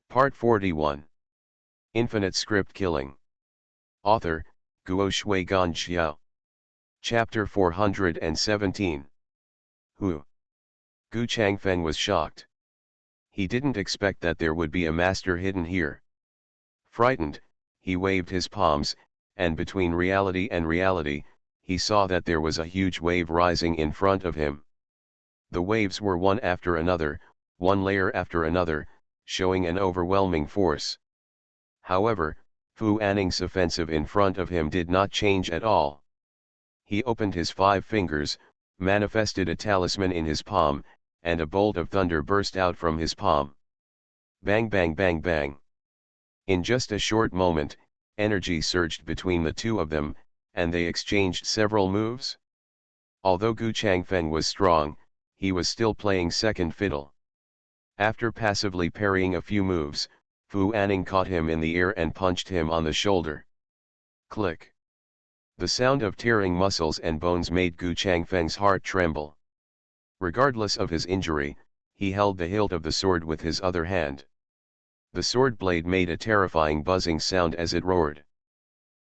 Part 41. Infinite Script Killing. Author, Guo Shui Gan Xiao. Chapter 417. Who? Gu Changfeng was shocked. He didn't expect that there would be a master hidden here. Frightened, he waved his palms, and between reality and reality, he saw that there was a huge wave rising in front of him. The waves were one after another, one layer after another, showing an overwhelming force. However, Fu Anning's offensive in front of him did not change at all. He opened his 5 fingers, manifested a talisman in his palm, and a bolt of thunder burst out from his palm. Bang bang bang bang. In just a short moment, energy surged between the two of them, and they exchanged several moves. Although Gu Changfeng was strong, he was still playing second fiddle. After passively parrying a few moves, Fu Anning caught him in the air and punched him on the shoulder. Click. The sound of tearing muscles and bones made Gu Changfeng's heart tremble. Regardless of his injury, he held the hilt of the sword with his other hand. The sword blade made a terrifying buzzing sound as it roared.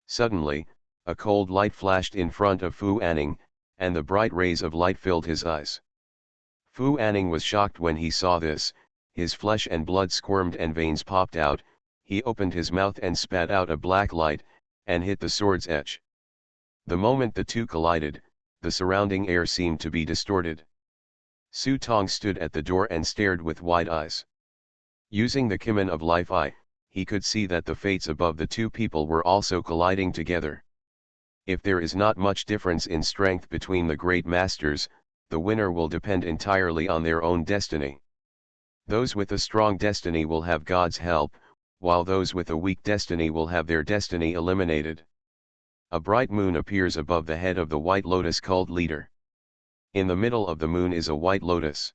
Suddenly, a cold light flashed in front of Fu Anning, and the bright rays of light filled his eyes. Fu Anning was shocked when he saw this. His flesh and blood squirmed and veins popped out. He opened his mouth and spat out a black light, and hit the sword's edge. The moment the two collided, the surrounding air seemed to be distorted. Su Tong stood at the door and stared with wide eyes. Using the Kimen of Life Eye, he could see that the fates above the two people were also colliding together. If there is not much difference in strength between the great masters, the winner will depend entirely on their own destiny. Those with a strong destiny will have God's help, while those with a weak destiny will have their destiny eliminated. A bright moon appears above the head of the White Lotus cult leader. In the middle of the moon is a white lotus.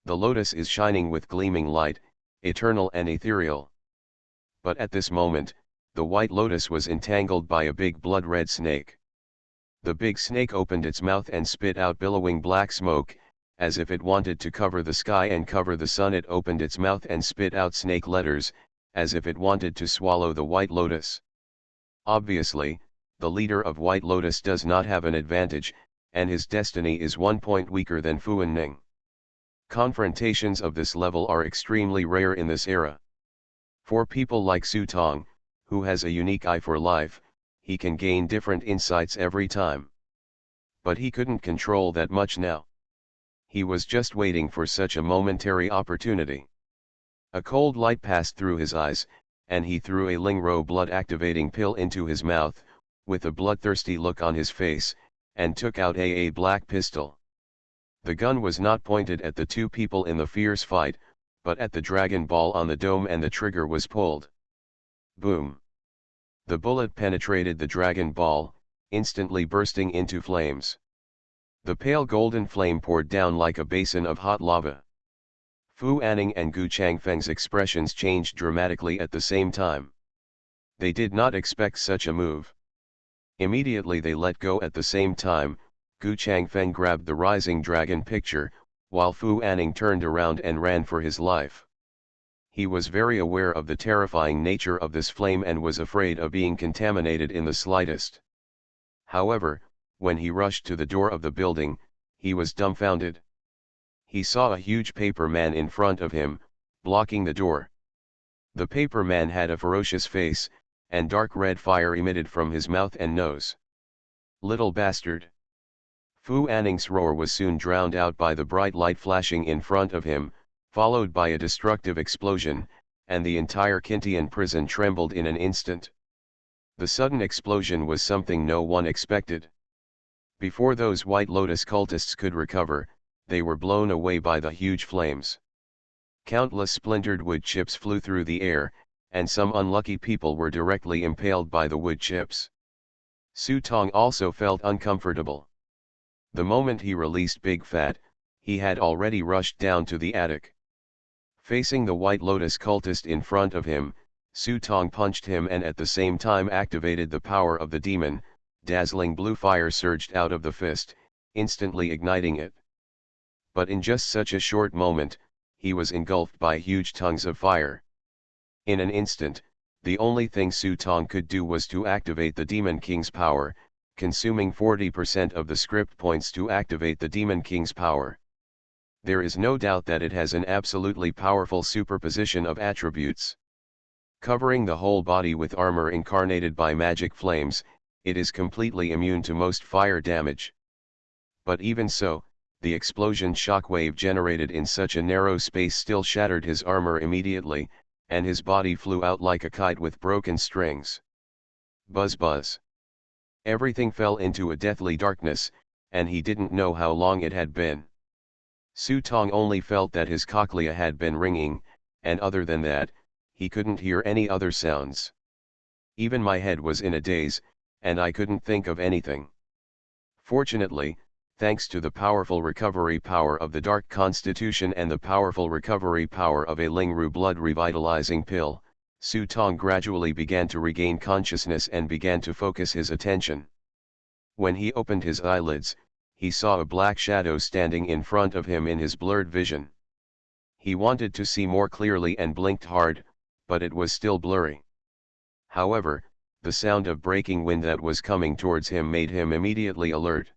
The lotus is shining with gleaming light, eternal and ethereal. But at this moment, the white lotus was entangled by a big blood-red snake. The big snake opened its mouth and spit out billowing black smoke. As if it wanted to cover the sky and cover the sun, it opened its mouth and spit out snake letters, as if it wanted to swallow the White Lotus. Obviously, the leader of White Lotus does not have an advantage, and his destiny is 1 point weaker than Fu Anning. Confrontations of this level are extremely rare in this era. For people like Su Tong, who has a unique eye for life, he can gain different insights every time. But he couldn't control that much now. He was just waiting for such a momentary opportunity. A cold light passed through his eyes, and he threw a Lingro blood-activating pill into his mouth, with a bloodthirsty look on his face, and took out a black pistol. The gun was not pointed at the two people in the fierce fight, but at the dragon ball on the dome, and the trigger was pulled. Boom! The bullet penetrated the dragon ball, instantly bursting into flames. The pale golden flame poured down like a basin of hot lava. Fu Anning and Gu Changfeng's expressions changed dramatically at the same time. They did not expect such a move. Immediately they let go at the same time. Gu Changfeng grabbed the rising dragon picture, while Fu Anning turned around and ran for his life. He was very aware of the terrifying nature of this flame and was afraid of being contaminated in the slightest. However, when he rushed to the door of the building, he was dumbfounded. He saw a huge paper man in front of him, blocking the door. The paper man had a ferocious face, and dark red fire emitted from his mouth and nose. Little bastard! Fu Anning's roar was soon drowned out by the bright light flashing in front of him, followed by a destructive explosion, and the entire Kintian prison trembled in an instant. The sudden explosion was something no one expected. Before those White Lotus cultists could recover, they were blown away by the huge flames. Countless splintered wood chips flew through the air, and some unlucky people were directly impaled by the wood chips. Su Tong also felt uncomfortable. The moment he released Big Fat, he had already rushed down to the attic. Facing the White Lotus cultist in front of him, Su Tong punched him and at the same time activated the power of the demon. Dazzling blue fire surged out of the fist, instantly igniting it. But in just such a short moment, he was engulfed by huge tongues of fire. In an instant, the only thing Su Tong could do was to activate the Demon King's power, consuming 40% of the script points to activate the Demon King's power. There is no doubt that it has an absolutely powerful superposition of attributes. Covering the whole body with armor incarnated by magic flames, it is completely immune to most fire damage. But even so, the explosion shockwave generated in such a narrow space still shattered his armor immediately, and his body flew out like a kite with broken strings. Buzz buzz. Everything fell into a deathly darkness, and he didn't know how long it had been. Su Tong only felt that his cochlea had been ringing, and other than that, he couldn't hear any other sounds. Even my head was in a daze, and I couldn't think of anything. Fortunately, thanks to the powerful recovery power of the Dark Constitution and the powerful recovery power of a Lingru blood revitalizing pill, Su Tong gradually began to regain consciousness and began to focus his attention. When he opened his eyelids, he saw a black shadow standing in front of him in his blurred vision. He wanted to see more clearly and blinked hard, but it was still blurry. However, the sound of breaking wind that was coming towards him made him immediately alert.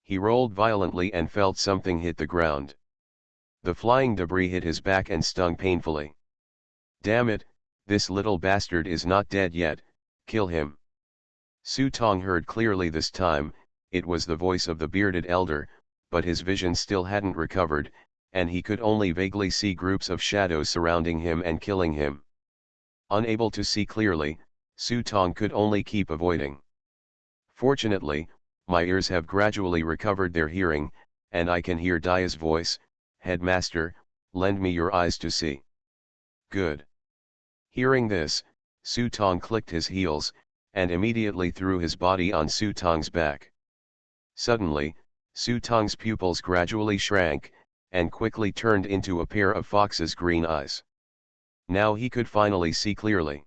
He rolled violently and felt something hit the ground. The flying debris hit his back and stung painfully. Damn it, this little bastard is not dead yet, kill him. Su Tong heard clearly this time, it was the voice of the bearded elder, but his vision still hadn't recovered, and he could only vaguely see groups of shadows surrounding him and killing him. Unable to see clearly, Su Tong could only keep avoiding. Fortunately, my ears have gradually recovered their hearing, and I can hear Daya's voice, "Headmaster, lend me your eyes to see." Good. Hearing this, Su Tong clicked his heels, and immediately threw his body on Su Tong's back. Suddenly, Su Tong's pupils gradually shrank, and quickly turned into a pair of fox's green eyes. Now he could finally see clearly.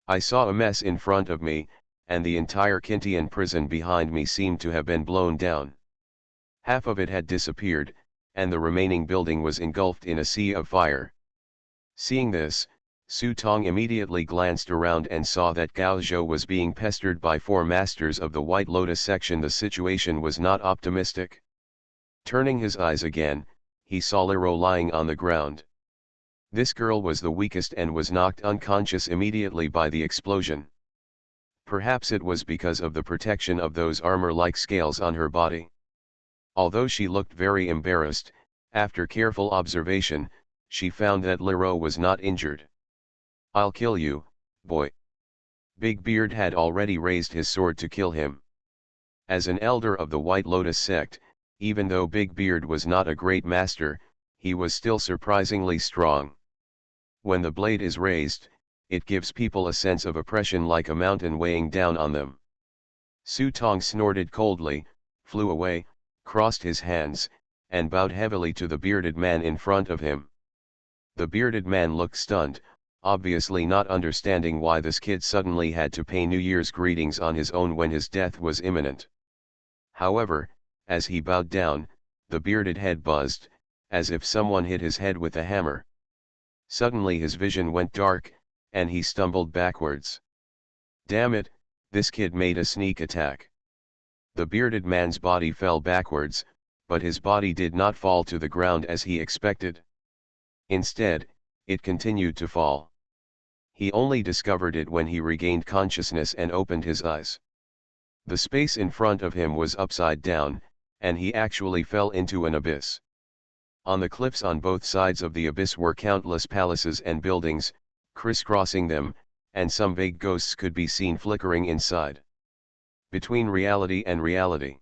I saw a mess in front of me, and the entire Kintian prison behind me seemed to have been blown down. Half of it had disappeared, and the remaining building was engulfed in a sea of fire. Seeing this, Su Tong immediately glanced around and saw that Gao Zhou was being pestered by 4 masters of the White Lotus section. The situation was not optimistic. Turning his eyes again, he saw Lero lying on the ground. This girl was the weakest and was knocked unconscious immediately by the explosion. Perhaps it was because of the protection of those armor-like scales on her body. Although she looked very embarrassed, after careful observation, she found that Lero was not injured. "I'll kill you, boy." Big Beard had already raised his sword to kill him. As an elder of the White Lotus sect, even though Big Beard was not a great master, he was still surprisingly strong. When the blade is raised, it gives people a sense of oppression like a mountain weighing down on them. Su Tong snorted coldly, flew away, crossed his hands, and bowed heavily to the bearded man in front of him. The bearded man looked stunned, obviously not understanding why this kid suddenly had to pay New Year's greetings on his own when his death was imminent. However, as he bowed down, the bearded head buzzed, as if someone hit his head with a hammer. Suddenly his vision went dark, and he stumbled backwards. Damn it, this kid made a sneak attack. The bearded man's body fell backwards, but his body did not fall to the ground as he expected. Instead, it continued to fall. He only discovered it when he regained consciousness and opened his eyes. The space in front of him was upside down, and he actually fell into an abyss. On the cliffs on both sides of the abyss were countless palaces and buildings, crisscrossing them, and some vague ghosts could be seen flickering inside. Between reality and reality.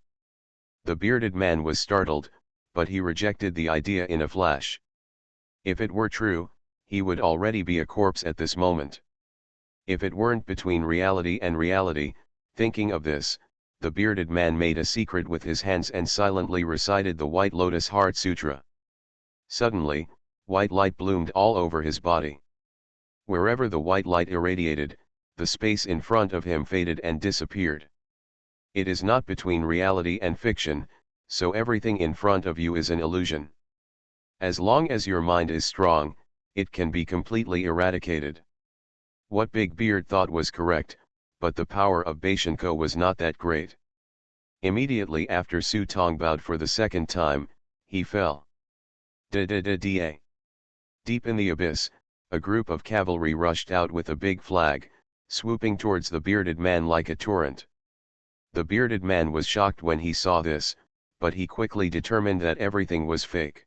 The bearded man was startled, but he rejected the idea in a flash. If it were true, he would already be a corpse at this moment. If it weren't between reality and reality, thinking of this, the bearded man made a secret with his hands and silently recited the White Lotus Heart Sutra. Suddenly, white light bloomed all over his body. Wherever the white light irradiated, the space in front of him faded and disappeared. It is not between reality and fiction, so everything in front of you is an illusion. As long as your mind is strong, it can be completely eradicated. What Big Beard thought was correct, but the power of Bashenko was not that great. Immediately after Su Tong bowed for the second time, he fell. Da-da-da-da. Deep in the abyss, a group of cavalry rushed out with a big flag, swooping towards the bearded man like a torrent. The bearded man was shocked when he saw this, but he quickly determined that everything was fake.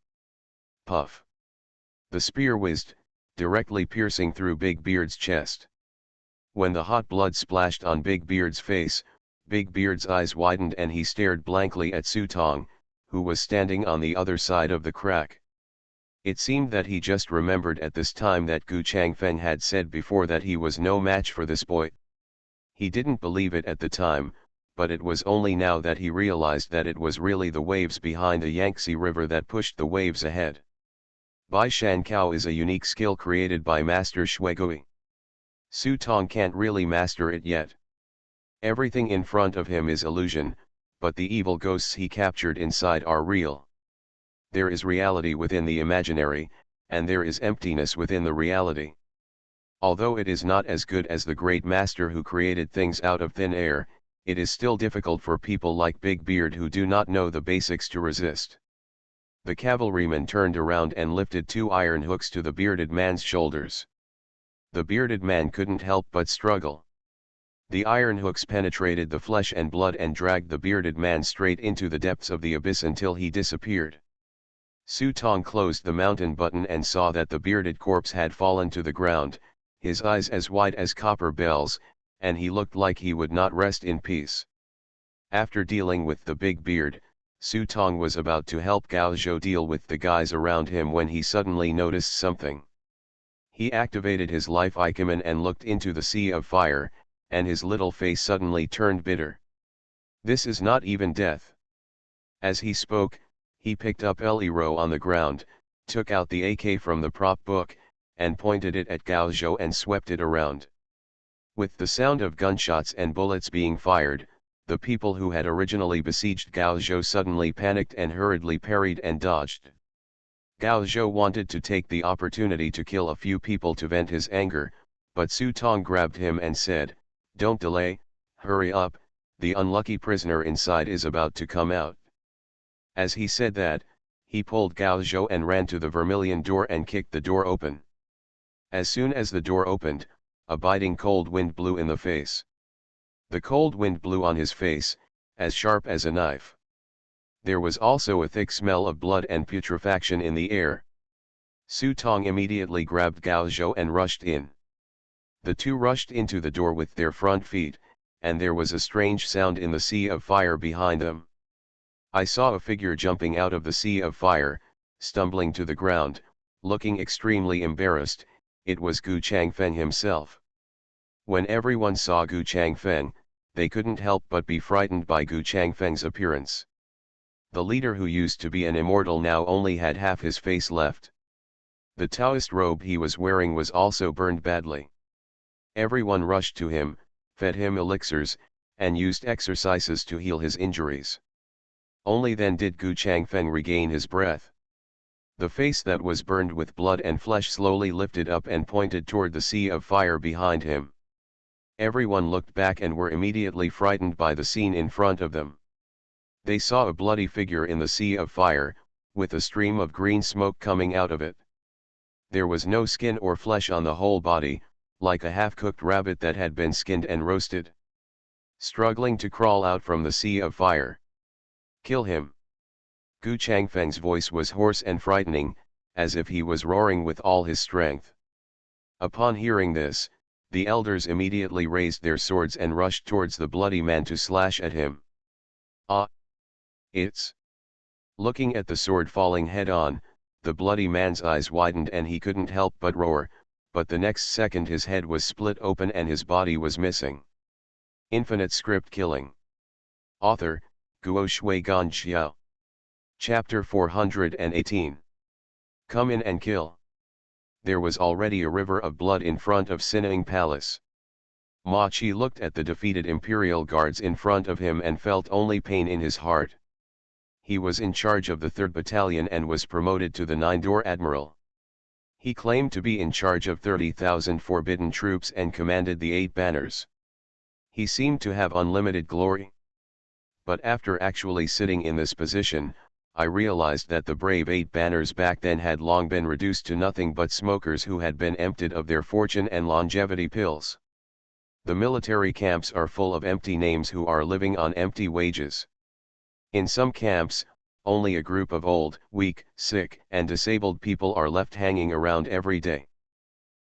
Puff. The spear whizzed, directly piercing through Big Beard's chest. When the hot blood splashed on Big Beard's face, Big Beard's eyes widened and he stared blankly at Su Tong, who was standing on the other side of the crack. It seemed that he just remembered at this time that Gu Changfeng had said before that he was no match for this boy. He didn't believe it at the time, but it was only now that he realized that it was really the waves behind the Yangtze River that pushed the waves ahead. Bai Shan Kao is a unique skill created by Master Shuigui. Su Tong can't really master it yet. Everything in front of him is illusion, but the evil ghosts he captured inside are real. There is reality within the imaginary, and there is emptiness within the reality. Although it is not as good as the great master who created things out of thin air, it is still difficult for people like Big Beard who do not know the basics to resist. The cavalryman turned around and lifted 2 iron hooks to the bearded man's shoulders. The bearded man couldn't help but struggle. The iron hooks penetrated the flesh and blood and dragged the bearded man straight into the depths of the abyss until he disappeared. Su Tong closed the mountain button and saw that the bearded corpse had fallen to the ground, his eyes as wide as copper bells, and he looked like he would not rest in peace. After dealing with the big beard, Su Tong was about to help Gao Zhou deal with the guys around him when he suddenly noticed something. He activated his life icon and looked into the sea of fire, and his little face suddenly turned bitter. This is not even death. As he spoke, he picked up Lero on the ground, took out the AK from the prop book, and pointed it at Gao Zhou and swept it around. With the sound of gunshots and bullets being fired, the people who had originally besieged Gao Zhou suddenly panicked and hurriedly parried and dodged. Gao Zhou wanted to take the opportunity to kill a few people to vent his anger, but Su Tong grabbed him and said, "Don't delay, hurry up, the unlucky prisoner inside is about to come out." As he said that, he pulled Gao Zhou and ran to the vermilion door and kicked the door open. As soon as the door opened, a biting cold wind blew in the face. The cold wind blew on his face, as sharp as a knife. There was also a thick smell of blood and putrefaction in the air. Su Tong immediately grabbed Gao Zhou and rushed in. The two rushed into the door with their front feet, and there was a strange sound in the sea of fire behind them. I saw a figure jumping out of the sea of fire, stumbling to the ground, looking extremely embarrassed. It was Gu Changfeng himself. When everyone saw Gu Changfeng, they couldn't help but be frightened by Gu Changfeng's appearance. The leader who used to be an immortal now only had half his face left. The Taoist robe he was wearing was also burned badly. Everyone rushed to him, fed him elixirs, and used exercises to heal his injuries. Only then did Gu Changfeng regain his breath. The face that was burned with blood and flesh slowly lifted up and pointed toward the sea of fire behind him. Everyone looked back and were immediately frightened by the scene in front of them. They saw a bloody figure in the sea of fire, with a stream of green smoke coming out of it. There was no skin or flesh on the whole body, like a half-cooked rabbit that had been skinned and roasted. Struggling to crawl out from the sea of fire. "Kill him!" Gu Changfeng's voice was hoarse and frightening, as if he was roaring with all his strength. Upon hearing this, the elders immediately raised their swords and rushed towards the bloody man to slash at him. "Ah! It's..." Looking at the sword falling head-on, the bloody man's eyes widened and he couldn't help but roar, but the next second his head was split open and his body was missing. Infinite Script Killing. Author, Guo Shui Gan Xiao. Chapter 418. Come in and kill. There was already a river of blood in front of Sinning Palace. Ma Chi looked at the defeated imperial guards in front of him and felt only pain in his heart. He was in charge of the 3rd Battalion and was promoted to the 9-door admiral. He claimed to be in charge of 30,000 forbidden troops and commanded the 8 banners. He seemed to have unlimited glory. But after actually sitting in this position, I realized that the brave 8 banners back then had long been reduced to nothing but smokers who had been emptied of their fortune and longevity pills. The military camps are full of empty names who are living on empty wages. In some camps, only a group of old, weak, sick, and disabled people are left hanging around every day.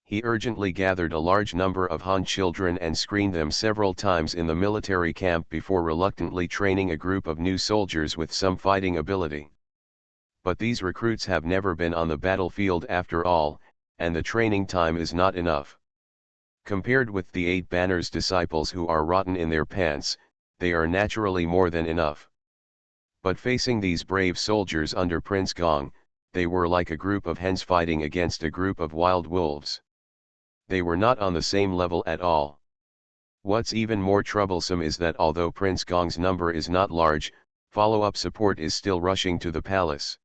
He urgently gathered a large number of Han children and screened them several times in the military camp before reluctantly training a group of new soldiers with some fighting ability. But these recruits have never been on the battlefield after all, and the training time is not enough. Compared with the 8 banners disciples who are rotten in their pants, they are naturally more than enough. But facing these brave soldiers under Prince Gong, they were like a group of hens fighting against a group of wild wolves. They were not on the same level at all. What's even more troublesome is that although Prince Gong's number is not large, follow-up support is still rushing to the palace.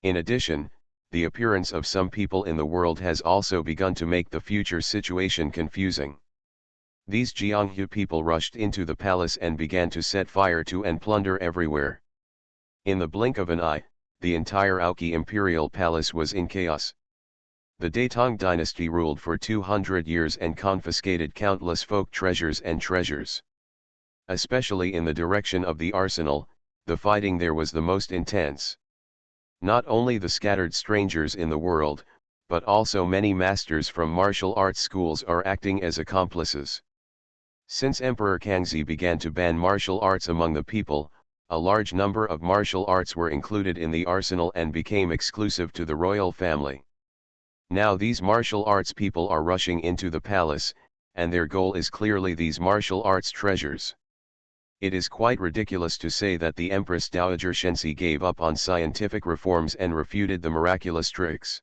In addition, the appearance of some people in the world has also begun to make the future situation confusing. These Jianghu people rushed into the palace and began to set fire to and plunder everywhere. In the blink of an eye, the entire Aoki imperial palace was in chaos. The Daitong dynasty ruled for 200 years and confiscated countless folk treasures and treasures. Especially in the direction of the arsenal, the fighting there was the most intense. Not only the scattered strangers in the world, but also many masters from martial arts schools are acting as accomplices. Since Emperor Kangxi began to ban martial arts among the people, a large number of martial arts were included in the arsenal and became exclusive to the royal family. Now these martial arts people are rushing into the palace, and their goal is clearly these martial arts treasures. It is quite ridiculous to say that the Empress Dowager Shenxi gave up on scientific reforms and refuted the miraculous tricks.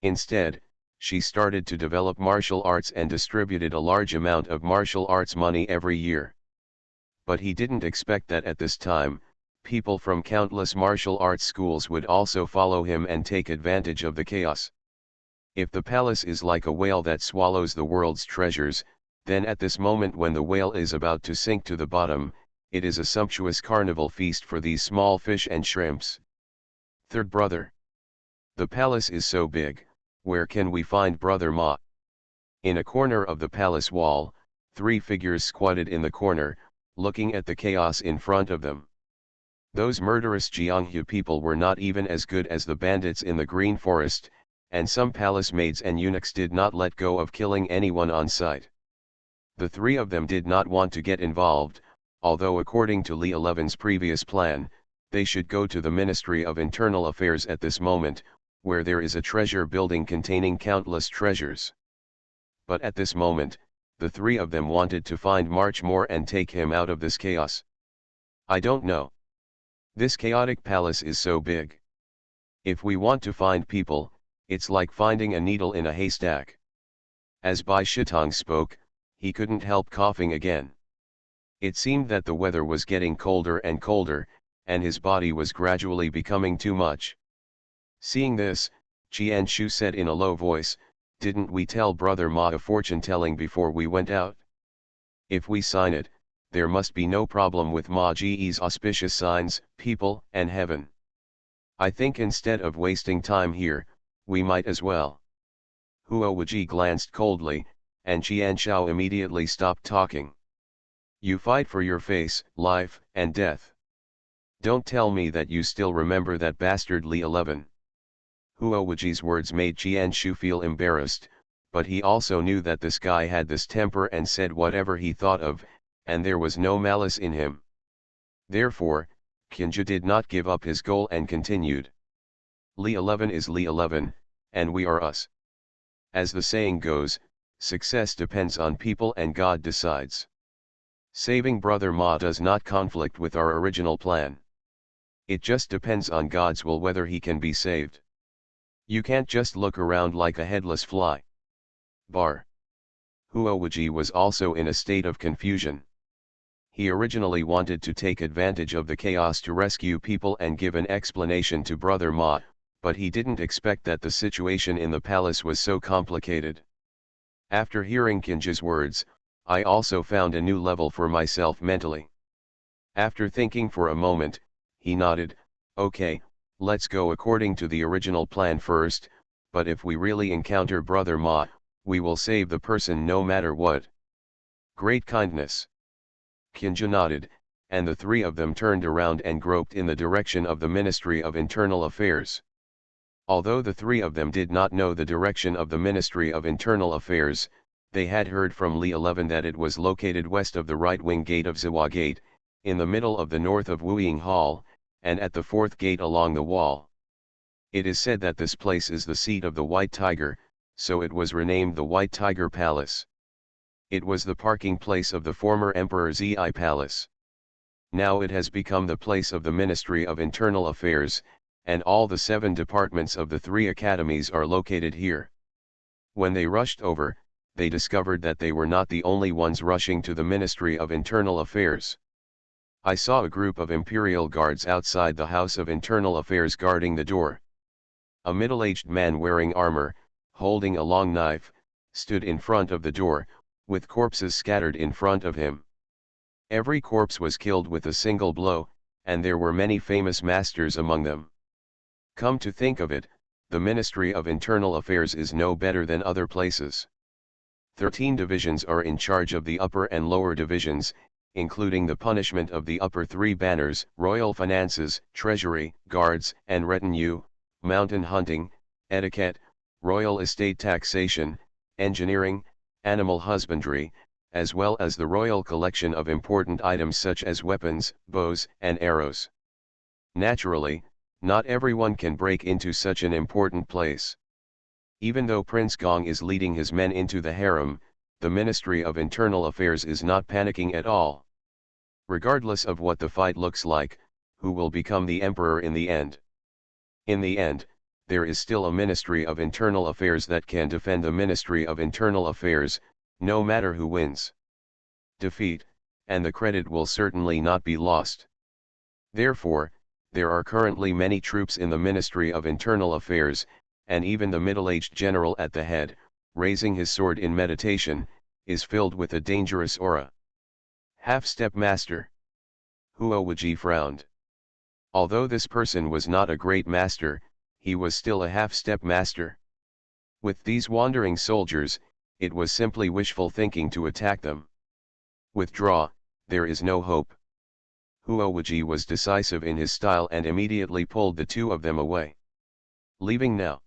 Instead, she started to develop martial arts and distributed a large amount of martial arts money every year. But he didn't expect that at this time, people from countless martial arts schools would also follow him and take advantage of the chaos. If the palace is like a whale that swallows the world's treasures, then at this moment when the whale is about to sink to the bottom, it is a sumptuous carnival feast for these small fish and shrimps. Third brother. The palace is so big, where can we find Brother Ma? In a corner of the palace wall, 3 figures squatted in the corner, looking at the chaos in front of them. Those murderous Jianghu people were not even as good as the bandits in the Green Forest, and some palace maids and eunuchs did not let go of killing anyone on sight. The 3 of them did not want to get involved, although according to Li 11's previous plan, they should go to the Ministry of Internal Affairs at this moment, where there is a treasure building containing countless treasures. But at this moment, the 3 of them wanted to find Marchmore and take him out of this chaos. I don't know. This chaotic palace is so big. If we want to find people, it's like finding a needle in a haystack. As Bai Shitong spoke, he couldn't help coughing again. It seemed that the weather was getting colder and colder, and his body was gradually becoming too much. Seeing this, Qian Shu said in a low voice, "Didn't we tell Brother Ma a fortune-telling before we went out? If we sign it, there must be no problem with Ma Ji's auspicious signs, people, and heaven. I think instead of wasting time here, we might as well." Huo Wuji glanced coldly, and Qian Shao immediately stopped talking. "You fight for your face, life, and death. Don't tell me that you still remember that bastard Li 11. Huo Wuji's words made Qian Shu feel embarrassed, but he also knew that this guy had this temper and said whatever he thought of, and there was no malice in him. Therefore, Qinju did not give up his goal and continued. Li 11 is Li 11, and we are us. As the saying goes, success depends on people and God decides. Saving Brother Ma does not conflict with our original plan. It just depends on God's will whether he can be saved. You can't just look around like a headless fly." Bar. Huo Wuji was also in a state of confusion. He originally wanted to take advantage of the chaos to rescue people and give an explanation to Brother Ma, but he didn't expect that the situation in the palace was so complicated. After hearing Kinja's words, I also found a new level for myself mentally. After thinking for a moment, he nodded, "Okay, let's go according to the original plan first, but if we really encounter Brother Ma, we will save the person no matter what." "Great kindness." Kinja nodded, and the three of them turned around and groped in the direction of the Ministry of Internal Affairs. Although the three of them did not know the direction of the Ministry of Internal Affairs, they had heard from Li 11 that it was located west of the right-wing gate of Ziwa Gate, in the middle of the north of Wuying Hall, and at the fourth gate along the wall. It is said that this place is the seat of the White Tiger, so it was renamed the White Tiger Palace. It was the parking place of the former Emperor Zi Palace. Now it has become the place of the Ministry of Internal Affairs, and all the 7 departments of the 3 academies are located here. When they rushed over, they discovered that they were not the only ones rushing to the Ministry of Internal Affairs. I saw a group of Imperial Guards outside the House of Internal Affairs guarding the door. A middle-aged man wearing armor, holding a long knife, stood in front of the door, with corpses scattered in front of him. Every corpse was killed with a single blow, and there were many famous masters among them. Come to think of it, the Ministry of Internal Affairs is no better than other places. 13 divisions are in charge of the upper and lower divisions, including the punishment of the upper 3 banners: royal finances, treasury, guards and retinue, mountain hunting, etiquette, royal estate taxation, engineering, animal husbandry, as well as the royal collection of important items such as weapons, bows and arrows. Naturally, not everyone can break into such an important place. Even though Prince Gong is leading his men into the harem, the Ministry of Internal Affairs is not panicking at all. Regardless of what the fight looks like, who will become the emperor in the end? In the end, there is still a Ministry of Internal Affairs that can defend the Ministry of Internal Affairs, no matter who wins. Defeat, and the credit will certainly not be lost. Therefore, there are currently many troops in the Ministry of Internal Affairs, and even the middle-aged general at the head, raising his sword in meditation, is filled with a dangerous aura. Half-step master. Huo Wuji frowned. Although this person was not a great master, he was still a half-step master. With these wandering soldiers, it was simply wishful thinking to attack them. Withdraw, there is no hope. Huo Wuji was decisive in his style and immediately pulled the 2 of them away. Leaving now.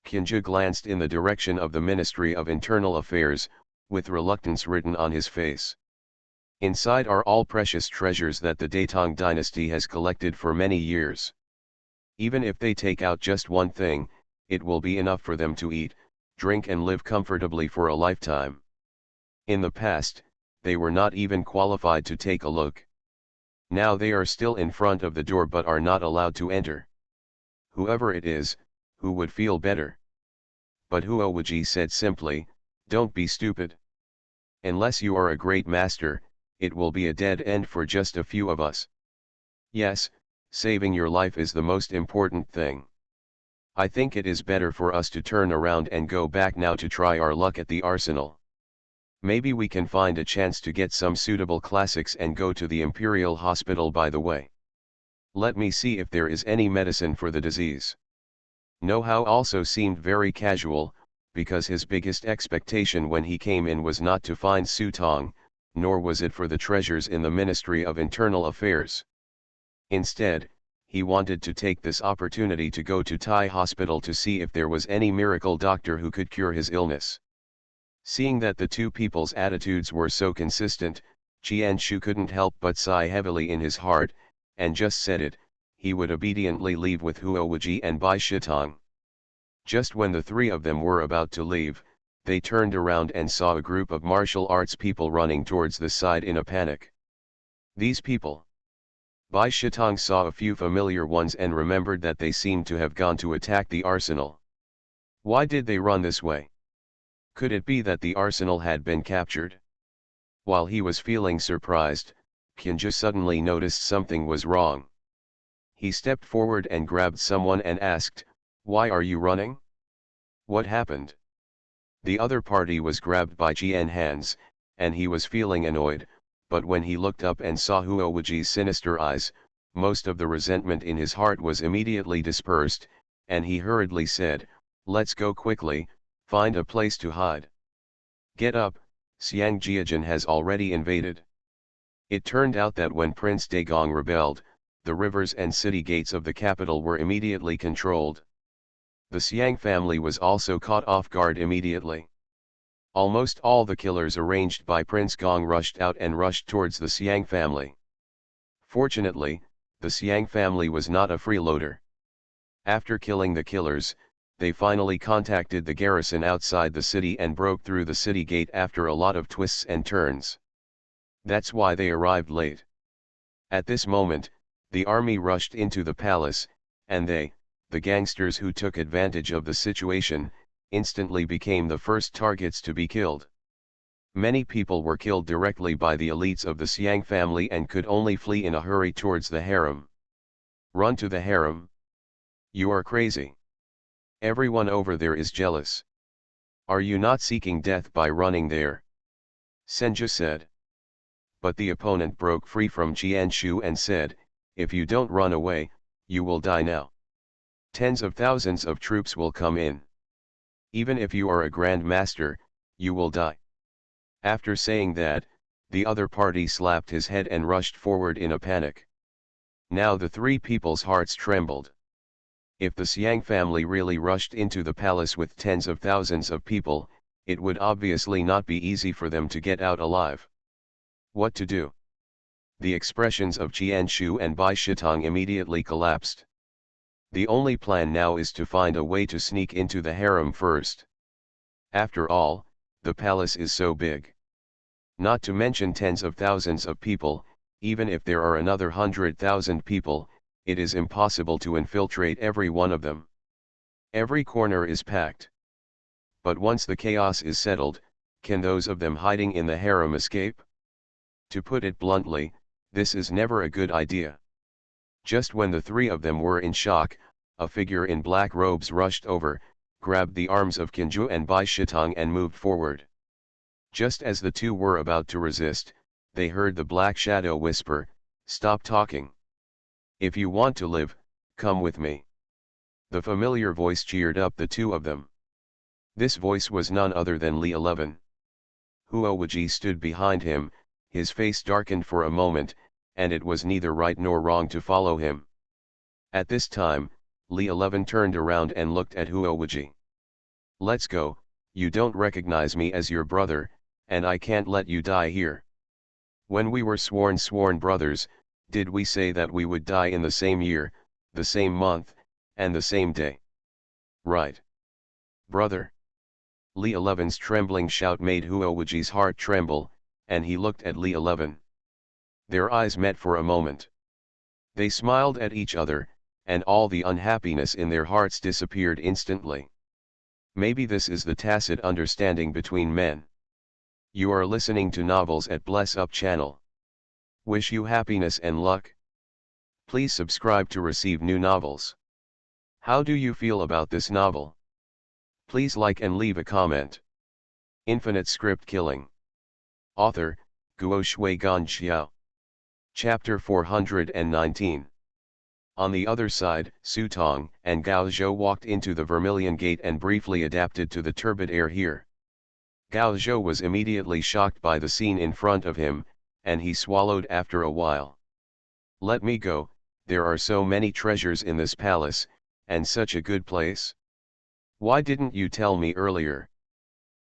Kinja glanced in the direction of the Ministry of Internal Affairs, with reluctance written on his face. Inside are all precious treasures that the Datong dynasty has collected for many years. Even if they take out just one thing, it will be enough for them to eat, drink and live comfortably for a lifetime. In the past, they were not even qualified to take a look. Now they are still in front of the door but are not allowed to enter. Whoever it is, who would feel better? But Huo Wuji said simply, "Don't be stupid. Unless you are a great master, it will be a dead end for just a few of us. Yes, saving your life is the most important thing. I think it is better for us to turn around and go back now to try our luck at the arsenal. Maybe we can find a chance to get some suitable classics and go to the Imperial Hospital by the way. Let me see if there is any medicine for the disease." Know-how also seemed very casual, because his biggest expectation when he came in was not to find Su Tong, nor was it for the treasures in the Ministry of Internal Affairs. Instead, he wanted to take this opportunity to go to Tai Hospital to see if there was any miracle doctor who could cure his illness. Seeing that the 2 people's attitudes were so consistent, Qianshu couldn't help but sigh heavily in his heart, and just said it, he would obediently leave with Huo Wuji and Bai Shitong. Just when the 3 of them were about to leave, they turned around and saw a group of martial arts people running towards the side in a panic. These people. Bai Shitong saw a few familiar ones and remembered that they seemed to have gone to attack the arsenal. Why did they run this way? Could it be that the arsenal had been captured? While he was feeling surprised, Kinja suddenly noticed something was wrong. He stepped forward and grabbed someone and asked, Why are you running? What happened? The other party was grabbed by Jian Han's, and he was feeling annoyed, but when he looked up and saw Huowaji's sinister eyes, most of the resentment in his heart was immediately dispersed, and he hurriedly said, "Let's go quickly, find a place to hide. Get up, Xiang Jiajin has already invaded." It turned out that when Prince Daigong rebelled, the rivers and city gates of the capital were immediately controlled. The Xiang family was also caught off guard immediately. Almost all the killers arranged by Prince Gong rushed out and rushed towards the Xiang family. Fortunately, the Xiang family was not a freeloader. After killing the killers, they finally contacted the garrison outside the city and broke through the city gate after a lot of twists and turns. That's why they arrived late. At this moment, the army rushed into the palace, and they, the gangsters who took advantage of the situation, instantly became the first targets to be killed. Many people were killed directly by the elites of the Xiang family and could only flee in a hurry towards the harem. Run to the harem? You are crazy. Everyone over there is jealous. Are you not seeking death by running there? Senju said. But the opponent broke free from Jianshu and said, "If you don't run away, you will die now. Tens of thousands of troops will come in. Even if you are a grand master, you will die." After saying that, the other party slapped his head and rushed forward in a panic. Now the three people's hearts trembled. If the Xiang family really rushed into the palace with tens of thousands of people, it would obviously not be easy for them to get out alive. What to do? The expressions of Jianshu and Bai Shitong immediately collapsed. The only plan now is to find a way to sneak into the harem first. After all, the palace is so big. Not to mention tens of thousands of people, even if there are another 100,000 people, it is impossible to infiltrate every one of them. Every corner is packed. But once the chaos is settled, can those of them hiding in the harem escape? To put it bluntly, this is never a good idea. Just when the three of them were in shock, a figure in black robes rushed over, grabbed the arms of Kinju and Bai Shitong and moved forward. Just as the two were about to resist, they heard the black shadow whisper, "Stop talking. If you want to live, come with me." The familiar voice cheered up the two of them. This voice was none other than Li 11. Huowaji stood behind him, his face darkened for a moment, and it was neither right nor wrong to follow him. At this time, Li 11 turned around and looked at Huowaji. "Let's go, you don't recognize me as your brother, and I can't let you die here. When we were sworn brothers, did we say that we would die in the same year, the same month, and the same day? Right. Brother." Li 11's trembling shout made Huowaji's heart tremble, and he looked at Li 11. Their eyes met for a moment. They smiled at each other, and all the unhappiness in their hearts disappeared instantly. Maybe this is the tacit understanding between men. You are listening to Novels at Bless Up channel. Wish you happiness and luck. Please subscribe to receive new novels. How do you feel about this novel? Please like and leave a comment. Infinite Script Killing. Author, Guo Shui Gan Xiao. Chapter 419. On the other side, Su Tong and Gao Zhou walked into the Vermilion Gate and briefly adapted to the turbid air here. Gao Zhou was immediately shocked by the scene in front of him, and he swallowed after a while. "Let me go, there are so many treasures in this palace, and such a good place. Why didn't you tell me earlier?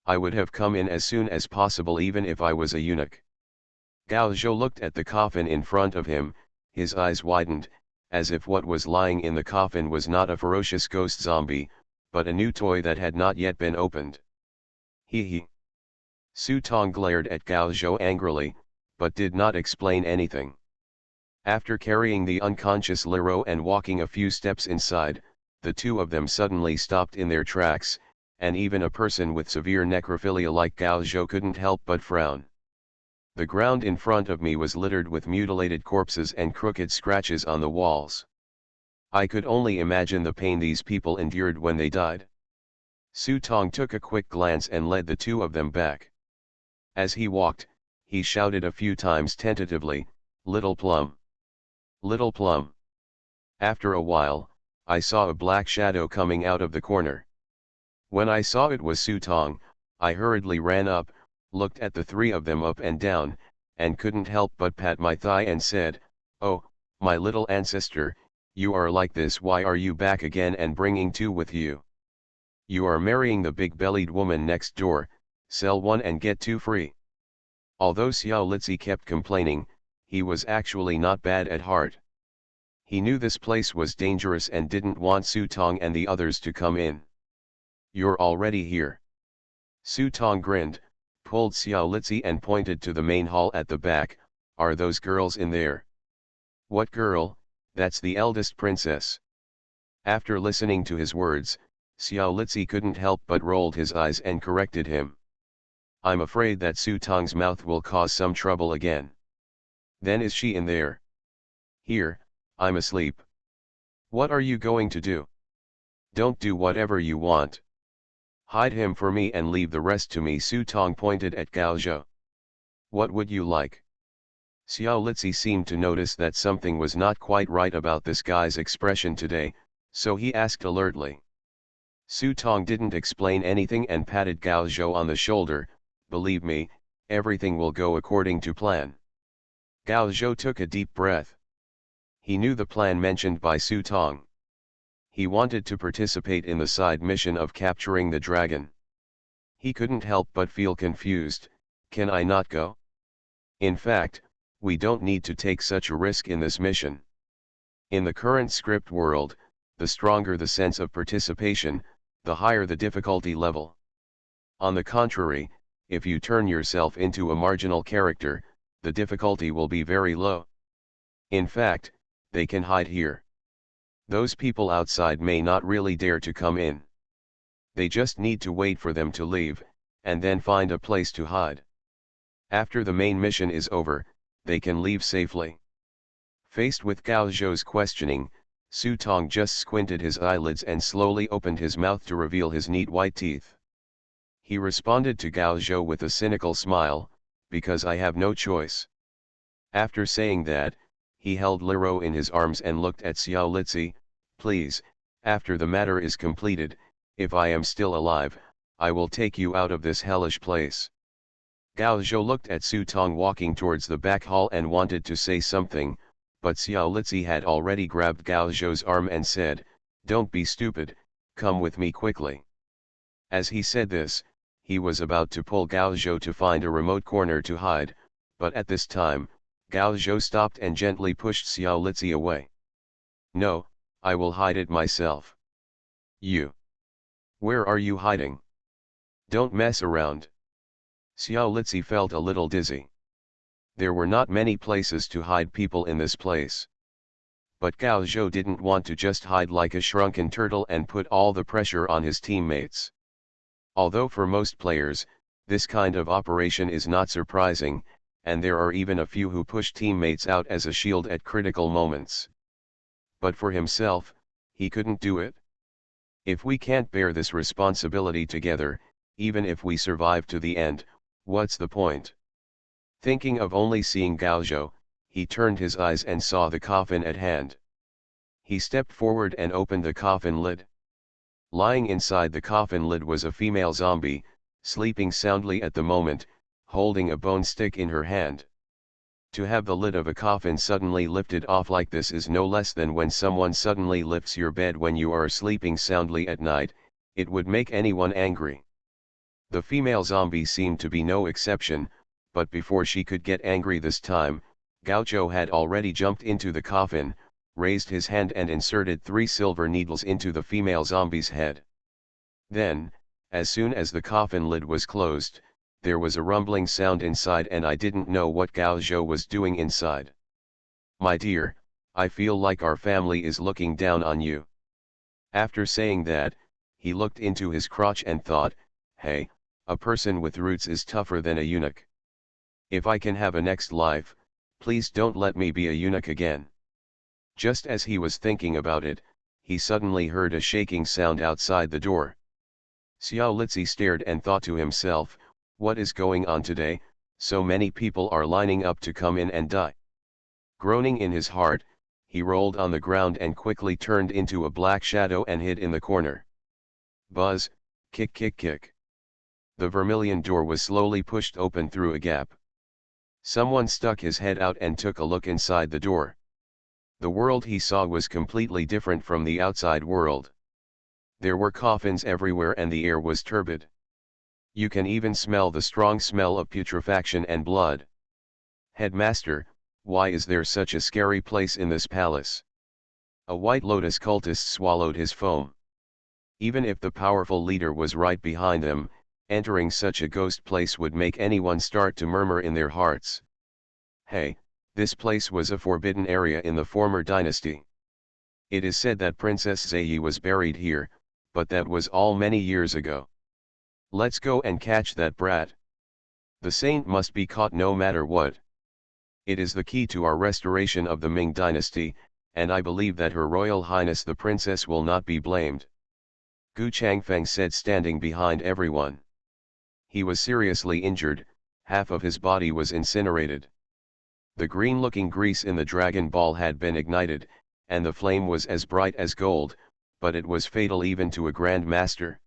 I would have come in as soon as possible even if I was a eunuch." Gao Zhou looked at the coffin in front of him, his eyes widened, as if what was lying in the coffin was not a ferocious ghost zombie, but a new toy that had not yet been opened. He. Su Tong glared at Gao Zhou angrily, but did not explain anything. After carrying the unconscious Lero and walking a few steps inside, the two of them suddenly stopped in their tracks, and even a person with severe necrophilia like Gao Zhou couldn't help but frown. The ground in front of me was littered with mutilated corpses and crooked scratches on the walls. I could only imagine the pain these people endured when they died. Su Tong took a quick glance and led the two of them back. As he walked, he shouted a few times tentatively, "Little Plum! Little Plum!" After a while, I saw a black shadow coming out of the corner. When I saw it was Su Tong, I hurriedly ran up, looked at the three of them up and down, and couldn't help but pat my thigh and said, "Oh, my little ancestor, you are like this. Why are you back again and bringing two with you? You are marrying the big-bellied woman next door, sell one and get two free." Although Xiao Litzi kept complaining, he was actually not bad at heart. He knew this place was dangerous and didn't want Su Tong and the others to come in. "You're already here." Su Tong grinned, pulled Xiao Litzi and pointed to the main hall at the back. "Are those girls in there?" "What girl? That's the eldest princess." After listening to his words, Xiao Litzi couldn't help but rolled his eyes and corrected him. "I'm afraid that Su Tong's mouth will cause some trouble again." "Then is she in there?" "Here, I'm asleep." "What are you going to do?" "Don't do whatever you want. Hide him for me and leave the rest to me." Su Tong pointed at Gao Zhou. "What would you like?" Xiao Litzi seemed to notice that something was not quite right about this guy's expression today, so he asked alertly. Su Tong didn't explain anything and patted Gao Zhou on the shoulder. "Believe me, everything will go according to plan." Gao Zhou took a deep breath. He knew the plan mentioned by Su Tong. He wanted to participate in the side mission of capturing the dragon. He couldn't help but feel confused. "Can I not go? In fact, we don't need to take such a risk in this mission." In the current script world, the stronger the sense of participation, the higher the difficulty level. On the contrary, if you turn yourself into a marginal character, the difficulty will be very low. In fact, they can hide here. Those people outside may not really dare to come in. They just need to wait for them to leave, and then find a place to hide. After the main mission is over, they can leave safely. Faced with Gao Zhou's questioning, Su Tong just squinted his eyelids and slowly opened his mouth to reveal his neat white teeth. He responded to Gao Zhou with a cynical smile, "Because I have no choice." After saying that, he held Liro in his arms and looked at Xiao Litzi. "Please, after the matter is completed, if I am still alive, I will take you out of this hellish place." Gao Zhou looked at Su Tong walking towards the back hall and wanted to say something, but Xiao Litzi had already grabbed Gao Zhou's arm and said, "Don't be stupid, come with me quickly." As he said this, he was about to pull Gao Zhou to find a remote corner to hide, but at this time, Gao Zhou stopped and gently pushed Xiao Litzi away. "No, I will hide it myself." "You? Where are you hiding? Don't mess around." Xiao Litzi felt a little dizzy. There were not many places to hide people in this place. But Gao Zhou didn't want to just hide like a shrunken turtle and put all the pressure on his teammates. Although for most players, this kind of operation is not surprising, and there are even a few who push teammates out as a shield at critical moments. But for himself, he couldn't do it. "If we can't bear this responsibility together, even if we survive to the end, what's the point?" Thinking of only seeing Gao Zhou, he turned his eyes and saw the coffin at hand. He stepped forward and opened the coffin lid. Lying inside the coffin lid was a female zombie, sleeping soundly at the moment, holding a bone stick in her hand. To have the lid of a coffin suddenly lifted off like this is no less than when someone suddenly lifts your bed when you are sleeping soundly at night. It would make anyone angry. The female zombie seemed to be no exception, but before she could get angry this time, Gao Zhou had already jumped into the coffin, raised his hand and inserted 3 silver needles into the female zombie's head. Then, as soon as the coffin lid was closed, there was a rumbling sound inside and I didn't know what Gao Zhou was doing inside. "My dear, I feel like our family is looking down on you." After saying that, he looked into his crotch and thought, "Hey, a person with roots is tougher than a eunuch. If I can have a next life, please don't let me be a eunuch again." Just as he was thinking about it, he suddenly heard a shaking sound outside the door. Xiao Litzi stared and thought to himself, what is going on today, so many people are lining up to come in and die. Groaning in his heart, he rolled on the ground and quickly turned into a black shadow and hid in the corner. Buzz, kick kick kick. The vermilion door was slowly pushed open through a gap. Someone stuck his head out and took a look inside the door. The world he saw was completely different from the outside world. There were coffins everywhere and the air was turbid. You can even smell the strong smell of putrefaction and blood. Headmaster, why is there such a scary place in this palace? A White Lotus cultist swallowed his foam. Even if the powerful leader was right behind them, entering such a ghost place would make anyone start to murmur in their hearts. Hey, this place was a forbidden area in the former dynasty. It is said that Princess Zayi was buried here, but that was all many years ago. Let's go and catch that brat. The saint must be caught no matter what. It is the key to our restoration of the Ming dynasty, and I believe that Her Royal Highness the Princess will not be blamed. Gu Changfeng said, standing behind everyone. He was seriously injured, half of his body was incinerated. The green-looking grease in the Dragon Ball had been ignited, and the flame was as bright as gold, but it was fatal even to a Grand Master.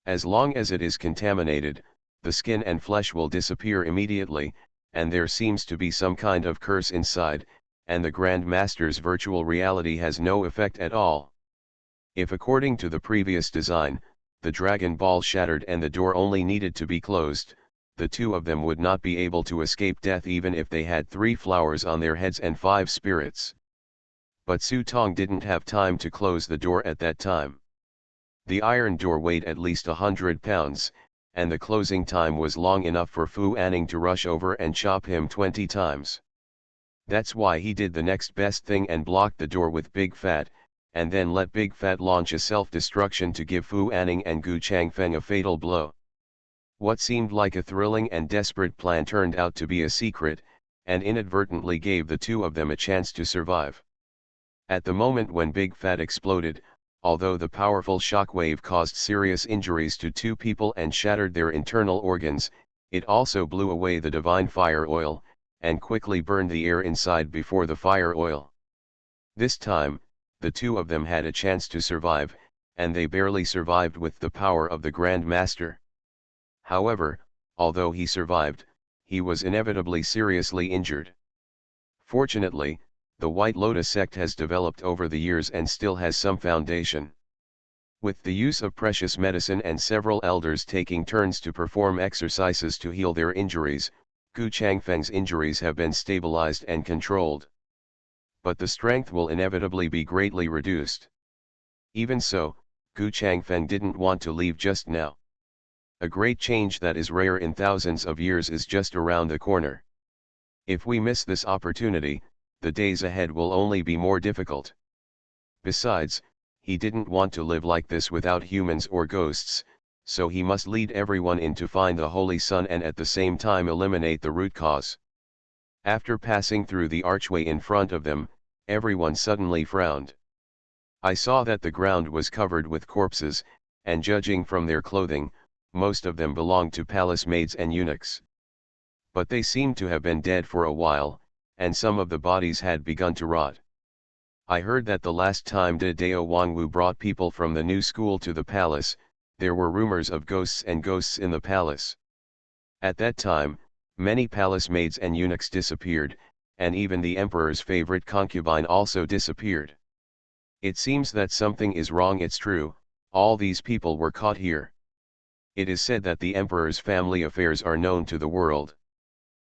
As long as it is contaminated, the skin and flesh will disappear immediately, and there seems to be some kind of curse inside, and the Grand Master's virtual reality has no effect at all. If according to the previous design, the Dragon Ball shattered and the door only needed to be closed, the two of them would not be able to escape death even if they had 3 flowers on their heads and 5 spirits. But Su Tong didn't have time to close the door at that time. The iron door weighed at least 100 pounds, and the closing time was long enough for Fu Anning to rush over and chop him 20 times. That's why he did the next best thing and blocked the door with Big Fat, and then let Big Fat launch a self-destruction to give Fu Anning and Gu Changfeng a fatal blow. What seemed like a thrilling and desperate plan turned out to be a secret, and inadvertently gave the two of them a chance to survive. At the moment when Big Fat exploded, although the powerful shockwave caused serious injuries to 2 people and shattered their internal organs, it also blew away the divine fire oil, and quickly burned the air inside before the fire oil. This time, the two of them had a chance to survive, and they barely survived with the power of the Grand Master. However, although he survived, he was inevitably seriously injured. Fortunately, the White Lotus sect has developed over the years and still has some foundation. With the use of precious medicine and several elders taking turns to perform exercises to heal their injuries, Gu Changfeng's injuries have been stabilized and controlled. But the strength will inevitably be greatly reduced. Even so, Gu Changfeng didn't want to leave just now. A great change that is rare in thousands of years is just around the corner. If we miss this opportunity, the days ahead will only be more difficult. Besides, he didn't want to live like this without humans or ghosts, so he must lead everyone in to find the Holy Sun and at the same time eliminate the root cause. After passing through the archway in front of them, everyone suddenly frowned. I saw that the ground was covered with corpses, and judging from their clothing, most of them belonged to palace maids and eunuchs. But they seemed to have been dead for a while, and some of the bodies had begun to rot. I heard that the last time Dao Wangwu brought people from the new school to the palace, there were rumors of ghosts in the palace. At that time, many palace maids and eunuchs disappeared, and even the emperor's favorite concubine also disappeared. It seems that something is wrong. It's true, all these people were caught here. It is said that the emperor's family affairs are known to the world.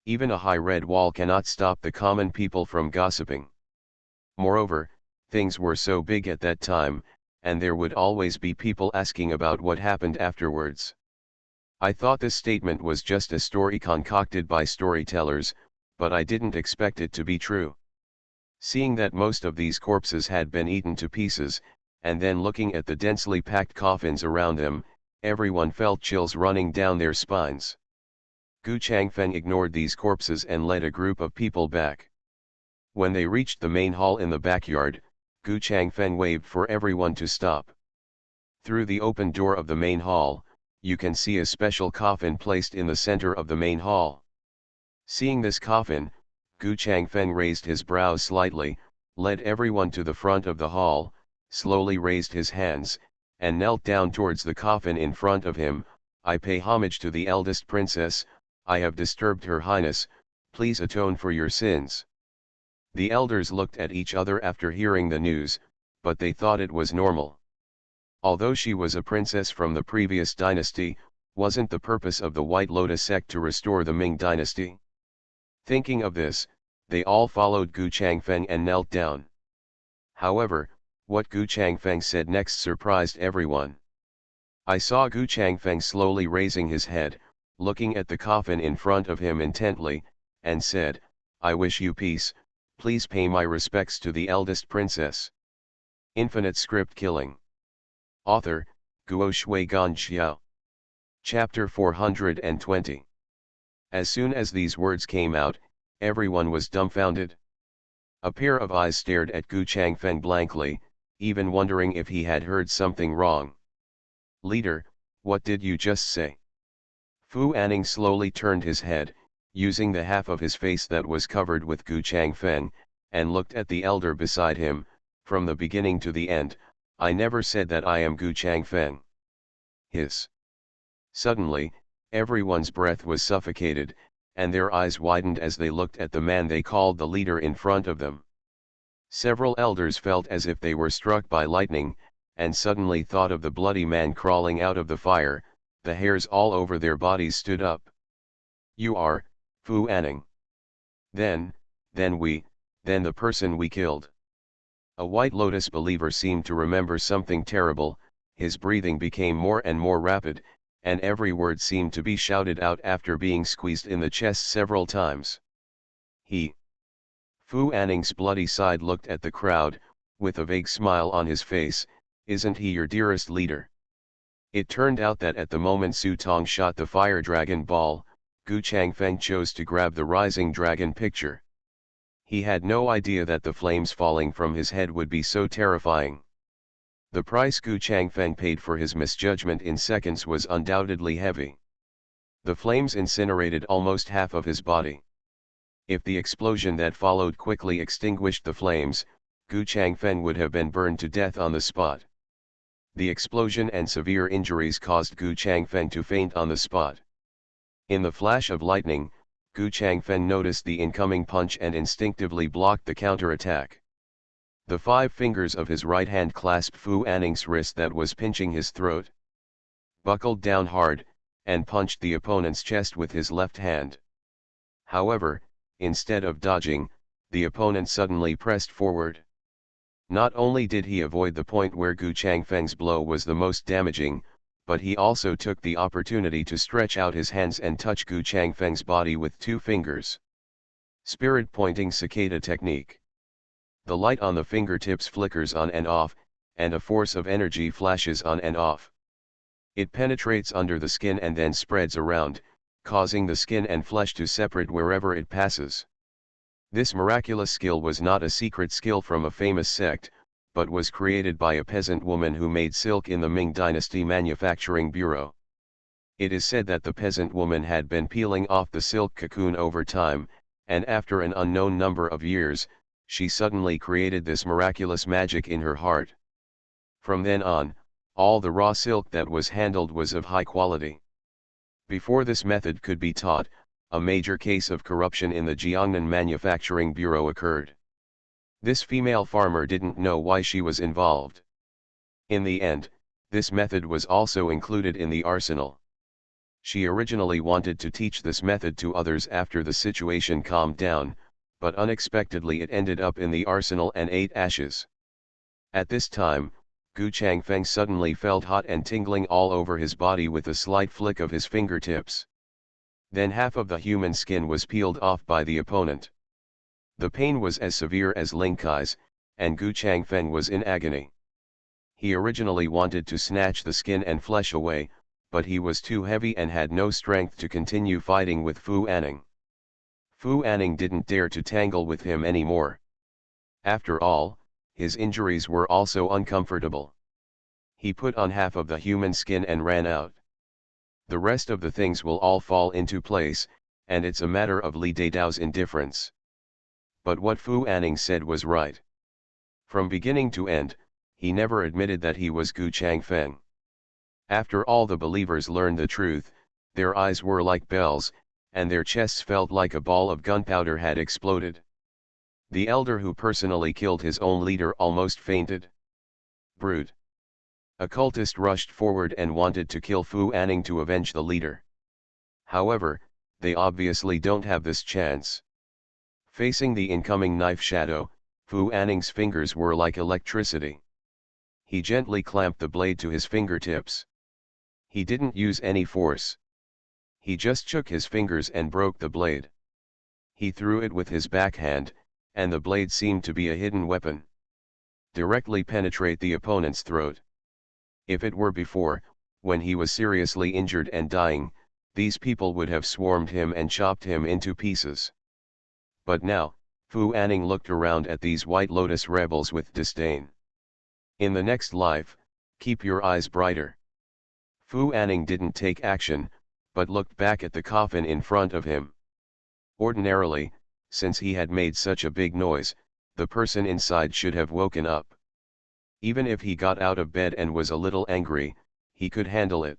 Even a high red wall cannot stop the common people from gossiping. Moreover, things were so big at that time, and there would always be people asking about what happened afterwards. I thought this statement was just a story concocted by storytellers, but I didn't expect it to be true. Seeing that most of these corpses had been eaten to pieces, and then looking at the densely packed coffins around them, everyone felt chills running down their spines. Gu Changfeng ignored these corpses and led a group of people back. When they reached the main hall in the backyard, Gu Changfeng waved for everyone to stop. Through the open door of the main hall, you can see a special coffin placed in the center of the main hall. Seeing this coffin, Gu Changfeng raised his brows slightly, led everyone to the front of the hall, slowly raised his hands, and knelt down towards the coffin in front of him. I pay homage to the eldest princess, I have disturbed her highness, please atone for your sins. The elders looked at each other after hearing the news, but they thought it was normal. Although she was a princess from the previous dynasty, wasn't the purpose of the White Lotus sect to restore the Ming dynasty? Thinking of this, they all followed Gu Changfeng and knelt down. However, what Gu Changfeng said next surprised everyone. I saw Gu Changfeng slowly raising his head, looking at the coffin in front of him intently, and said, "I wish you peace, please pay my respects to the eldest princess." Infinite script killing. Author, Guo Shui Gan Xiao. Chapter 420. As soon as these words came out, everyone was dumbfounded. A pair of eyes stared at Gu Changfeng blankly, even wondering if he had heard something wrong. "Leader, what did you just say?" Fu Anning slowly turned his head, using the half of his face that was covered with Gu Changfeng, and looked at the elder beside him. "From the beginning to the end, I never said that I am Gu Changfeng." Hiss. Suddenly, everyone's breath was suffocated, and their eyes widened as they looked at the man they called the leader in front of them. Several elders felt as if they were struck by lightning, and suddenly thought of the bloody man crawling out of the fire. The hairs all over their bodies stood up. "You are, Fu Anning. Then the person we killed." A White Lotus believer seemed to remember something terrible, his breathing became more and more rapid, and every word seemed to be shouted out after being squeezed in the chest several times. "He." Fu Anning's bloody side looked at the crowd, with a vague smile on his face. "Isn't he your dearest leader?" It turned out that at the moment Su Tong shot the fire dragon ball, Gu Changfeng chose to grab the rising dragon picture. He had no idea that the flames falling from his head would be so terrifying. The price Gu Changfeng paid for his misjudgment in seconds was undoubtedly heavy. The flames incinerated almost half of his body. If the explosion that followed quickly extinguished the flames, Gu Changfeng would have been burned to death on the spot. The explosion and severe injuries caused Gu Changfeng to faint on the spot. In the flash of lightning, Gu Changfeng noticed the incoming punch and instinctively blocked the counterattack. The 5 fingers of his right hand clasped Fu Anning's wrist that was pinching his throat, buckled down hard, and punched the opponent's chest with his left hand. However, instead of dodging, the opponent suddenly pressed forward. Not only did he avoid the point where Gu Changfeng's blow was the most damaging, but he also took the opportunity to stretch out his hands and touch Gu Changfeng's body with 2 fingers. Spirit pointing cicada technique. The light on the fingertips flickers on and off, and a force of energy flashes on and off. It penetrates under the skin and then spreads around, causing the skin and flesh to separate wherever it passes. This miraculous skill was not a secret skill from a famous sect, but was created by a peasant woman who made silk in the Ming Dynasty Manufacturing Bureau. It is said that the peasant woman had been peeling off the silk cocoon over time, and after an unknown number of years, she suddenly created this miraculous magic in her heart. From then on, all the raw silk that was handled was of high quality. Before this method could be taught, a major case of corruption in the Jiangnan Manufacturing Bureau occurred. This female farmer didn't know why she was involved. In the end, this method was also included in the arsenal. She originally wanted to teach this method to others after the situation calmed down, but unexpectedly it ended up in the arsenal and ate ashes. At this time, Gu Changfeng suddenly felt hot and tingling all over his body with a slight flick of his fingertips. Then half of the human skin was peeled off by the opponent. The pain was as severe as Ling Kai's, and Gu Changfeng was in agony. He originally wanted to snatch the skin and flesh away, but he was too heavy and had no strength to continue fighting with Fu Anning. Fu Anning didn't dare to tangle with him anymore. After all, his injuries were also uncomfortable. He put on half of the human skin and ran out. The rest of the things will all fall into place, and it's a matter of Li Dao's indifference. But what Fu Anning said was right. From beginning to end, he never admitted that he was Gu Changfeng. After all the believers learned the truth, their eyes were like bells, and their chests felt like a ball of gunpowder had exploded. The elder who personally killed his own leader almost fainted. Brute. A cultist rushed forward and wanted to kill Fu Anning to avenge the leader. However, they obviously don't have this chance. Facing the incoming knife shadow, Fu Anning's fingers were like electricity. He gently clamped the blade to his fingertips. He didn't use any force. He just shook his fingers and broke the blade. He threw it with his backhand, and the blade seemed to be a hidden weapon. Directly penetrate the opponent's throat. If it were before, when he was seriously injured and dying, these people would have swarmed him and chopped him into pieces. But now, Fu Anning looked around at these White Lotus rebels with disdain. In the next life, keep your eyes brighter. Fu Anning didn't take action, but looked back at the coffin in front of him. Ordinarily, since he had made such a big noise, the person inside should have woken up. Even if he got out of bed and was a little angry, he could handle it.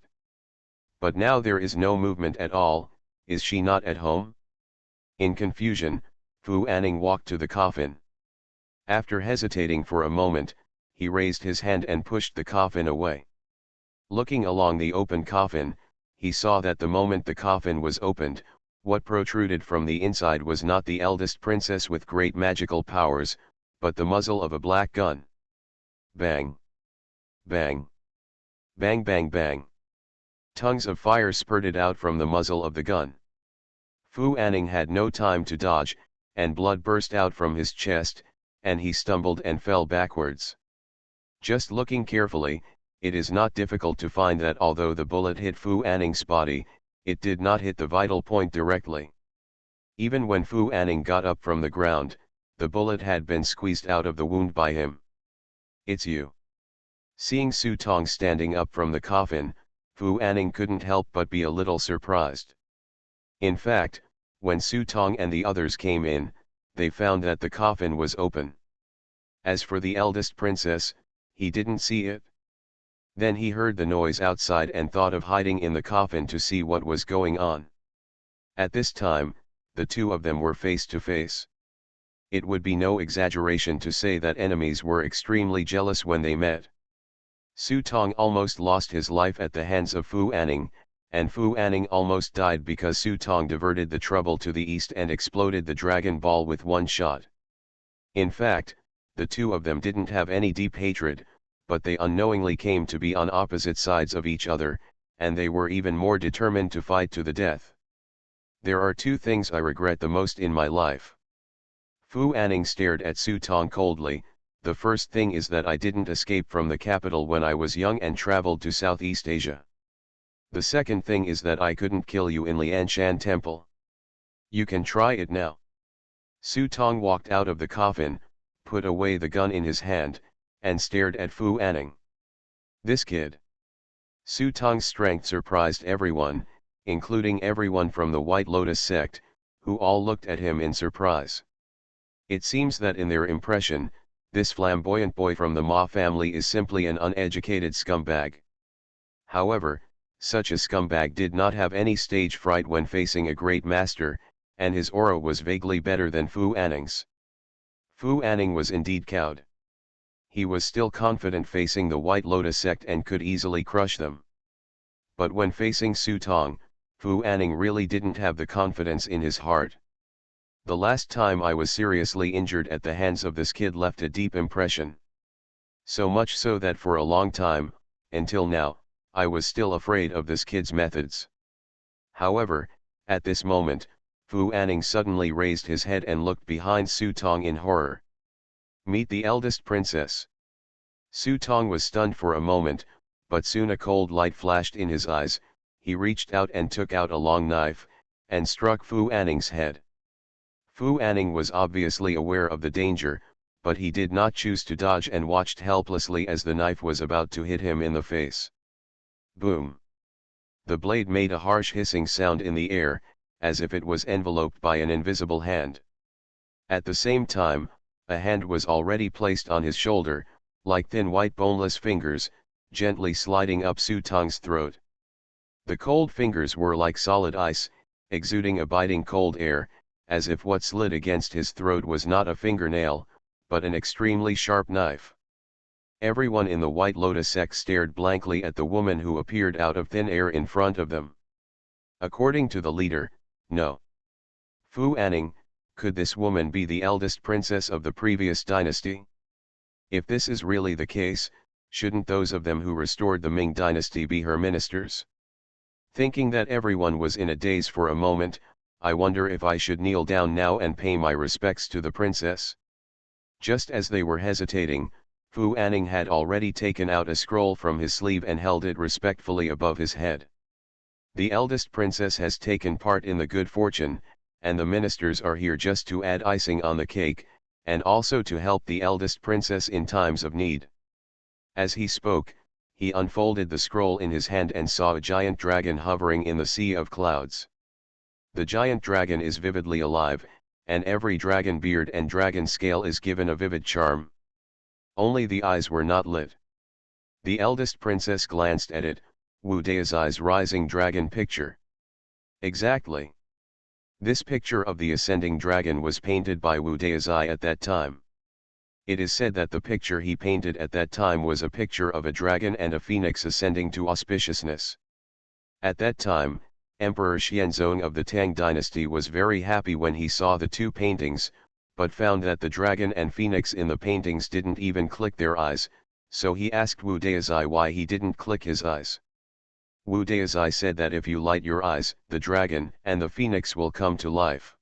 But now there is no movement at all. Is she not at home? In confusion, Fu Anning walked to the coffin. After hesitating for a moment, he raised his hand and pushed the coffin away. Looking along the open coffin, he saw that the moment the coffin was opened, what protruded from the inside was not the eldest princess with great magical powers, but the muzzle of a black gun. Bang! Bang! Bang bang bang! Tongues of fire spurted out from the muzzle of the gun. Fu Anning had no time to dodge, and blood burst out from his chest, and he stumbled and fell backwards. Just looking carefully, it is not difficult to find that although the bullet hit Fu Anning's body, it did not hit the vital point directly. Even when Fu Anning got up from the ground, the bullet had been squeezed out of the wound by him. It's you. Seeing Su Tong standing up from the coffin, Fu Anning couldn't help but be a little surprised. In fact, when Su Tong and the others came in, they found that the coffin was open. As for the eldest princess, he didn't see it. Then he heard the noise outside and thought of hiding in the coffin to see what was going on. At this time, the two of them were face to face. It would be no exaggeration to say that enemies were extremely jealous when they met. Su Tong almost lost his life at the hands of Fu Anning, and Fu Anning almost died because Su Tong diverted the trouble to the east and exploded the Dragon Ball with one shot. In fact, the two of them didn't have any deep hatred, but they unknowingly came to be on opposite sides of each other, and they were even more determined to fight to the death. There are two things I regret the most in my life. Fu Anning stared at Su Tong coldly. The first thing is that I didn't escape from the capital when I was young and traveled to Southeast Asia. The second thing is that I couldn't kill you in Lianshan Temple. You can try it now. Su Tong walked out of the coffin, put away the gun in his hand, and stared at Fu Anning. This kid. Su Tong's strength surprised everyone, including everyone from the White Lotus sect, who all looked at him in surprise. It seems that in their impression, this flamboyant boy from the Ma family is simply an uneducated scumbag. However, such a scumbag did not have any stage fright when facing a great master, and his aura was vaguely better than Fu Anning's. Fu Anning was indeed cowed. He was still confident facing the White Lotus sect and could easily crush them. But when facing Su Tong, Fu Anning really didn't have the confidence in his heart. The last time I was seriously injured at the hands of this kid left a deep impression. So much so that for a long time, until now, I was still afraid of this kid's methods. However, at this moment, Fu Anning suddenly raised his head and looked behind Su Tong in horror. Meet the eldest princess. Su Tong was stunned for a moment, but soon a cold light flashed in his eyes. He reached out and took out a long knife, and struck Fu Anning's head. Fu Anning was obviously aware of the danger, but he did not choose to dodge and watched helplessly as the knife was about to hit him in the face. Boom! The blade made a harsh hissing sound in the air, as if it was enveloped by an invisible hand. At the same time, a hand was already placed on his shoulder, like thin white boneless fingers, gently sliding up Su Tong's throat. The cold fingers were like solid ice, exuding a biting cold air, as if what slid against his throat was not a fingernail, but an extremely sharp knife. Everyone in the White Lotus sect stared blankly at the woman who appeared out of thin air in front of them. According to the leader, no. Fu Anning, could this woman be the eldest princess of the previous dynasty? If this is really the case, shouldn't those of them who restored the Ming dynasty be her ministers? Thinking that everyone was in a daze for a moment, I wonder if I should kneel down now and pay my respects to the princess. Just as they were hesitating, Fu Anning had already taken out a scroll from his sleeve and held it respectfully above his head. The eldest princess has taken part in the good fortune, and the ministers are here just to add icing on the cake, and also to help the eldest princess in times of need. As he spoke, he unfolded the scroll in his hand and saw a giant dragon hovering in the sea of clouds. The giant dragon is vividly alive, and every dragon beard and dragon scale is given a vivid charm. Only the eyes were not lit. The eldest princess glanced at it, Wu Deizai's rising dragon picture. Exactly. This picture of the ascending dragon was painted by Wu Deizai at that time. It is said that the picture he painted at that time was a picture of a dragon and a phoenix ascending to auspiciousness. At that time, Emperor Xianzong of the Tang dynasty was very happy when he saw the two paintings, but found that the dragon and phoenix in the paintings didn't even click their eyes, so he asked Wu Deizai why he didn't click his eyes. Wu Deizai said that if you light your eyes, the dragon and the phoenix will come to life.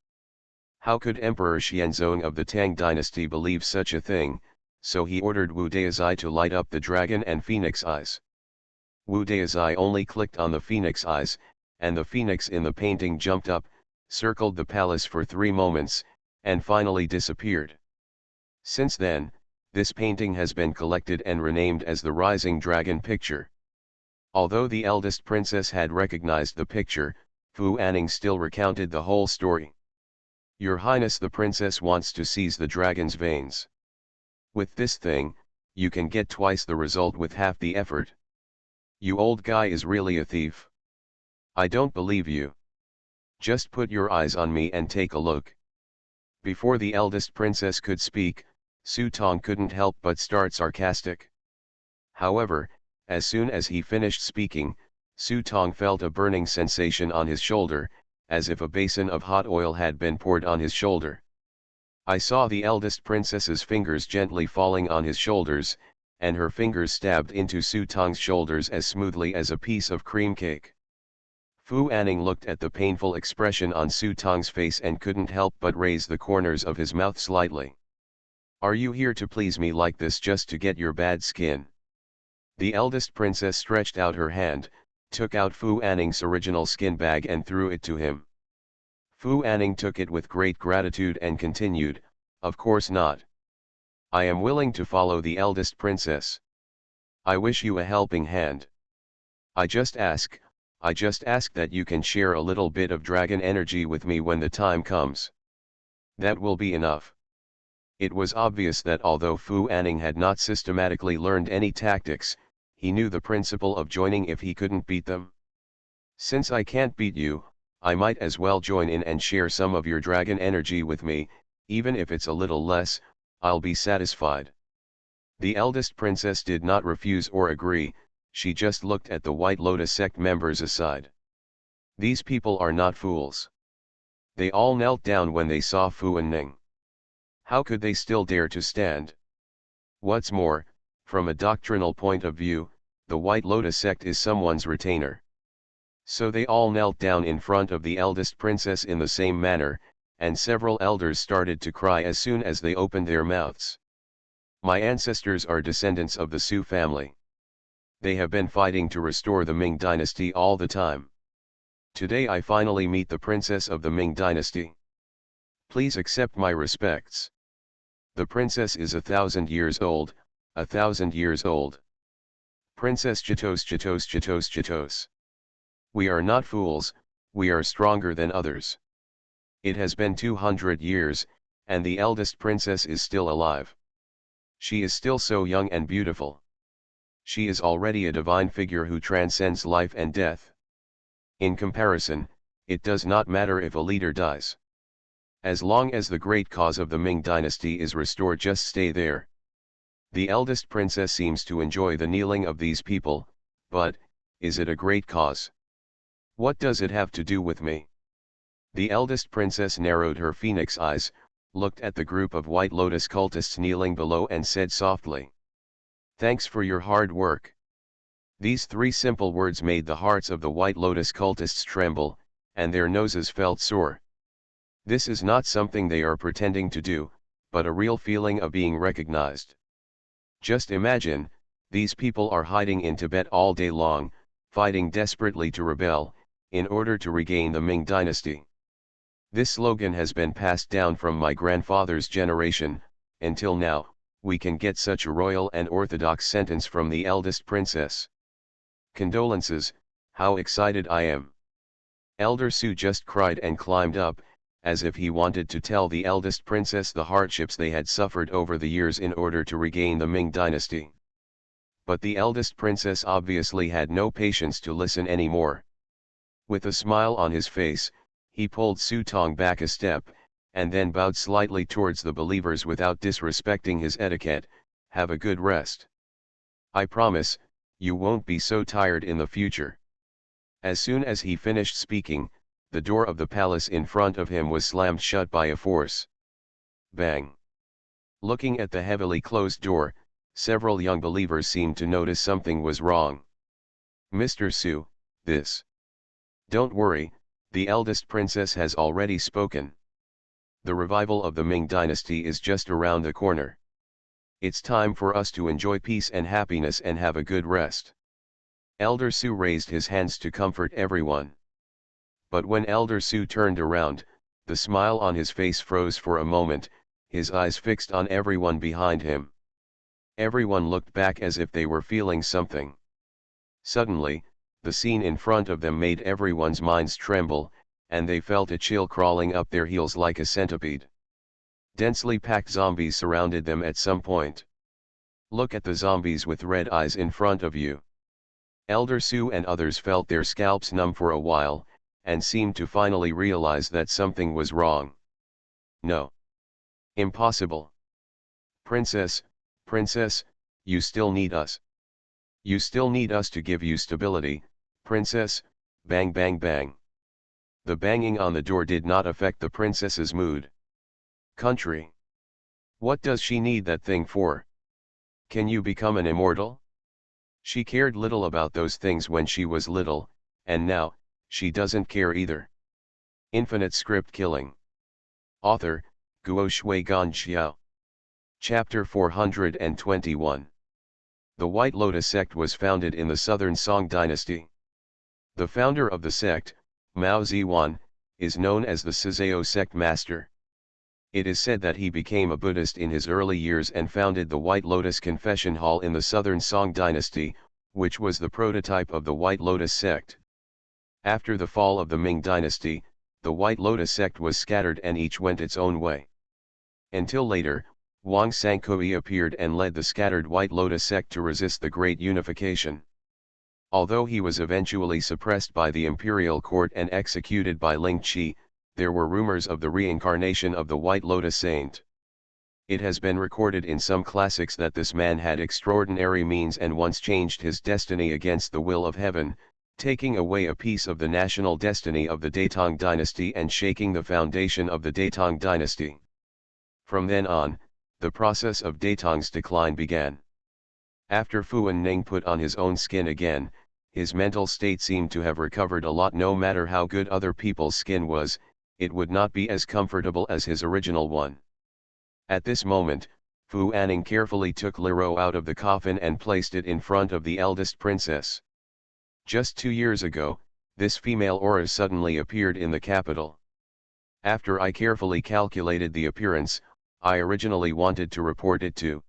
How could Emperor Xianzong of the Tang dynasty believe such a thing, so he ordered Wu Deizai to light up the dragon and phoenix eyes. Wu Deizai only clicked on the phoenix eyes, and the phoenix in the painting jumped up, circled the palace for 3 moments, and finally disappeared. Since then, this painting has been collected and renamed as the Rising Dragon picture. Although the eldest princess had recognized the picture, Fu Anning still recounted the whole story. Your Highness, the princess wants to seize the dragon's veins. With this thing, you can get twice the result with half the effort. You old guy is really a thief. I don't believe you. Just put your eyes on me and take a look. Before the eldest princess could speak, Su Tong couldn't help but start sarcastic. However, as soon as he finished speaking, Su Tong felt a burning sensation on his shoulder, as if a basin of hot oil had been poured on his shoulder. I saw the eldest princess's fingers gently falling on his shoulders, and her fingers stabbed into Su Tong's shoulders as smoothly as a piece of cream cake. Fu Anning looked at the painful expression on Su Tong's face and couldn't help but raise the corners of his mouth slightly. Are you here to please me like this just to get your bad skin? The eldest princess stretched out her hand, took out Fu Anning's original skin bag and threw it to him. Fu Anning took it with great gratitude and continued, of course not. I am willing to follow the eldest princess. I wish you a helping hand. I just ask that you can share a little bit of dragon energy with me when the time comes. That will be enough. It was obvious that although Fu Anning had not systematically learned any tactics, he knew the principle of joining if he couldn't beat them. Since I can't beat you, I might as well join in and share some of your dragon energy with me, even if it's a little less, I'll be satisfied. The eldest princess did not refuse or agree, she just looked at the White Lotus sect members aside. These people are not fools. They all knelt down when they saw Fu Anning. How could they still dare to stand? What's more, from a doctrinal point of view, the White Lotus sect is someone's retainer. So they all knelt down in front of the eldest princess in the same manner, and several elders started to cry as soon as they opened their mouths. My ancestors are descendants of the Su family. They have been fighting to restore the Ming dynasty all the time. Today I finally meet the princess of the Ming dynasty. Please accept my respects. The princess is 1,000 years old, 1,000 years old. Princess Chitos Chitos Chitos Chitos. We are not fools, we are stronger than others. It has been 200 years, and the eldest princess is still alive. She is still so young and beautiful. She is already a divine figure who transcends life and death. In comparison, it does not matter if a leader dies. As long as the great cause of the Ming dynasty is restored, just stay there. The eldest princess seems to enjoy the kneeling of these people, but, is it a great cause? What does it have to do with me? The eldest princess narrowed her phoenix eyes, looked at the group of White Lotus cultists kneeling below and said softly, "Thanks for your hard work." These three simple words made the hearts of the White Lotus cultists tremble, and their noses felt sore. This is not something they are pretending to do, but a real feeling of being recognized. Just imagine, these people are hiding in Tibet all day long, fighting desperately to rebel, in order to regain the Ming dynasty. This slogan has been passed down from my grandfather's generation, until now, we can get such a royal and orthodox sentence from the eldest princess. Condolences, how excited I am. Elder Su just cried and climbed up, as if he wanted to tell the eldest princess the hardships they had suffered over the years in order to regain the Ming dynasty. But the eldest princess obviously had no patience to listen anymore. With a smile on his face, he pulled Su Tong back a step, and then bowed slightly towards the believers without disrespecting his etiquette. "Have a good rest. I promise, you won't be so tired in the future." As soon as he finished speaking, the door of the palace in front of him was slammed shut by a force. Bang! Looking at the heavily closed door, several young believers seemed to notice something was wrong. "Mr. Su, this..." "Don't worry, the eldest princess has already spoken. The revival of the Ming dynasty is just around the corner. It's time for us to enjoy peace and happiness and have a good rest." Elder Su raised his hands to comfort everyone. But when Elder Su turned around, the smile on his face froze for a moment, his eyes fixed on everyone behind him. Everyone looked back as if they were feeling something. Suddenly, the scene in front of them made everyone's minds tremble, and they felt a chill crawling up their heels like a centipede. Densely packed zombies surrounded them at some point. Look at the zombies with red eyes in front of you. Elder Su and others felt their scalps numb for a while, and seemed to finally realize that something was wrong. No. Impossible. Princess, Princess, you still need us. You still need us to give you stability, Princess." Bang bang bang. The banging on the door did not affect the princess's mood. Country. What does she need that thing for? Can you become an immortal? She cared little about those things when she was little, and now, she doesn't care either. Infinite script killing. Author, Guo Shui Gan Xiao. Chapter 421. The White Lotus sect was founded in the Southern Song dynasty. The founder of the sect, Mao Ziwan, is known as the Sizao sect master. It is said that he became a Buddhist in his early years and founded the White Lotus Confession Hall in the Southern Song dynasty, which was the prototype of the White Lotus sect. After the fall of the Ming dynasty, the White Lotus sect was scattered and each went its own way. Until later, Wang Sangkui appeared and led the scattered White Lotus sect to resist the Great Unification. Although he was eventually suppressed by the imperial court and executed by Ling Qi, there were rumors of the reincarnation of the White Lotus saint. It has been recorded in some classics that this man had extraordinary means and once changed his destiny against the will of heaven, taking away a piece of the national destiny of the Datong dynasty and shaking the foundation of the Datong dynasty. From then on, the process of Datong's decline began. After Fuan Ning put on his own skin again, his mental state seemed to have recovered a lot. No matter how good other people's skin was, it would not be as comfortable as his original one. At this moment, Fu Anning carefully took Liro out of the coffin and placed it in front of the eldest princess. Just 2 years ago, this female aura suddenly appeared in the capital. After I carefully calculated the appearance, I originally wanted to report it to.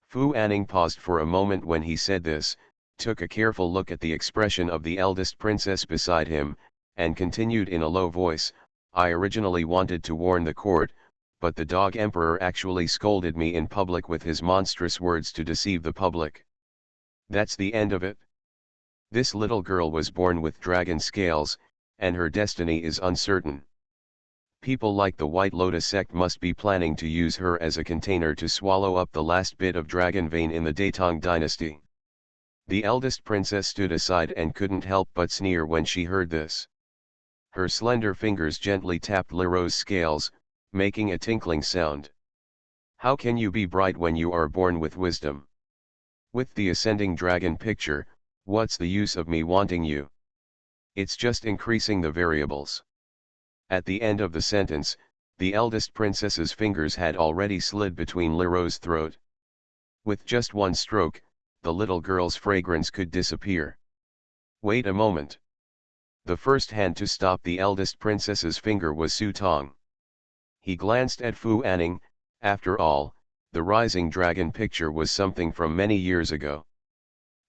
Fu Anning paused for a moment when he said this, took a careful look at the expression of the eldest princess beside him, and continued in a low voice, I originally wanted to warn the court, but the dog emperor actually scolded me in public with his monstrous words to deceive the public. That's the end of it. This little girl was born with dragon scales, and her destiny is uncertain. People like the White Lotus sect must be planning to use her as a container to swallow up the last bit of dragon vein in the Daetong dynasty. The eldest princess stood aside and couldn't help but sneer when she heard this. Her slender fingers gently tapped Leroux's scales, making a tinkling sound. How can you be bright when you are born with wisdom? With the ascending dragon picture, what's the use of me wanting you? It's just increasing the variables. At the end of the sentence, the eldest princess's fingers had already slid between Leroux's throat. With just one stroke, the little girl's fragrance could disappear. Wait a moment. The first hand to stop the eldest princess's finger was Su Tong. He glanced at Fu Anning. After all, the rising dragon picture was something from many years ago.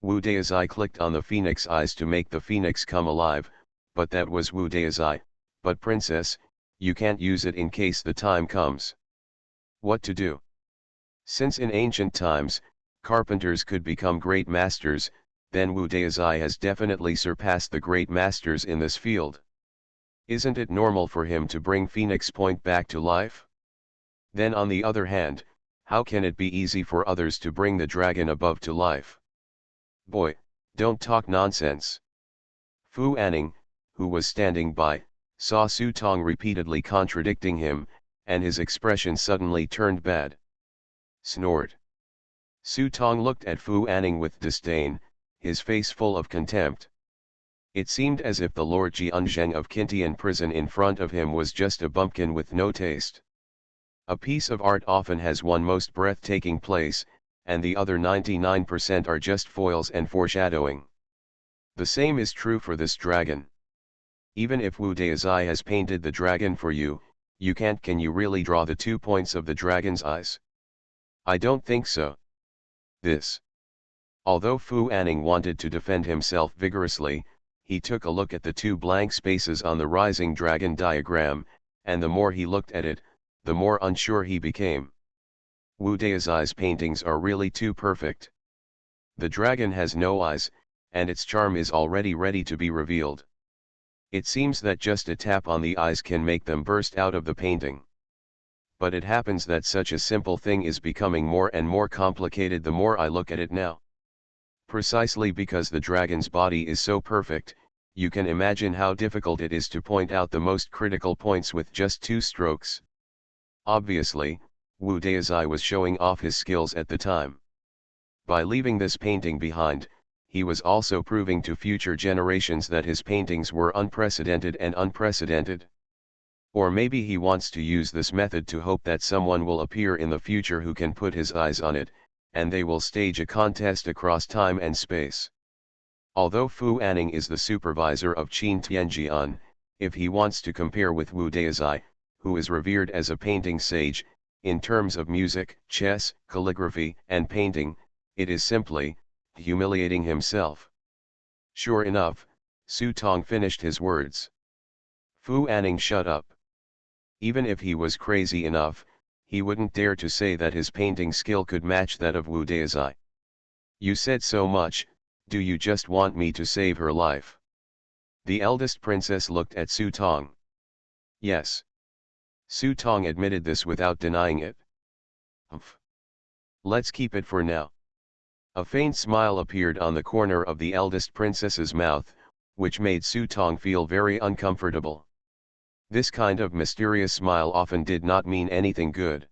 Wu De's eye clicked on the phoenix eyes to make the phoenix come alive, but that was Wu De's eye. But princess, you can't use it in case the time comes. What to do? Since in ancient times, carpenters could become great masters, then Wu Deizai has definitely surpassed the great masters in this field. Isn't it normal for him to bring Phoenix Point back to life? Then on the other hand, how can it be easy for others to bring the dragon above to life? Boy, don't talk nonsense. Fu Anning, who was standing by, saw Su Tong repeatedly contradicting him, and his expression suddenly turned bad. Snort. Su Tong looked at Fu Anning with disdain, his face full of contempt. It seemed as if the Lord Jianzheng of Qintian prison in front of him was just a bumpkin with no taste. A piece of art often has one most breathtaking place, and the other 99% are just foils and foreshadowing. The same is true for this dragon. Even if Wu Deizai has painted the dragon for you, can you really draw the 2 points of the dragon's eyes? I don't think so. Although Fu Anning wanted to defend himself vigorously, he took a look at the 2 blank spaces on the rising dragon diagram, and the more he looked at it, the more unsure he became. Wu Deizai's paintings are really too perfect. The dragon has no eyes, and its charm is already ready to be revealed. It seems that just a tap on the eyes can make them burst out of the painting. But it happens that such a simple thing is becoming more and more complicated the more I look at it now. Precisely because the dragon's body is so perfect, you can imagine how difficult it is to point out the most critical points with just 2 strokes. Obviously, Wu Deizai was showing off his skills at the time. By leaving this painting behind, he was also proving to future generations that his paintings were unprecedented and unprecedented. Or maybe he wants to use this method to hope that someone will appear in the future who can put his eyes on it, and they will stage a contest across time and space. Although Fu Anning is the supervisor of Qin Tianjian, if he wants to compare with Wu Deizai, who is revered as a painting sage, in terms of music, chess, calligraphy, and painting, it is simply humiliating himself. Sure enough, Su Tong finished his words. Fu Anning shut up. Even if he was crazy enough, he wouldn't dare to say that his painting skill could match that of Wu Deizai. You said so much, do you just want me to save her life? The eldest princess looked at Su Tong. Yes. Su Tong admitted this without denying it. Humph. Let's keep it for now. A faint smile appeared on the corner of the eldest princess's mouth, which made Su Tong feel very uncomfortable. This kind of mysterious smile often did not mean anything good.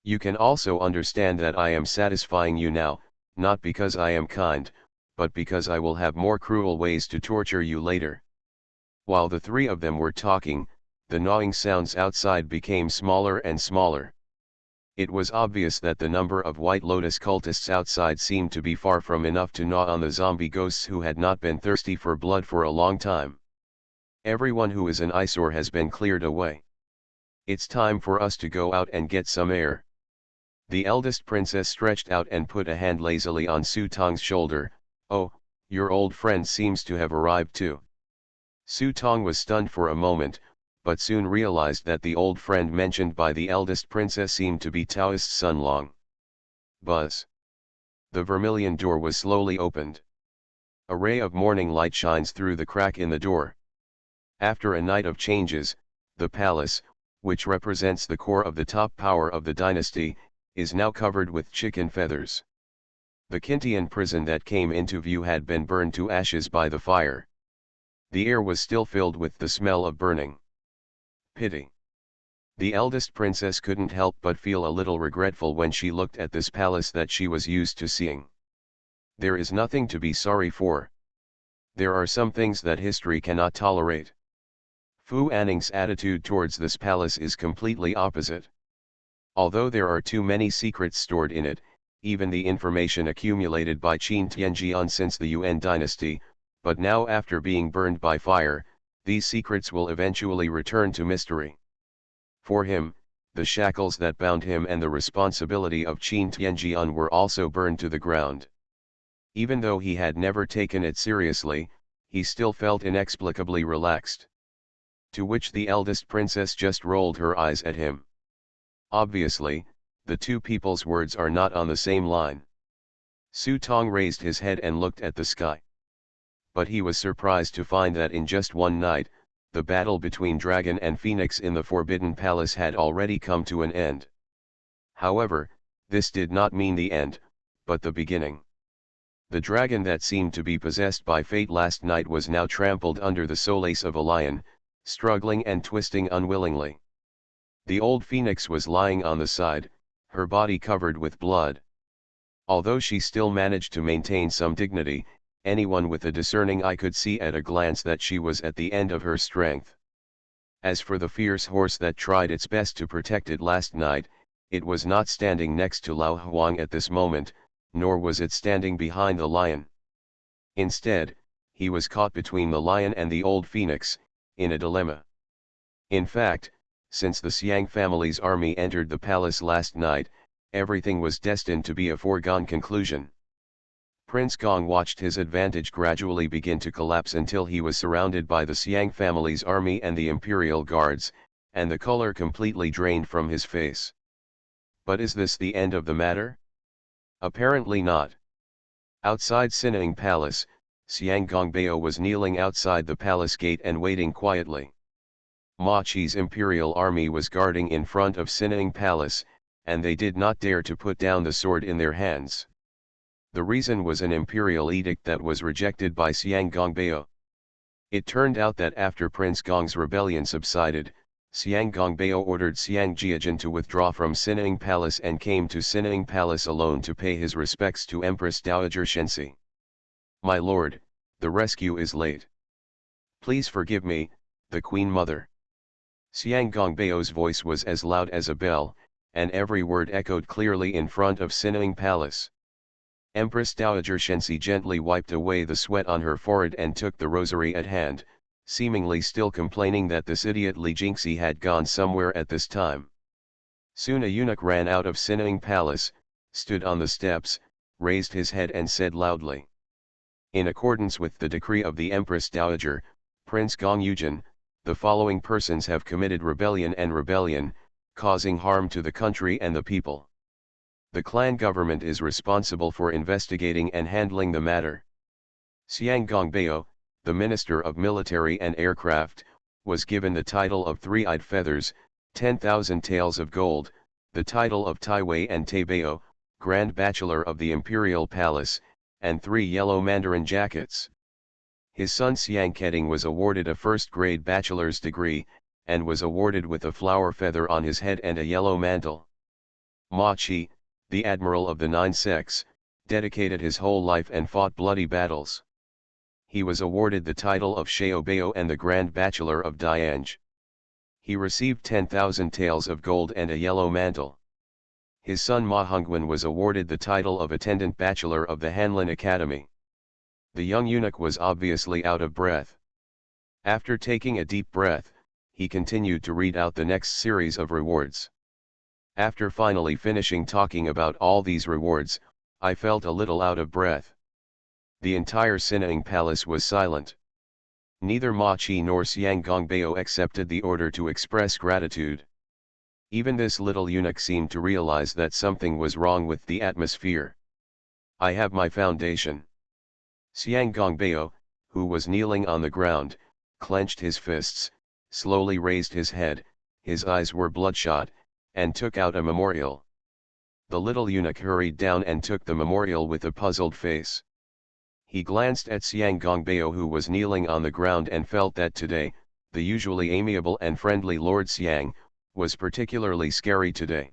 You can also understand that I am satisfying you now, not because I am kind, but because I will have more cruel ways to torture you later. While the 3 of them were talking, the gnawing sounds outside became smaller and smaller. It was obvious that the number of White Lotus cultists outside seemed to be far from enough to gnaw on the zombie ghosts who had not been thirsty for blood for a long time. Everyone who is an eyesore has been cleared away. It's time for us to go out and get some air. The eldest princess stretched out and put a hand lazily on Su Tong's shoulder. Oh, your old friend seems to have arrived too. Su Tong was stunned for a moment, but soon realized that the old friend mentioned by the eldest princess seemed to be Taoist Sun Long. Buzz. The vermilion door was slowly opened. A ray of morning light shines through the crack in the door. After a night of changes, the palace, which represents the core of the top power of the dynasty, is now covered with chicken feathers. The Kintian prison that came into view had been burned to ashes by the fire. The air was still filled with the smell of burning. Pity. The eldest princess couldn't help but feel a little regretful when she looked at this palace that she was used to seeing. There is nothing to be sorry for. There are some things that history cannot tolerate. Fu Anning's attitude towards this palace is completely opposite. Although there are too many secrets stored in it, even the information accumulated by Qin Tianjian since the Yuan dynasty, but now after being burned by fire, these secrets will eventually return to mystery. For him, the shackles that bound him and the responsibility of Qin Tianjian were also burned to the ground. Even though he had never taken it seriously, he still felt inexplicably relaxed. To which the eldest princess just rolled her eyes at him. Obviously, the two people's words are not on the same line. Su Tong raised his head and looked at the sky. But he was surprised to find that in just one night, the battle between Dragon and Phoenix in the Forbidden Palace had already come to an end. However, this did not mean the end, but the beginning. The dragon that seemed to be possessed by fate last night was now trampled under the solace of a lion, struggling and twisting unwillingly. The old phoenix was lying on the side, her body covered with blood. Although she still managed to maintain some dignity, anyone with a discerning eye could see at a glance that she was at the end of her strength. As for the fierce horse that tried its best to protect it last night, it was not standing next to Lao Huang at this moment, nor was it standing behind the lion. Instead, he was caught between the lion and the old phoenix, in a dilemma. In fact, since the Xiang family's army entered the palace last night, everything was destined to be a foregone conclusion. Prince Gong watched his advantage gradually begin to collapse until he was surrounded by the Xiang family's army and the imperial guards, and the color completely drained from his face. But is this the end of the matter? Apparently not. Outside Sining Palace, Xiang Gongbeo was kneeling outside the palace gate and waiting quietly. Ma Qi's imperial army was guarding in front of Sining Palace, and they did not dare to put down the sword in their hands. The reason was an imperial edict that was rejected by Xiang Gongbeo. It turned out that after Prince Gong's rebellion subsided, Xiang Gongbeo ordered Xiang Jiajin to withdraw from Sining Palace and came to Sining Palace alone to pay his respects to Empress Dowager Shenxi. My lord, the rescue is late. Please forgive me, the Queen Mother. Xiang Gongbeo's voice was as loud as a bell, and every word echoed clearly in front of Sining Palace. Empress Dowager Shenxi gently wiped away the sweat on her forehead and took the rosary at hand, seemingly still complaining that this idiot Li Jingxi had gone somewhere at this time. Soon a eunuch ran out of Sining Palace, stood on the steps, raised his head and said loudly. In accordance with the decree of the Empress Dowager, Prince Gong Yujin, the following persons have committed rebellion, causing harm to the country and the people. The clan government is responsible for investigating and handling the matter. Xiang Gongbeo, the Minister of Military and Aircraft, was given the title of Three-Eyed Feathers, 10,000 Taels of Gold, the title of Taiwei and Taibeo, Grand Bachelor of the Imperial Palace, and 3 yellow mandarin jackets. His son Xiang Keding was awarded a first-grade bachelor's degree, and was awarded with a flower feather on his head and a yellow mantle. Ma Qi, the Admiral of the Nine Sects, dedicated his whole life and fought bloody battles. He was awarded the title of Showbiz and the Grand Bachelor of Diange. He received 10,000 taels of gold and a yellow mantle. His son Ma Hongwen was awarded the title of Attendant Bachelor of the Hanlin Academy. The young eunuch was obviously out of breath. After taking a deep breath, he continued to read out the next series of rewards. After finally finishing talking about all these rewards, I felt a little out of breath. The entire Sinning Palace was silent. Neither Ma Chi nor Xiang Gongbeo accepted the order to express gratitude. Even this little eunuch seemed to realize that something was wrong with the atmosphere. I have my foundation. Xiang Gongbeo, who was kneeling on the ground, clenched his fists, slowly raised his head, his eyes were bloodshot, and took out a memorial. The little eunuch hurried down and took the memorial with a puzzled face. He glanced at Xiang Gongbeo, who was kneeling on the ground, and felt that today, the usually amiable and friendly Lord Xiang, was particularly scary today.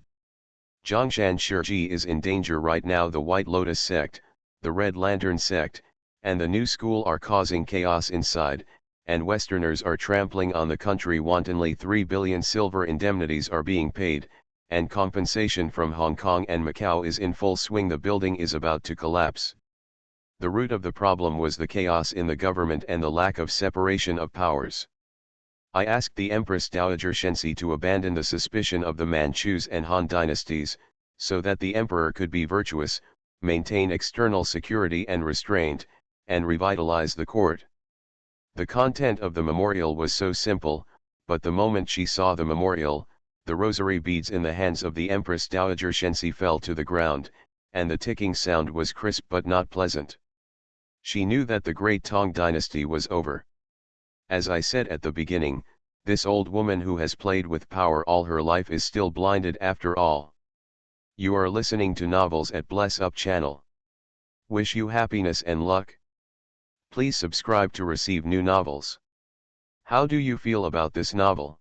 Zhongshan Shiji is in danger right now. The White Lotus sect, the Red Lantern sect, and the new school are causing chaos inside, and Westerners are trampling on the country wantonly. 3 billion silver indemnities are being paid, and compensation from Hong Kong and Macau is in full swing. The building is about to collapse. The root of the problem was the chaos in the government and the lack of separation of powers. I asked the Empress Dowager Shenxi to abandon the suspicion of the Manchus and Han dynasties, so that the emperor could be virtuous, maintain external security and restraint, and revitalize the court. The content of the memorial was so simple, but the moment she saw the memorial, the rosary beads in the hands of the Empress Dowager Shenxi fell to the ground, and the ticking sound was crisp but not pleasant. She knew that the Great Tang dynasty was over. As I said at the beginning, this old woman who has played with power all her life is still blinded after all. You are listening to Novels at Bless Up channel. Wish you happiness and luck. Please subscribe to receive new novels. How do you feel about this novel?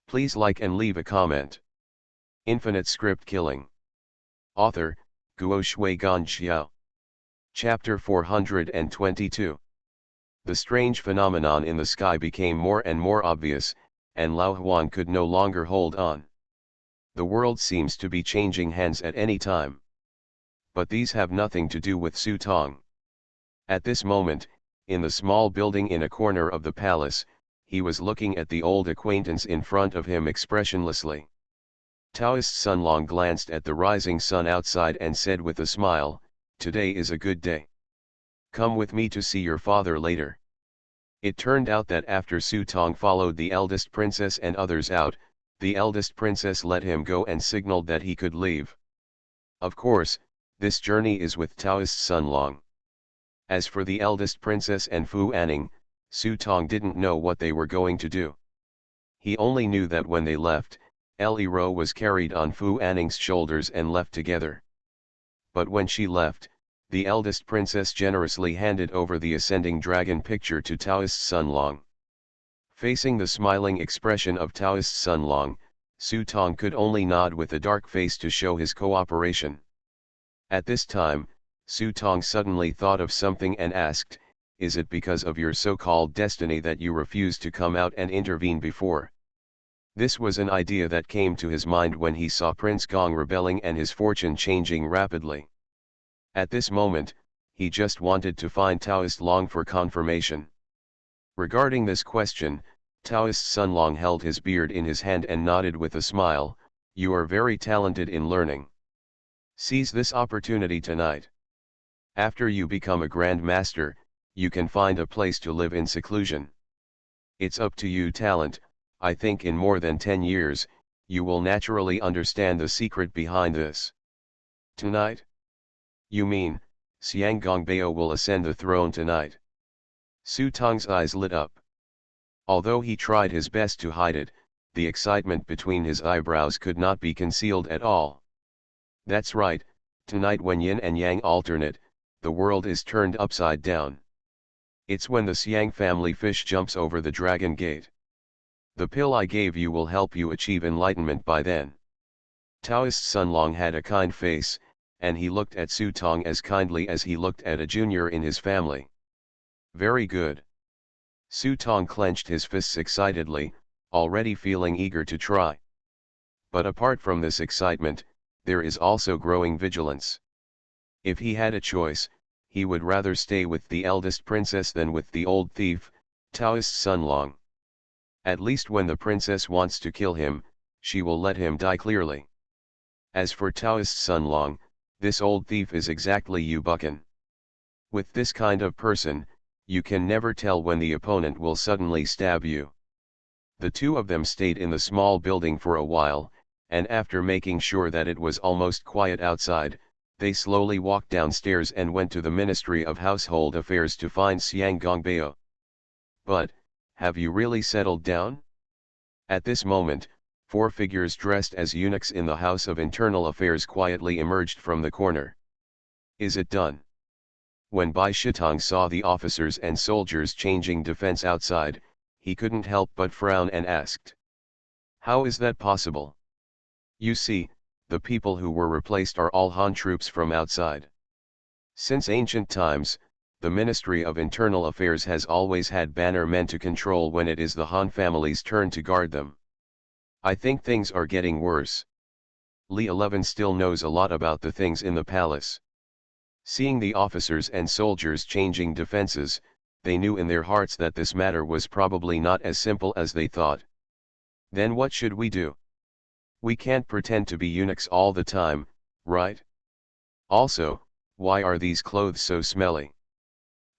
Please like and leave a comment. Infinite Script Killing. Author, Guo Shui Gan Xiao. Chapter 422. The strange phenomenon in the sky became more and more obvious, and Lao Huan could no longer hold on. The world seems to be changing hands at any time. But these have nothing to do with Su Tong. At this moment, in the small building in a corner of the palace, he was looking at the old acquaintance in front of him expressionlessly. Taoist Sun Long glanced at the rising sun outside and said with a smile, "Today is a good day. Come with me to see your father later." It turned out that after Su Tong followed the eldest princess and others out, the eldest princess let him go and signaled that he could leave. Of course, this journey is with Taoist Sun Long. As for the eldest princess and Fu Anning, Su Tong didn't know what they were going to do. He only knew that when they left, Li Ro was carried on Fu Anning's shoulders and left together. But when she left, the eldest princess generously handed over the ascending dragon picture to Taoist Sun Long. Facing the smiling expression of Taoist Sun Long, Su Tong could only nod with a dark face to show his cooperation. At this time, Su Tong suddenly thought of something and asked, "Is it because of your so-called destiny that you refused to come out and intervene before?" This was an idea that came to his mind when he saw Prince Gong rebelling and his fortune changing rapidly. At this moment, he just wanted to find Taoist Long for confirmation. Regarding this question, Taoist Sun Long held his beard in his hand and nodded with a smile, "You are very talented in learning. Seize this opportunity tonight. After you become a Grand Master, you can find a place to live in seclusion. It's up to you. Talent, I think in more than 10 years, you will naturally understand the secret behind this." "Tonight? You mean, Xiang Gongbeo will ascend the throne tonight?" Su Tong's eyes lit up. Although he tried his best to hide it, the excitement between his eyebrows could not be concealed at all. "That's right, tonight when yin and yang alternate, the world is turned upside down. It's when the Xiang family fish jumps over the dragon gate. The pill I gave you will help you achieve enlightenment by then." Taoist Sun Long had a kind face, and he looked at Su Tong as kindly as he looked at a junior in his family. "Very good." Su Tong clenched his fists excitedly, already feeling eager to try. But apart from this excitement, there is also growing vigilance. If he had a choice, he would rather stay with the eldest princess than with the old thief, Taoist Sun Long. At least when the princess wants to kill him, she will let him die clearly. As for Taoist Sun Long, this old thief is exactly you buckin. With this kind of person, you can never tell when the opponent will suddenly stab you. The two of them stayed in the small building for a while, and after making sure that it was almost quiet outside, they slowly walked downstairs and went to the Ministry of Household Affairs to find Xiang Gongbeo. But, have you really settled down? At this moment, 4 figures dressed as eunuchs in the House of Internal Affairs quietly emerged from the corner. Is it done? When Bai Shitong saw the officers and soldiers changing defense outside, he couldn't help but frown and asked. How is that possible? You see, the people who were replaced are all Han troops from outside. Since ancient times, the Ministry of Internal Affairs has always had banner men to control when it is the Han family's turn to guard them. I think things are getting worse. Li 11 still knows a lot about the things in the palace. Seeing the officers and soldiers changing defenses, they knew in their hearts that this matter was probably not as simple as they thought. Then what should we do? We can't pretend to be eunuchs all the time, right? Also, why are these clothes so smelly?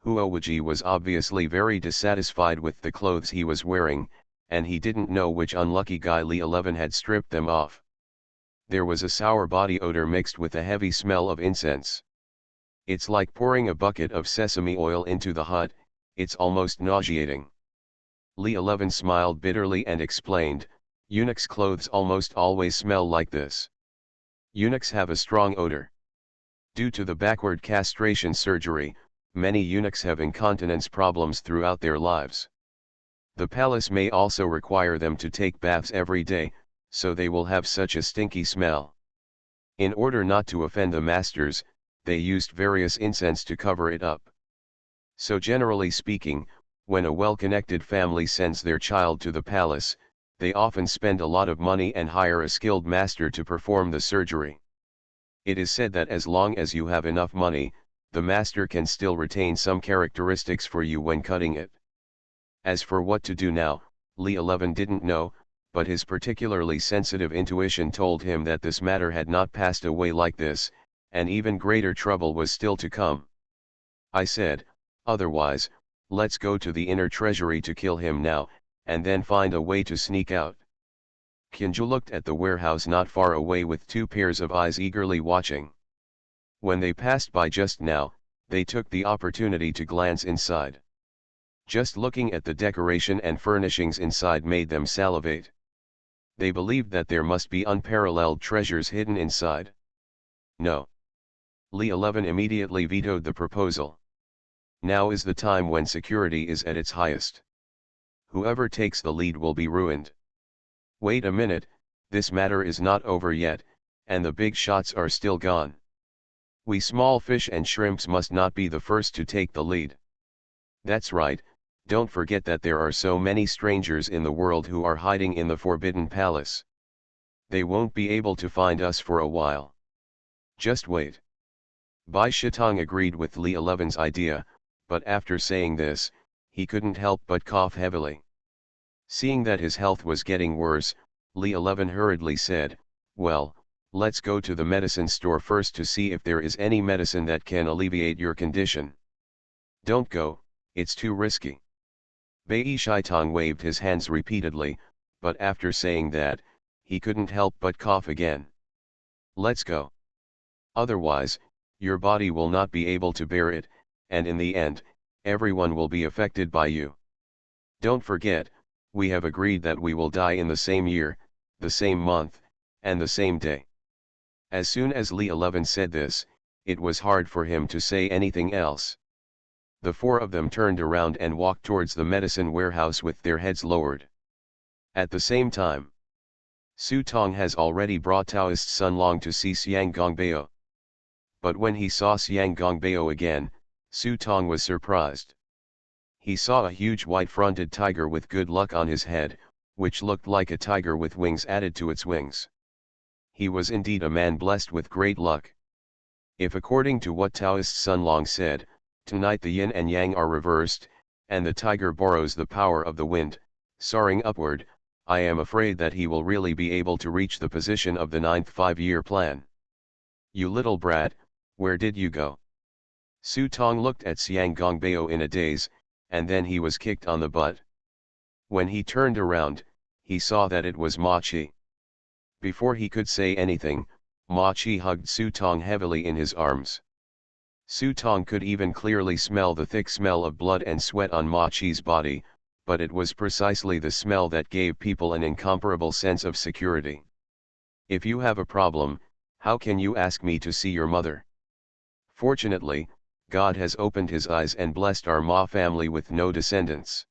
Huowuji was obviously very dissatisfied with the clothes he was wearing, and he didn't know which unlucky guy Li 11 had stripped them off. There was a sour body odor mixed with a heavy smell of incense. It's like pouring a bucket of sesame oil into the hut, it's almost nauseating. Li 11 smiled bitterly and explained, eunuchs' clothes almost always smell like this. Eunuchs have a strong odor. Due to the backward castration surgery, many eunuchs have incontinence problems throughout their lives. The palace may also require them to take baths every day, so they will have such a stinky smell. In order not to offend the masters, they used various incense to cover it up. So generally speaking, when a well-connected family sends their child to the palace, they often spend a lot of money and hire a skilled master to perform the surgery. It is said that as long as you have enough money, the master can still retain some characteristics for you when cutting it. As for what to do now, Li 11 didn't know, but his particularly sensitive intuition told him that this matter had not passed away like this, and even greater trouble was still to come. I said, otherwise, let's go to the inner treasury to kill him now, and then find a way to sneak out. Kinju looked at the warehouse not far away with 2 pairs of eyes eagerly watching. When they passed by just now, they took the opportunity to glance inside. Just looking at the decoration and furnishings inside made them salivate. They believed that there must be unparalleled treasures hidden inside. No. Li 11 immediately vetoed the proposal. Now is the time when security is at its highest. Whoever takes the lead will be ruined. Wait a minute, this matter is not over yet, and the big shots are still gone. We small fish and shrimps must not be the first to take the lead. That's right, don't forget that there are so many strangers in the world who are hiding in the Forbidden Palace. They won't be able to find us for a while. Just wait. Bai Shitong agreed with Li 11's idea, but after saying this, he couldn't help but cough heavily. Seeing that his health was getting worse, Li 11 hurriedly said, well, let's go to the medicine store first to see if there is any medicine that can alleviate your condition. Don't go, it's too risky. Bai Shitong waved his hands repeatedly, but after saying that, he couldn't help but cough again. Let's go. Otherwise, your body will not be able to bear it, and in the end, everyone will be affected by you. Don't forget, we have agreed that we will die in the same year, the same month, and the same day. As soon as Li 11 said this, it was hard for him to say anything else. The 4 of them turned around and walked towards the medicine warehouse with their heads lowered. At the same time, Su Tong has already brought Taoist Sun Long to see Xiang Gongbeo. But when he saw Xiang Gongbeo again, Su Tong was surprised. He saw a huge white-fronted tiger with good luck on his head, which looked like a tiger with wings added to its wings. He was indeed a man blessed with great luck. If according to what Taoist Sun Long said, tonight the yin and yang are reversed, and the tiger borrows the power of the wind, Soaring upward, I am afraid that he will really be able to reach the position of the 9th five-year plan. You little brat, where did you go? Su Tong looked at Xiang Gongbeo in a daze, and then he was kicked on the butt. When he turned around, he saw that it was Ma Chi. Before he could say anything, Ma Chi hugged Su Tong heavily in his arms. Su Tong could even clearly smell the thick smell of blood and sweat on Ma Chi's body, but it was precisely the smell that gave people an incomparable sense of security. If you have a problem, how can you ask me to see your mother? Fortunately, God has opened his eyes and blessed our Ma family with no descendants.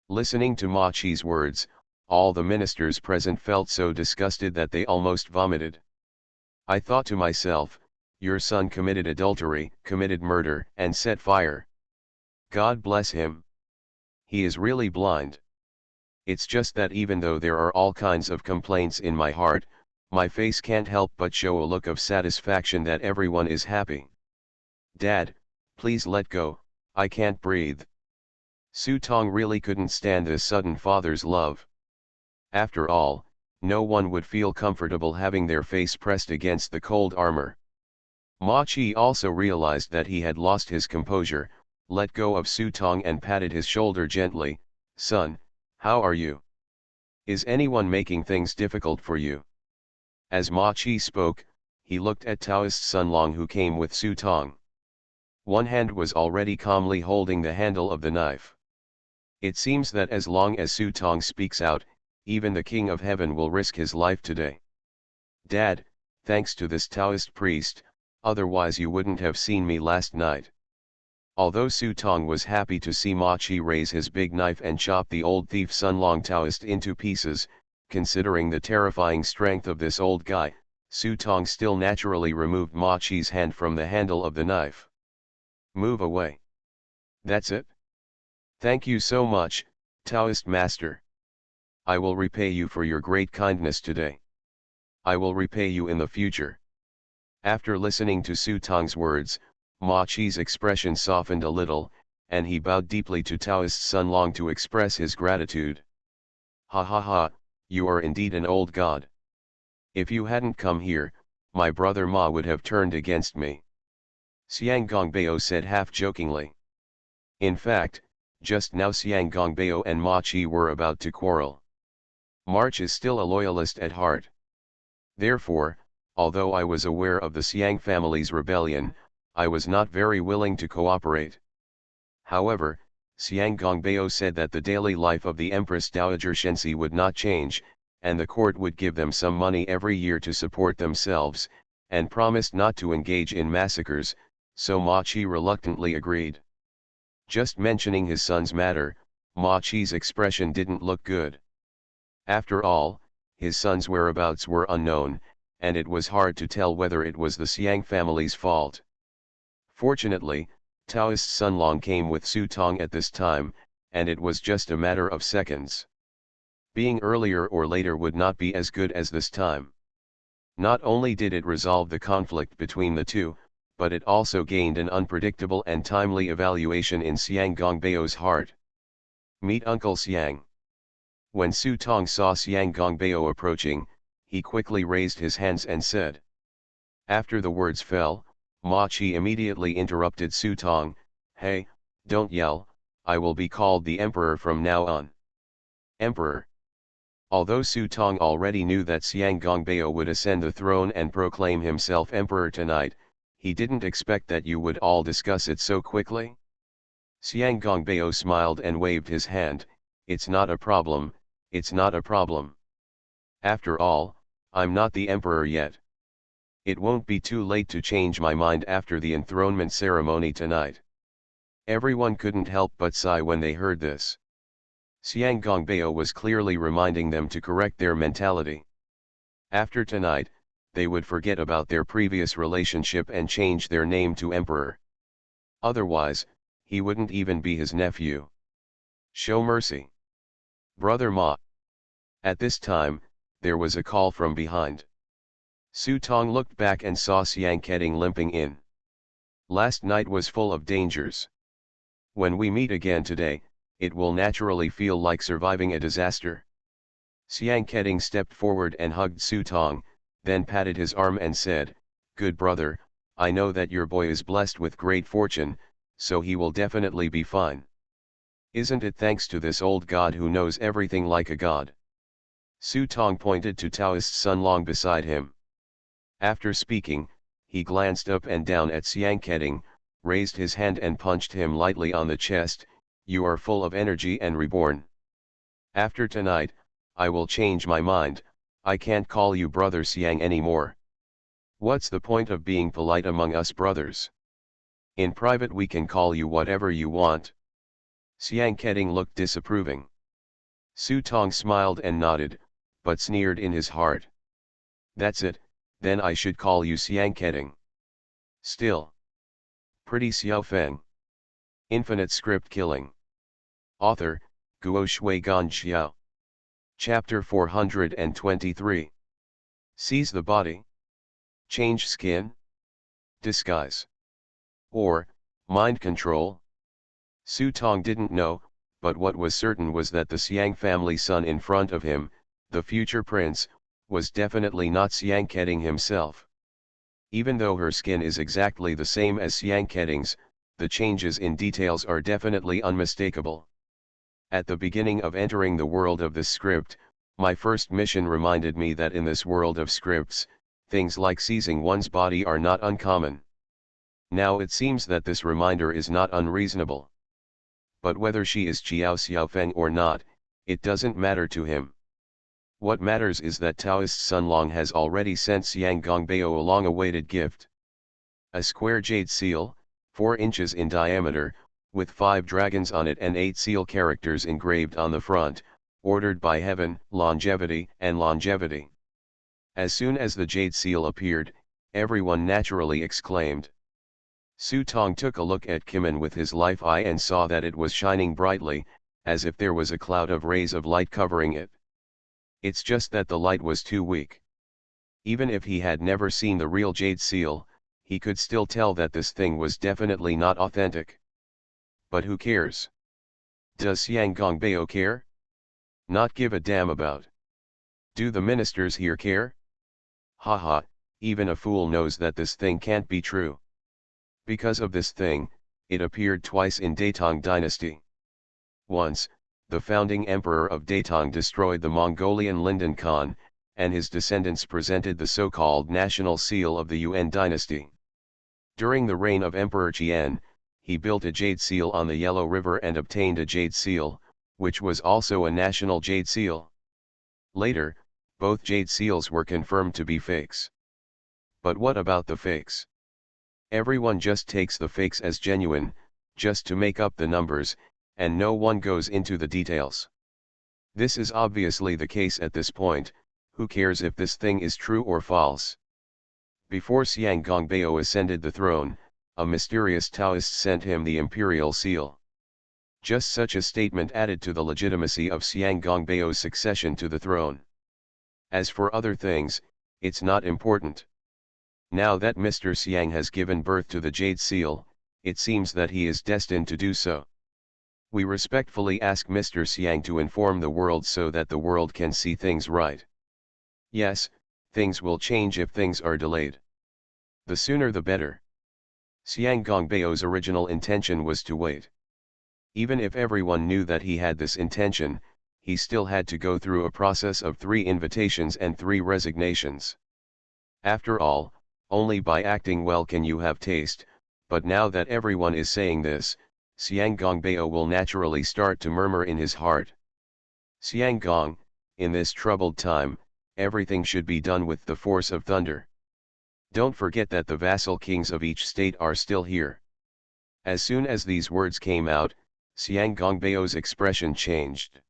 Listening to Ma Chi's words, all the ministers present felt so disgusted that they almost vomited. I thought to myself, your son committed adultery, committed murder, and set fire. God bless him. He is really blind. It's just that even though there are all kinds of complaints in my heart, my face can't help but show a look of satisfaction that everyone is happy. Dad, please let go, I can't breathe. Su Tong really couldn't stand this sudden father's love. After all, no one would feel comfortable having their face pressed against the cold armor. Ma Chi also realized that he had lost his composure, let go of Su Tong and patted his shoulder gently. Son, how are you? Is anyone making things difficult for you? As Ma Chi spoke, he looked at Taoist Sun Long, who came with Su Tong. One hand was already calmly holding the handle of the knife. It seems that as long as Su Tong speaks out, even the King of Heaven will risk his life today. Dad, thanks to this Taoist priest, otherwise you wouldn't have seen me last night. Although Su Tong was happy to see Ma Chi raise his big knife and chop the old thief Sun Long Taoist into pieces, considering the terrifying strength of this old guy, Su Tong still naturally removed Ma Chi's hand from the handle of the knife. Move away. That's it? Thank you so much, Taoist master. I will repay you for your great kindness today. I will repay you in the future. After listening to Su Tong's words, Ma Chi's expression softened a little, and he bowed deeply to Taoist Sun Long to express his gratitude. Ha ha ha, you are indeed an old god. If you hadn't come here, my brother Ma would have turned against me. Xiang Gongbeo said half-jokingly. In fact, just now Xiang Gongbeo and Ma Chi were about to quarrel. March is still a loyalist at heart. Therefore, although I was aware of the Xiang family's rebellion, I was not very willing to cooperate. However, Xiang Gongbeo said that the daily life of the Empress Dowager Shenxi would not change, and the court would give them some money every year to support themselves, and promised not to engage in massacres, so Ma Chi reluctantly agreed. Just mentioning his son's matter, Ma Chi's expression didn't look good. After all, his son's whereabouts were unknown, and it was hard to tell whether it was the Xiang family's fault. Fortunately, Taoist Sun Long came with Su Tong at this time, and it was just a matter of seconds. Being earlier or later would not be as good as this time. Not only did it resolve the conflict between the two, but it also gained an unpredictable and timely evaluation in Xiang Gongbeo's heart. Meet Uncle Xiang. When Su Tong saw Xiang Gongbeo approaching, he quickly raised his hands and said. After the words fell, Ma Chi immediately interrupted Su Tong, "Hey, don't yell, I will be called the Emperor from now on." Emperor. Although Su Tong already knew that Xiang Gongbeo would ascend the throne and proclaim himself emperor tonight, he didn't expect that you would all discuss it so quickly. Xiang Gongbeo smiled and waved his hand. It's not a problem, it's not a problem. After all, I'm not the emperor yet. It won't be too late to change my mind after the enthronement ceremony tonight. Everyone couldn't help but sigh when they heard this. Xiang Gongbeo was clearly reminding them to correct their mentality. After tonight, they would forget about their previous relationship and change their name to emperor. Otherwise, he wouldn't even be his nephew. Show mercy. Brother Ma. At this time, there was a call from behind. Su Tong looked back and saw Xiang Keding limping in. Last night was full of dangers. When we meet again today, it will naturally feel like surviving a disaster. Xiang Keding stepped forward and hugged Su Tong, then patted his arm and said, "Good brother, I know that your boy is blessed with great fortune, so he will definitely be fine. Isn't it thanks to this old god who knows everything like a god?" Su Tong pointed to Taoist Sun Long beside him. After speaking, he glanced up and down at Xiang Keding, raised his hand and punched him lightly on the chest. "You are full of energy and reborn. After tonight, I will change my mind, I can't call you brother Xiang anymore. What's the point of being polite among us brothers? In private we can call you whatever you want." Xiang Keding looked disapproving. Su Tong smiled and nodded, but sneered in his heart. "That's it, then I should call you Xiang Keding. Still. Pretty Xiao Feng." Infinite Script Killing. Author, Guo Shui Gan Xiao. Chapter 423. Seize the body. Change skin. Disguise. Or, mind control. Su Tong didn't know, but what was certain was that the Xiang family son in front of him, the future prince, was definitely not Xiang Keding himself. Even though her skin is exactly the same as Xiang Keding's, the changes in details are definitely unmistakable. At the beginning of entering the world of this script, my first mission reminded me that in this world of scripts, things like seizing one's body are not uncommon. Now it seems that this reminder is not unreasonable. But whether she is Chiao Xiaofeng or not, it doesn't matter to him. What matters is that Taoist Sun Long has already sent Xiang Gongbeo a long-awaited gift. A square jade seal, 4 inches in diameter, with 5 dragons on it and 8 seal characters engraved on the front, ordered by heaven, longevity and longevity. As soon as the jade seal appeared, everyone naturally exclaimed. Su Tong took a look at Kimin with his life eye and saw that it was shining brightly, as if there was a cloud of rays of light covering it. It's just that the light was too weak. Even if he had never seen the real jade seal, he could still tell that this thing was definitely not authentic. But who cares? Does Xiang Gongbeo care? Not give a damn about. Do the ministers here care? Haha, even a fool knows that this thing can't be true. Because of this thing, it appeared twice in Daetong dynasty. Once, the founding emperor of Daetong destroyed the Mongolian Lindan Khan, and his descendants presented the so-called national seal of the Yuan dynasty. During the reign of Emperor Qian, he built a jade seal on the Yellow River and obtained a jade seal, which was also a national jade seal. Later, both jade seals were confirmed to be fakes. But what about the fakes? Everyone just takes the fakes as genuine, just to make up the numbers, and no one goes into the details. This is obviously the case at this point. Who cares if this thing is true or false? Before Xiang Gongbeo ascended the throne, a mysterious Taoist sent him the imperial seal. Just such a statement added to the legitimacy of Xiang Gongbeo's succession to the throne. As for other things, it's not important. Now that Mr. Xiang has given birth to the jade seal, it seems that he is destined to do so. We respectfully ask Mr. Xiang to inform the world so that the world can see things right. Yes, things will change if things are delayed. The sooner the better. Xiang Gongbeo's original intention was to wait. Even if everyone knew that he had this intention, he still had to go through a process of 3 invitations and 3 resignations. After all, only by acting well can you have taste, but now that everyone is saying this, Xiang Gongbeo will naturally start to murmur in his heart. Xiang Gong, in this troubled time, everything should be done with the force of thunder. Don't forget that the vassal kings of each state are still here. As soon as these words came out, Xiang Gongbeo's expression changed.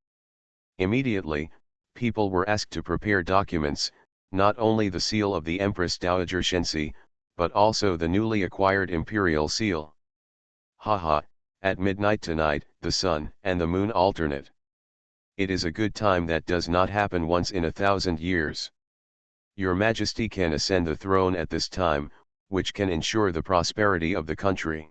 Immediately, people were asked to prepare documents, not only the seal of the Empress Dowager Shenxi, but also the newly acquired imperial seal. Haha, at midnight tonight, the sun and the moon alternate. It is a good time that does not happen once in 1,000 years. Your Majesty can ascend the throne at this time, which can ensure the prosperity of the country.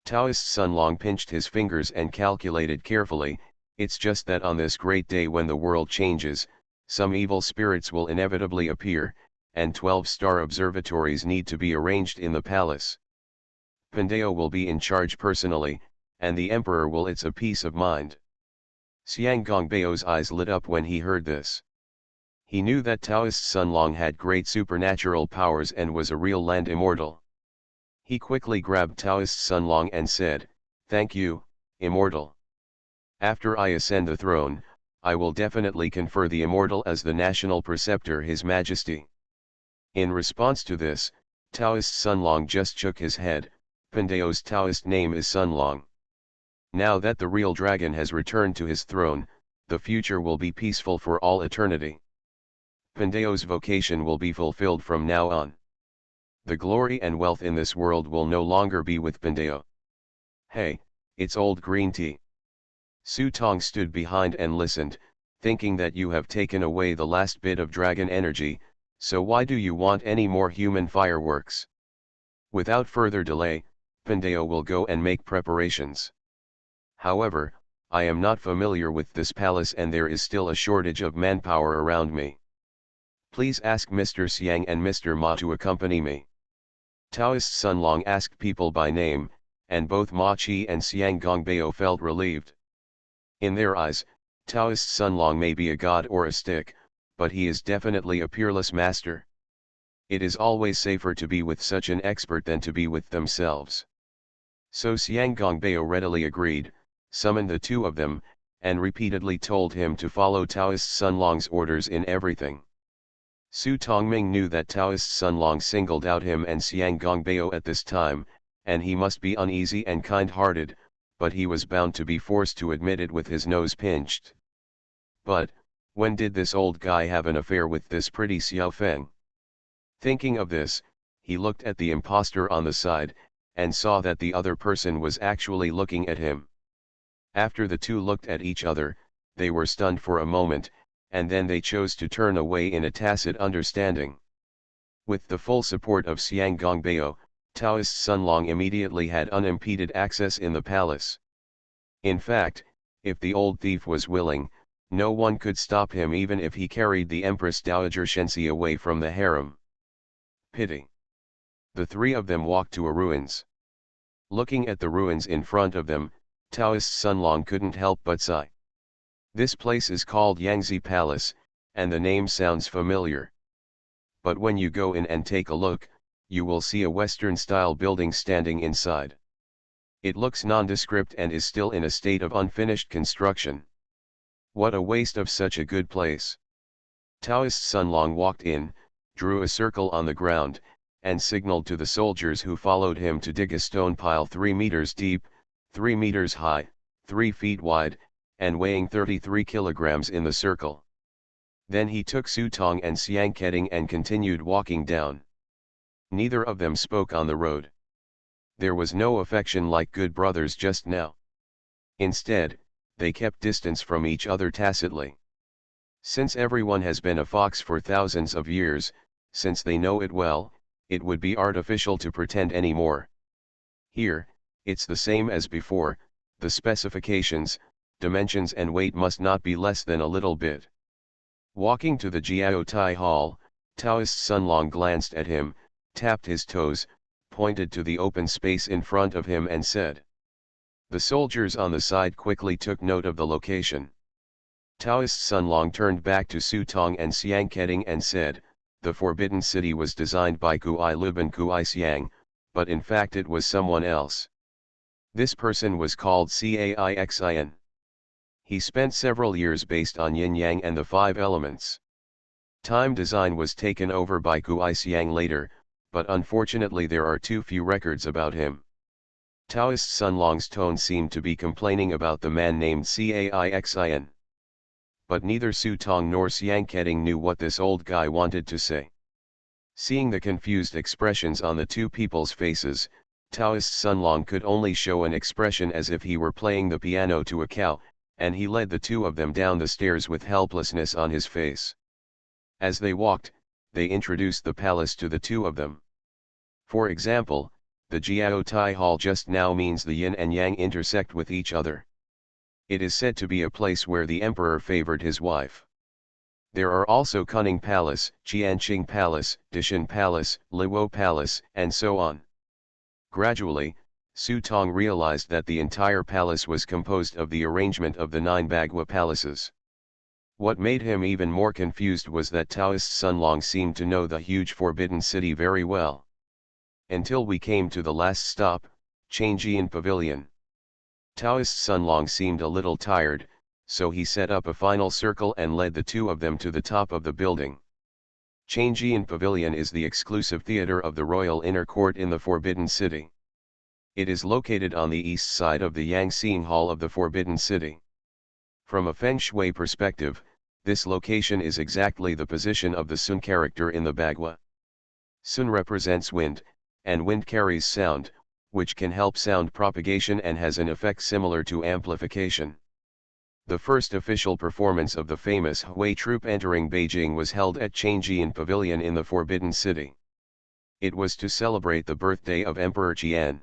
Taoist Sunlong pinched his fingers and calculated carefully, it's just that on this great day when the world changes, some evil spirits will inevitably appear, and 12-star observatories need to be arranged in the palace. Pandeo will be in charge personally, and the emperor will it's a peace of mind. Xiang Gongbao's eyes lit up when he heard this. He knew that Taoist Sunlong had great supernatural powers and was a real land immortal. He quickly grabbed Taoist Sunlong and said, "Thank you, immortal. After I ascend the throne, I will definitely confer the immortal as the national preceptor His Majesty." In response to this, Taoist Sunlong just shook his head. Pandeo's Taoist name is Sunlong. Now that the real dragon has returned to his throne, the future will be peaceful for all eternity. Pandeo's vocation will be fulfilled from now on. The glory and wealth in this world will no longer be with Pandeo. Hey, it's old green tea. Su Tong stood behind and listened, thinking that you have taken away the last bit of dragon energy, so why do you want any more human fireworks? Without further delay, Pandeo will go and make preparations. However, I am not familiar with this palace and there is still a shortage of manpower around me. Please ask Mr. Xiang and Mr. Ma to accompany me. Taoist Sunlong asked people by name, and both Ma Qi and Xiang Gongbao felt relieved. In their eyes, Taoist Sunlong may be a god or a stick, but he is definitely a peerless master. It is always safer to be with such an expert than to be with themselves. So Xiang Gongbao readily agreed, summoned the two of them, and repeatedly told him to follow Taoist Sunlong's orders in everything. Su Tongming knew that Taoist Sunlong singled out him and Xiang Gongbao at this time, and he must be uneasy and kind-hearted, but he was bound to be forced to admit it with his nose pinched. But, when did this old guy have an affair with this pretty Xiao Feng? Thinking of this, he looked at the impostor on the side, and saw that the other person was actually looking at him. After the two looked at each other, they were stunned for a moment, and then they chose to turn away in a tacit understanding. With the full support of Xiang Gongbao, Taoist Sunlong immediately had unimpeded access in the palace. In fact, if the old thief was willing, no one could stop him even if he carried the Empress Dowager Shenxi away from the harem. Pity. The three of them walked to a ruins. Looking at the ruins in front of them, Taoist Sunlong couldn't help but sigh. This place is called Yangtze Palace, and the name sounds familiar. But when you go in and take a look, you will see a Western-style building standing inside. It looks nondescript and is still in a state of unfinished construction. What a waste of such a good place. Taoist Sunlong walked in, drew a circle on the ground, and signaled to the soldiers who followed him to dig a stone pile 3 meters deep, 3 meters high, 3 feet wide, and weighing 33 kilograms in the circle. Then he took Su Tong and Xiang Keting and continued walking down. Neither of them spoke on the road. There was no affection like good brothers just now. Instead, they kept distance from each other tacitly. Since everyone has been a fox for thousands of years, since they know it well, it would be artificial to pretend anymore. Here, it's the same as before, the specifications, dimensions and weight must not be less than a little bit. Walking to the Jiao Tai Hall, Taoist Sunlong glanced at him, tapped his toes, pointed to the open space in front of him and said. The soldiers on the side quickly took note of the location. Taoist Sunlong turned back to Su Tong and Xiang Keting and said, the Forbidden City was designed by Kuai Luban Kuai Xiang, but in fact it was someone else. This person was called Caixin. He spent several years based on yin-yang and the 5 elements. Time design was taken over by Kuai Xiang later, but unfortunately there are too few records about him. Taoist Sunlong's tone seemed to be complaining about the man named Caixin. But neither Su Tong nor Xiang Keting knew what this old guy wanted to say. Seeing the confused expressions on the two people's faces, Taoist Sunlong could only show an expression as if he were playing the piano to a cow, and he led the two of them down the stairs with helplessness on his face. As they walked, they introduced the palace to the two of them. For example, The Jiao Tai Hall just now means the yin and yang intersect with each other. It is said to be a place where the emperor favored his wife. There are also Cunning Palace, Qianqing Palace, Dishan Palace, Luo Palace, and so on. Gradually, Su Tong realized that the entire palace was composed of the arrangement of the 9 Bagua palaces. What made him even more confused was that Taoist Sun Long seemed to know the huge forbidden city very well. Until we came to the last stop, Changjian Pavilion. Taoist Sun Long seemed a little tired, so he set up a final circle and led the two of them to the top of the building. Changjian Pavilion is the exclusive theater of the royal inner court in the Forbidden City. It is located on the east side of the Yangxing Hall of the Forbidden City. From a Feng Shui perspective, this location is exactly the position of the Sun character in the Bagua. Sun represents wind, and wind carries sound, which can help sound propagation and has an effect similar to amplification. The first official performance of the famous Hui troupe entering Beijing was held at Changjian Pavilion in the Forbidden City. It was to celebrate the birthday of Emperor Qian.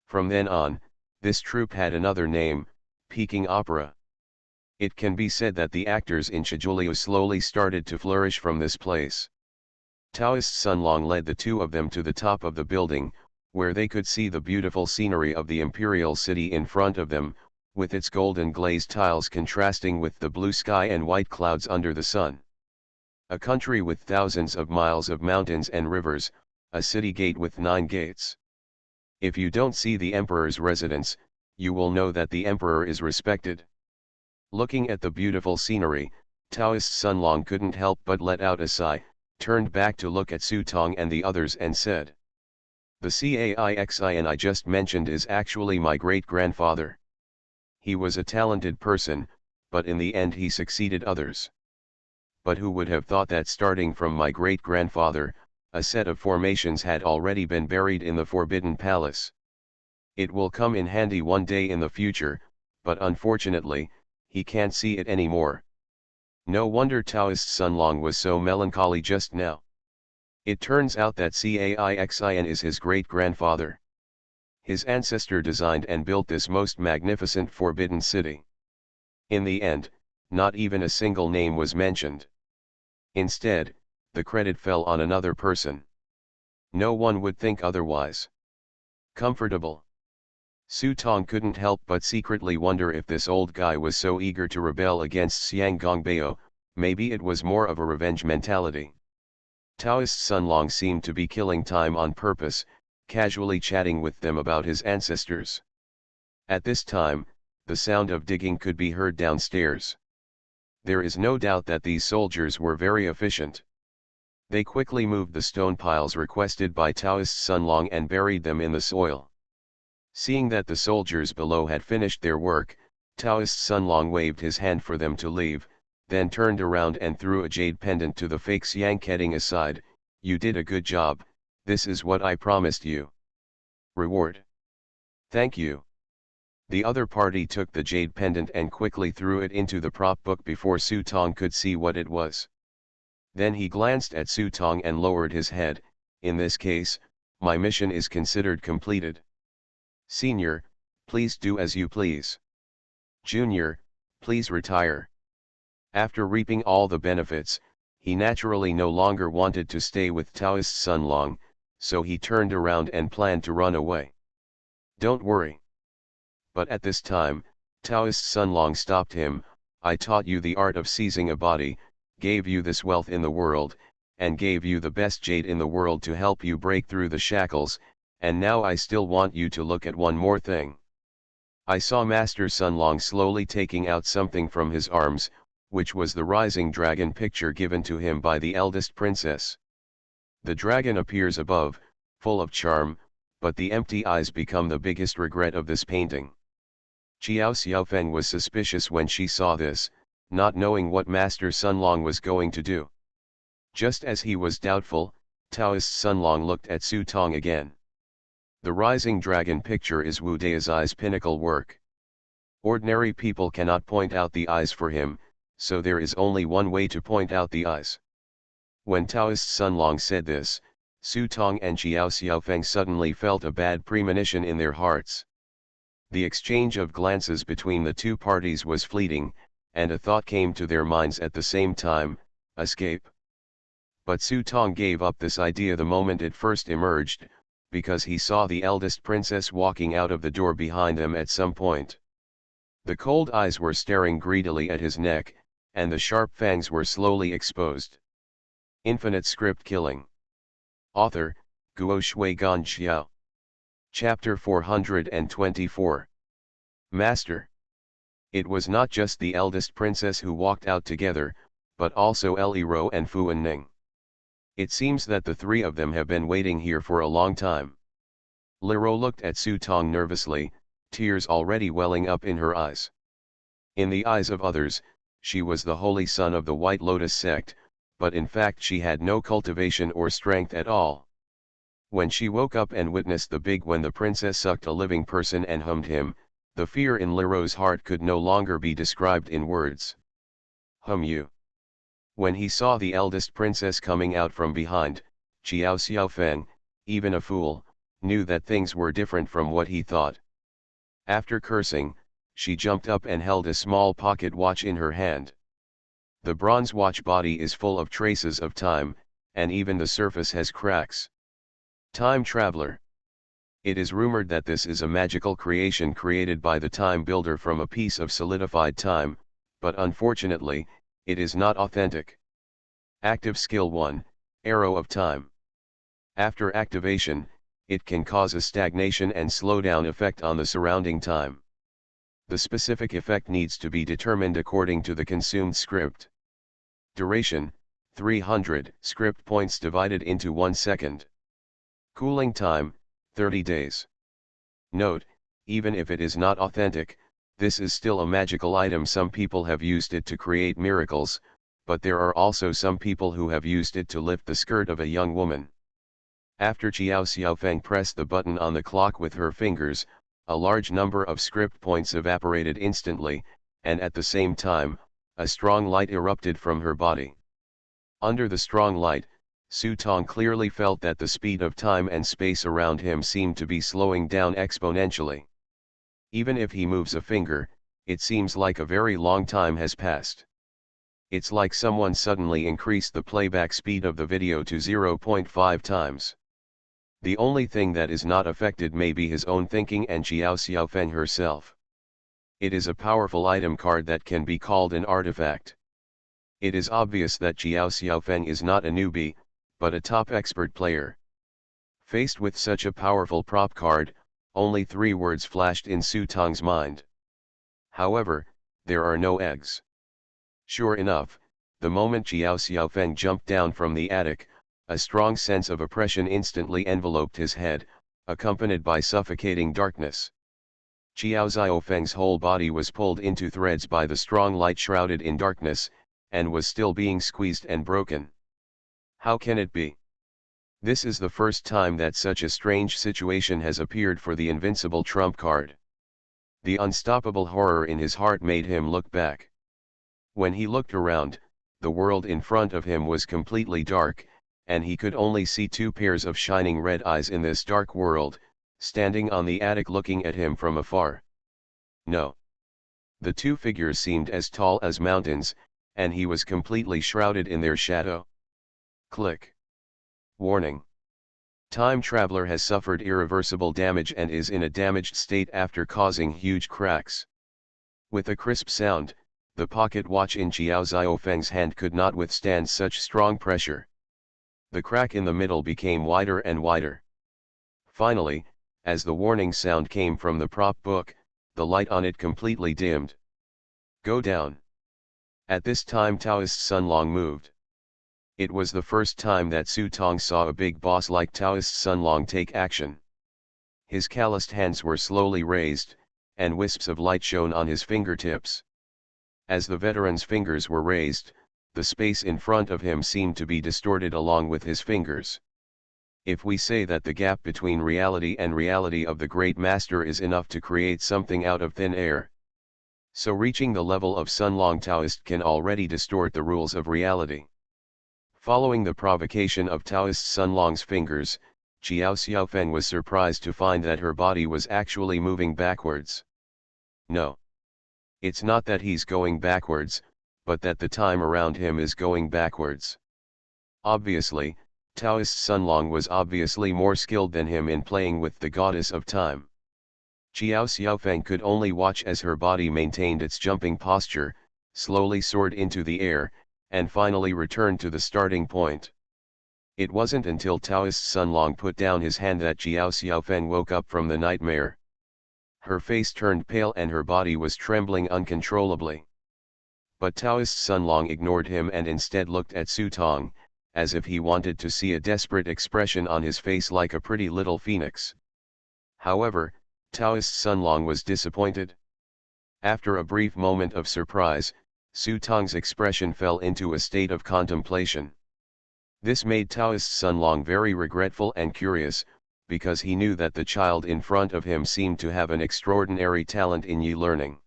From then on, this troupe had another name, Peking Opera. It can be said that the actors in Shijuliu slowly started to flourish from this place. Taoist Sun Long led the two of them to the top of the building, where they could see the beautiful scenery of the imperial city in front of them, with its golden glazed tiles contrasting with the blue sky and white clouds under the sun. A country with thousands of miles of mountains and rivers, a city gate with 9 gates. If you don't see the emperor's residence, you will know that the emperor is respected. Looking at the beautiful scenery, Taoist Sun Long couldn't help but let out a sigh, turned back to look at Su Tong and the others and said, "The Caixin I just mentioned is actually my great-grandfather. He was a talented person, but in the end he succeeded others. But who would have thought that starting from my great-grandfather, a set of formations had already been buried in the Forbidden Palace? It will come in handy one day in the future, but unfortunately, he can't see it anymore." No wonder Taoist Sun Long was so melancholy just now. It turns out that Caixin is his great-grandfather. His ancestor designed and built this most magnificent forbidden city. In the end, not even a single name was mentioned. Instead, the credit fell on another person. No one would think otherwise. Comfortable. Su Tong couldn't help but secretly wonder if this old guy was so eager to rebel against Xiang Gongbeo, maybe it was more of a revenge mentality. Taoist Sun Long seemed to be killing time on purpose, casually chatting with them about his ancestors. At this time, the sound of digging could be heard downstairs. There is no doubt that these soldiers were very efficient. They quickly moved the stone piles requested by Taoist Sun Long and buried them in the soil. Seeing that the soldiers below had finished their work, Taoist Sun Long waved his hand for them to leave, then turned around and threw a jade pendant to the fake Xiang, heading aside, "You did a good job, this is what I promised you. Reward." "Thank you." The other party took the jade pendant and quickly threw it into the prop book before Su Tong could see what it was. Then he glanced at Su Tong and lowered his head. "In this case, my mission is considered completed. Senior, please do as you please. Junior, please retire." After reaping all the benefits, he naturally no longer wanted to stay with Taoist Sun Long, so he turned around and planned to run away. "Don't worry." But at this time, Taoist Sun Long stopped him. "I taught you the art of seizing a body, gave you this wealth in the world, and gave you the best jade in the world to help you break through the shackles, and now I still want you to look at one more thing." I saw Master Sun Long slowly taking out something from his arms, which was the rising dragon picture given to him by the eldest princess. The dragon appears above, full of charm, but the empty eyes become the biggest regret of this painting. Qiao Xiaofeng was suspicious when she saw this, not knowing what Master Sun Long was going to do. Just as he was doubtful, Taoist Sun Long looked at Su Tong again. The rising dragon picture is Wu Daizai's pinnacle work. Ordinary people cannot point out the eyes for him, so there is only one way to point out the eyes. When Taoist Sun Long said this, Su Tong and Xiao Xiaofeng suddenly felt a bad premonition in their hearts. The exchange of glances between the two parties was fleeting, and a thought came to their minds at the same time: escape. But Su Tong gave up this idea the moment it first emerged, because he saw the eldest princess walking out of the door behind them at some point. The cold eyes were staring greedily at his neck, and the sharp fangs were slowly exposed. Infinite script killing. Author, Guo Shui Gan Xiao. Chapter 424. Master. It was not just the eldest princess who walked out together, but also Li Ro and Fu Ning. It seems that the three of them have been waiting here for a long time. Li Ro looked at Su Tong nervously, tears already welling up in her eyes. In the eyes of others, she was the holy son of the White Lotus sect, but in fact she had no cultivation or strength at all. When she woke up and witnessed when the princess sucked a living person and hummed him, the fear in Li Ro's heart could no longer be described in words. Hum you. When he saw the eldest princess coming out from behind, Xiao Xiaofeng, even a fool, knew that things were different from what he thought. After cursing, she jumped up and held a small pocket watch in her hand. The bronze watch body is full of traces of time, and even the surface has cracks. Time traveler. It is rumored that this is a magical creation created by the time builder from a piece of solidified time, but unfortunately, it is not authentic. Active skill 1, Arrow of Time. After activation, it can cause a stagnation and slowdown effect on the surrounding time. The specific effect needs to be determined according to the consumed script. Duration, 300 script points divided into 1 second. Cooling time, 30 days. Note, even if it is not authentic, this is still a magical item. Some people have used it to create miracles, but there are also some people who have used it to lift the skirt of a young woman. After Xiao Xiaofeng pressed the button on the clock with her fingers, a large number of script points evaporated instantly, and at the same time, a strong light erupted from her body. Under the strong light, Su Tong clearly felt that the speed of time and space around him seemed to be slowing down exponentially. Even if he moves a finger, it seems like a very long time has passed. It's like someone suddenly increased the playback speed of the video to 0.5 times. The only thing that is not affected may be his own thinking and Xiao Xiaofeng herself. It is a powerful item card that can be called an artifact. It is obvious that Xiao Xiaofeng is not a newbie, but a top expert player. Faced with such a powerful prop card, only 3 words flashed in Su Tong's mind. However, there are no eggs. Sure enough, the moment Xiao Xiaofeng jumped down from the attic, a strong sense of oppression instantly enveloped his head, accompanied by suffocating darkness. Xiao Xiaofeng's whole body was pulled into threads by the strong light shrouded in darkness, and was still being squeezed and broken. How can it be? This is the first time that such a strange situation has appeared for the invincible trump card. The unstoppable horror in his heart made him look back. When he looked around, the world in front of him was completely dark, and he could only see 2 pairs of shining red eyes in this dark world, standing on the attic looking at him from afar. No. The 2 figures seemed as tall as mountains, and he was completely shrouded in their shadow. Click. Warning. Time traveler has suffered irreversible damage and is in a damaged state after causing huge cracks. With a crisp sound, the pocket watch in Xiao Xiaofeng's hand could not withstand such strong pressure. The crack in the middle became wider and wider. Finally, as the warning sound came from the prop book, the light on it completely dimmed. Go down. At this time Taoist Sun Long moved. It was the first time that Su Tong saw a big boss like Taoist Sun Long take action. His calloused hands were slowly raised, and wisps of light shone on his fingertips. As the veteran's fingers were raised, the space in front of him seemed to be distorted along with his fingers. If we say that the gap between reality and reality of the great master is enough to create something out of thin air, so reaching the level of Sun Long Taoist can already distort the rules of reality. Following the provocation of Taoist Sun Long's fingers, Jiao Xiaofeng was surprised to find that her body was actually moving backwards. No. It's not that he's going backwards, but that the time around him is going backwards. Obviously, Taoist Sun Long was obviously more skilled than him in playing with the goddess of time. Jiao Xiaofeng could only watch as her body maintained its jumping posture, slowly soared into the air, and finally returned to the starting point. It wasn't until Taoist Sun Long put down his hand that Jiao Xiaofeng woke up from the nightmare. Her face turned pale and her body was trembling uncontrollably. But Taoist Sun Long ignored him and instead looked at Su Tong, as if he wanted to see a desperate expression on his face like a pretty little phoenix. However, Taoist Sun Long was disappointed. After a brief moment of surprise, Su Tong's expression fell into a state of contemplation. This made Taoist Sun Long very regretful and curious, because he knew that the child in front of him seemed to have an extraordinary talent in Yi learning.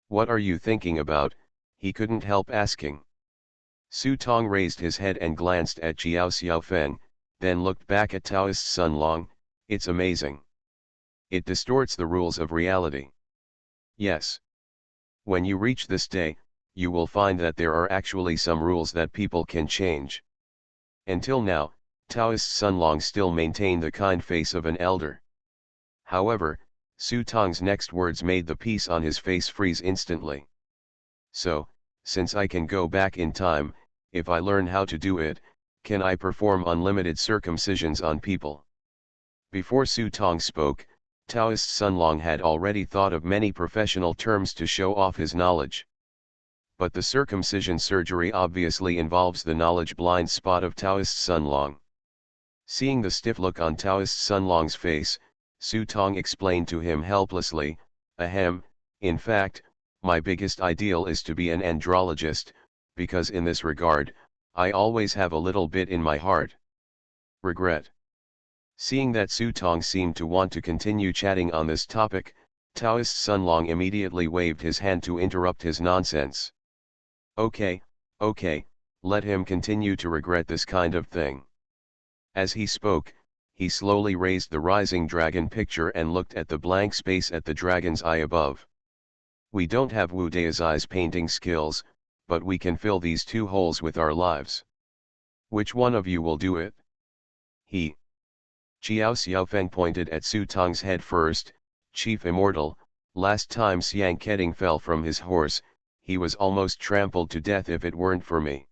"What are you thinking about?" he couldn't help asking. Su Tong raised his head and glanced at Jiao Xiaofeng, then looked back at Taoist Sun Long. "It's amazing. It distorts the rules of reality." "Yes. When you reach this day, you will find that there are actually some rules that people can change." Until now, Taoist Sun Long still maintained the kind face of an elder. However, Su Tong's next words made the piece on his face freeze instantly. "So, since I can go back in time, if I learn how to do it, can I perform unlimited circumcisions on people?" Before Su Tong spoke, Taoist Sun Long had already thought of many professional terms to show off his knowledge. But the circumcision surgery obviously involves the knowledge blind spot of Taoist Sun Long. Seeing the stiff look on Taoist Sun Long's face, Su Tong explained to him helplessly, "Ahem, in fact, my biggest ideal is to be an andrologist, because in this regard, I always have a little bit in my heart. Regret." Seeing that Su Tong seemed to want to continue chatting on this topic, Taoist Sun Long immediately waved his hand to interrupt his nonsense. Okay, let him continue to regret this kind of thing." As he spoke, he slowly raised the rising dragon picture and looked at the blank space at the dragon's eye above. "We don't have Wu Da's eyes painting skills, but we can fill these two holes with our lives. Which one of you will do it?" "He." Jiao Xiaofeng pointed at Su Tong's head first. "Chief Immortal, last time Xiang Keting fell from his horse, he was almost trampled to death if it weren't for me.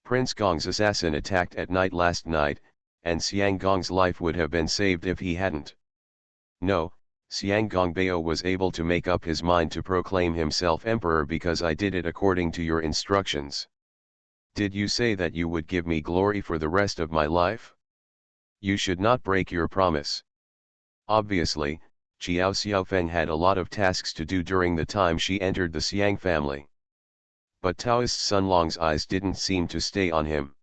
Prince Gong's assassin attacked at night last night, and Xiang Gong's life would have been saved if he hadn't. No, Xiang Gongbao was able to make up his mind to proclaim himself emperor because I did it according to your instructions. Did you say that you would give me glory for the rest of my life? You should not break your promise." Obviously, Jiao Xiaofeng had a lot of tasks to do during the time she entered the Xiang family. But Taoist Sun Long's eyes didn't seem to stay on him.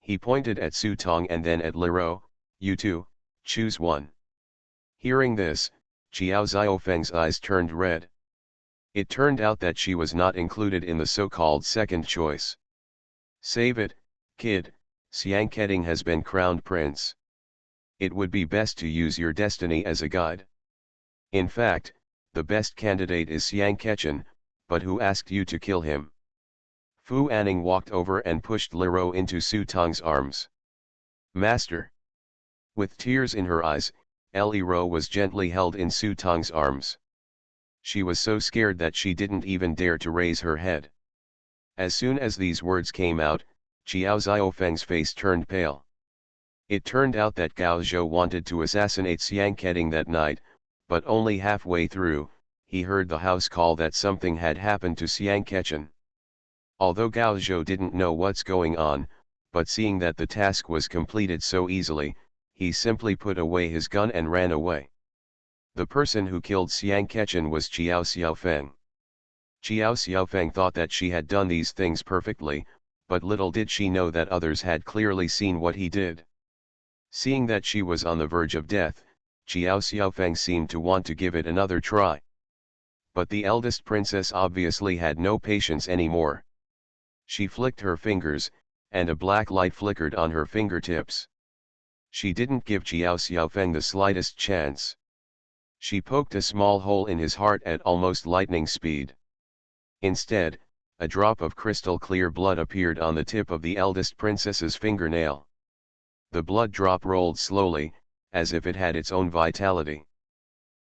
He pointed at Su Tong and then at Lero. "You two, choose one." Hearing this, Jiao Xiaofeng's eyes turned red. It turned out that she was not included in the so-called second choice. "Save it, kid, Xiang Keting has been crowned prince. It would be best to use your destiny as a guide. In fact, the best candidate is Xiang Kechen, but who asked you to kill him?" Fu Anning walked over and pushed Lero into Su Tong's arms. "Master." With tears in her eyes, Lero was gently held in Su Tong's arms. She was so scared that she didn't even dare to raise her head. As soon as these words came out, Jiao Xiaofeng's face turned pale. It turned out that Gao Zhou wanted to assassinate Xiang Keting that night, but only halfway through, he heard the house call that something had happened to Xiang Kechen. Although Gao Zhou didn't know what's going on, but seeing that the task was completed so easily, he simply put away his gun and ran away. The person who killed Xiang Kechen was Jiao Xiaofeng. Jiao Xiaofeng thought that she had done these things perfectly, but little did she know that others had clearly seen what he did. Seeing that she was on the verge of death, Jiao Xiaofeng seemed to want to give it another try. But the eldest princess obviously had no patience anymore. She flicked her fingers, and a black light flickered on her fingertips. She didn't give Jiao Xiaofeng the slightest chance. She poked a small hole in his heart at almost lightning speed. Instead, a drop of crystal clear blood appeared on the tip of the eldest princess's fingernail. The blood drop rolled slowly, as if it had its own vitality.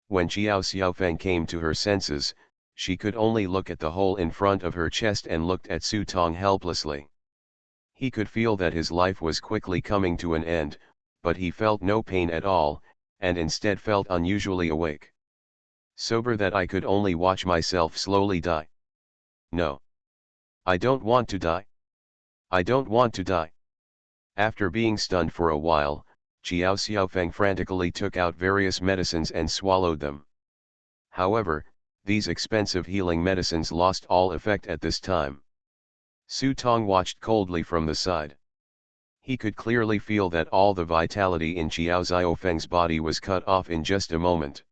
When Jiao Xiaofeng came to her senses, she could only look at the hole in front of her chest and looked at Su Tong helplessly. He could feel that his life was quickly coming to an end, but he felt no pain at all, and instead felt unusually awake. Sober that I could only watch myself slowly die. No. I don't want to die. I don't want to die. After being stunned for a while, Jiao Xiaofeng frantically took out various medicines and swallowed them. However, these expensive healing medicines lost all effect at this time. Su Tong watched coldly from the side. He could clearly feel that all the vitality in Jiao Xiaofeng's body was cut off in just a moment.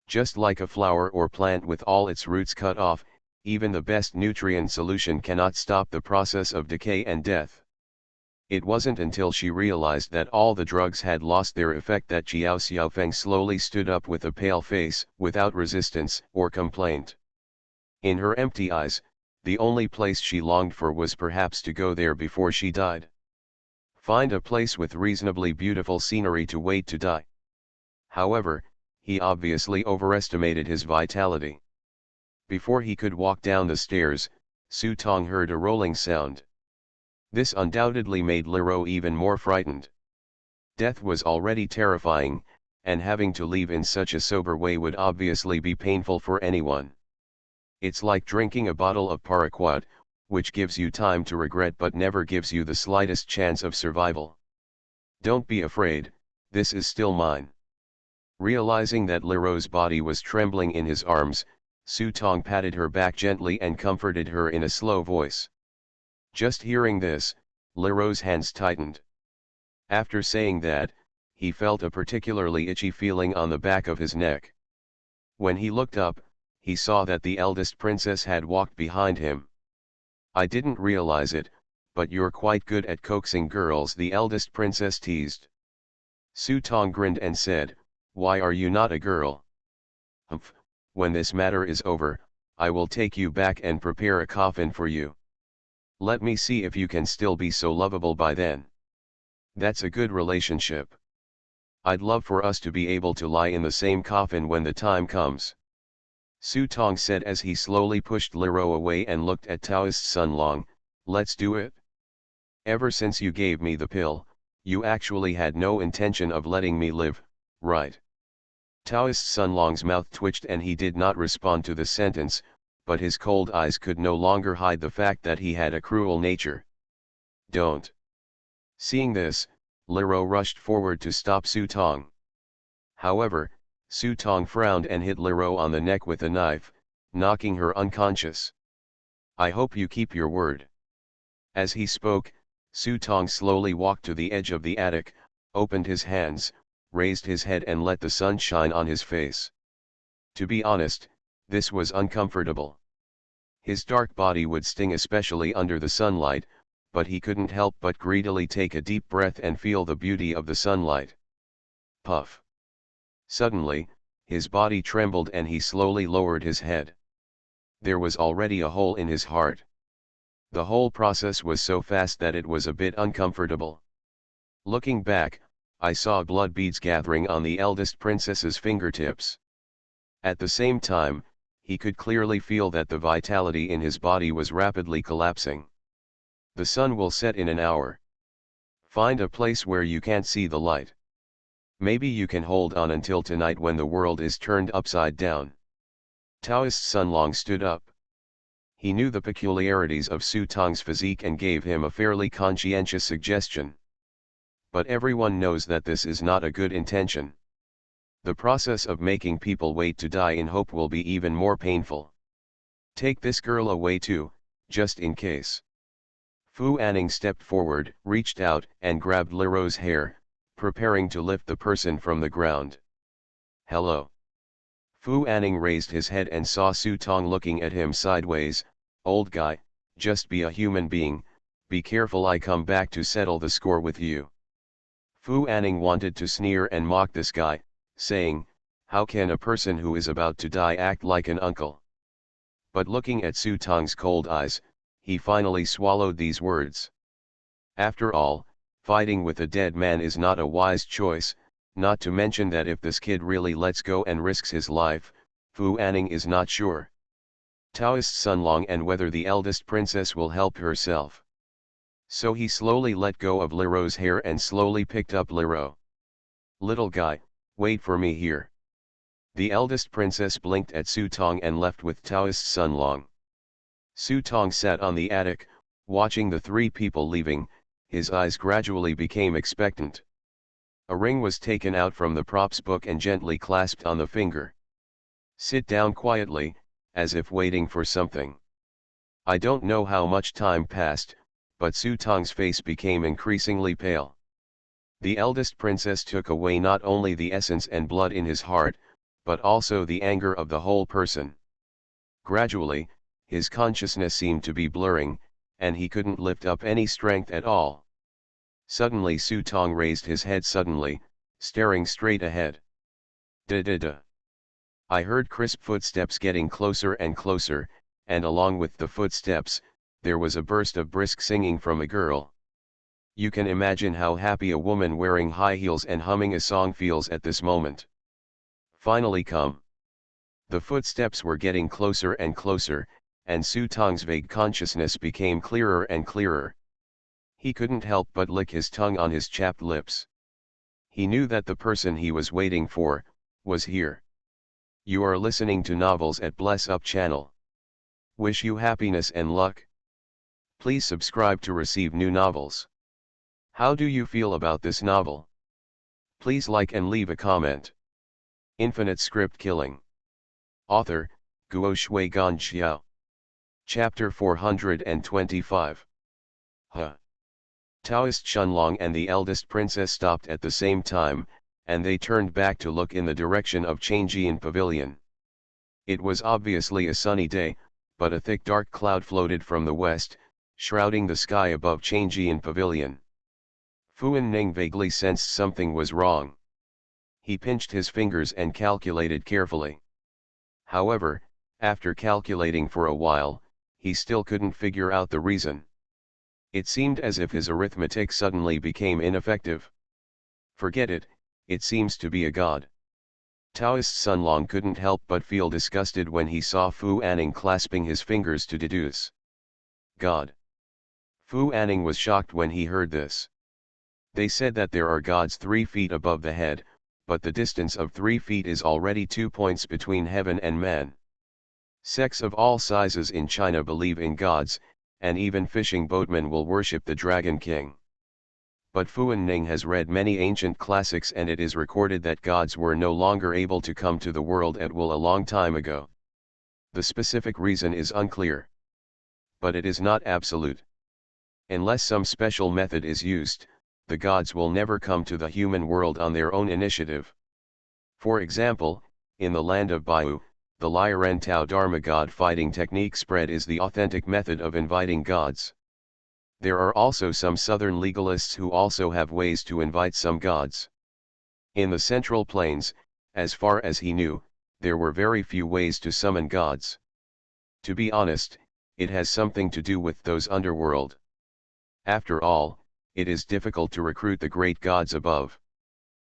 Just like a flower or plant with all its roots cut off, even the best nutrient solution cannot stop the process of decay and death. It wasn't until she realized that all the drugs had lost their effect that Jiao Xiaofeng slowly stood up with a pale face, without resistance or complaint. In her empty eyes, the only place she longed for was perhaps to go there before she died. Find a place with reasonably beautiful scenery to wait to die. However, he obviously overestimated his vitality. Before he could walk down the stairs, Su Tong heard a rolling sound. This undoubtedly made Lero even more frightened. Death was already terrifying, and having to leave in such a sober way would obviously be painful for anyone. It's like drinking a bottle of paraquat, which gives you time to regret but never gives you the slightest chance of survival. Don't be afraid, this is still mine. Realizing that Lero's body was trembling in his arms, Su Tong patted her back gently and comforted her in a slow voice. Just hearing this, Lero's hands tightened. After saying that, he felt a particularly itchy feeling on the back of his neck. When he looked up, he saw that the eldest princess had walked behind him. I didn't realize it, but you're quite good at coaxing girls, the eldest princess teased. Su Tong grinned and said, "Why are you not a girl?" "Humph, when this matter is over, I will take you back and prepare a coffin for you. Let me see if you can still be so lovable by then. That's a good relationship. I'd love for us to be able to lie in the same coffin when the time comes." Su Tong said as he slowly pushed Lero away and looked at Taoist Sun Long, "Let's do it? Ever since you gave me the pill, you actually had no intention of letting me live, right?" Taoist Sun Long's mouth twitched and he did not respond to the sentence, but his cold eyes could no longer hide the fact that he had a cruel nature. "Don't." Seeing this, Lero rushed forward to stop Su Tong. However, Su Tong frowned and hit Lero on the neck with a knife, knocking her unconscious. "I hope you keep your word." As he spoke, Su Tong slowly walked to the edge of the attic, opened his hands, raised his head and let the sun shine on his face. To be honest, this was uncomfortable. His dark body would sting especially under the sunlight, but he couldn't help but greedily take a deep breath and feel the beauty of the sunlight. Puff. Suddenly, his body trembled and he slowly lowered his head. There was already a hole in his heart. The whole process was so fast that it was a bit uncomfortable. Looking back, I saw blood beads gathering on the eldest princess's fingertips. At the same time, he could clearly feel that the vitality in his body was rapidly collapsing. The sun will set in an hour. Find a place where you can't see the light. Maybe you can hold on until tonight when the world is turned upside down. Taoist Sun Long stood up. He knew the peculiarities of Su Tong's physique and gave him a fairly conscientious suggestion. But everyone knows that this is not a good intention. The process of making people wait to die in hope will be even more painful. Take this girl away too, just in case. Fu Anning stepped forward, reached out, and grabbed Lero's hair, preparing to lift the person from the ground. "Hello." Fu Anning raised his head and saw Su Tong looking at him sideways. "Old guy, just be a human being, Be careful, I come back to settle the score with you. Fu Anning wanted to sneer and mock this guy, saying, how can a person who is about to die act like an uncle? But looking at Su Tong's cold eyes, he finally swallowed these words. After all, fighting with a dead man is not a wise choice, not to mention that if this kid really lets go and risks his life, Fu Anning is not sure. Taoist Sunlong and whether the eldest princess will help herself. So he slowly let go of Leroux's hair and slowly picked up Leroux. Little guy, wait for me here. The eldest princess blinked at Su Tong and left with Taoist Sunlong. Su Tong sat on the attic, watching the three people leaving. His eyes gradually became expectant. A ring was taken out from the props book and gently clasped on the finger. Sit down quietly, as if waiting for something. I don't know how much time passed, but Su Tong's face became increasingly pale. The eldest princess took away not only the essence and blood in his heart, but also the anger of the whole person. Gradually, his consciousness seemed to be blurring, and he couldn't lift up any strength at all. Suddenly Su Tong raised his head suddenly, staring straight ahead. Da-da-da. I heard crisp footsteps getting closer and closer, and along with the footsteps, there was a burst of brisk singing from a girl. You can imagine how happy a woman wearing high heels and humming a song feels at this moment. Finally come. The footsteps were getting closer and closer, and Su Tong's vague consciousness became clearer and clearer. He couldn't help but lick his tongue on his chapped lips. He knew that the person he was waiting for was here. You are listening to Novels at Bless Up channel. Wish you happiness and luck. Please subscribe to receive new novels. How do you feel about this novel? Please like and leave a comment. Infinite Script Killing. Author, Guo Shui Gan Xiao. Chapter 425. Huh. Taoist Shunlong and the eldest princess stopped at the same time, and they turned back to look in the direction of Changjian Pavilion. It was obviously a sunny day, but a thick dark cloud floated from the west, shrouding the sky above Changjian Pavilion. Fu Ning vaguely sensed something was wrong. He pinched his fingers and calculated carefully. However, after calculating for a while, he still couldn't figure out the reason. It seemed as if his arithmetic suddenly became ineffective. Forget it, it seems to be a god. Taoist Sunlong couldn't help but feel disgusted when he saw Fu Anning clasping his fingers to deduce. God. Fu Anning was shocked when he heard this. They said that there are gods 3 feet above the head, but the distance of 3 feet is already 2 points between heaven and man. Sects of all sizes in China believe in gods, and even fishing boatmen will worship the Dragon King. But Fu Ning has read many ancient classics, and it is recorded that gods were no longer able to come to the world at will a long time ago. The specific reason is unclear. But it is not absolute. Unless some special method is used, the gods will never come to the human world on their own initiative. For example, in the land of Baiyu, the Liren Tao Dharma god fighting technique spread is the authentic method of inviting gods. There are also some southern legalists who also have ways to invite some gods. In the Central Plains, as far as he knew, there were very few ways to summon gods. To be honest, it has something to do with those underworld. After all, it is difficult to recruit the great gods above.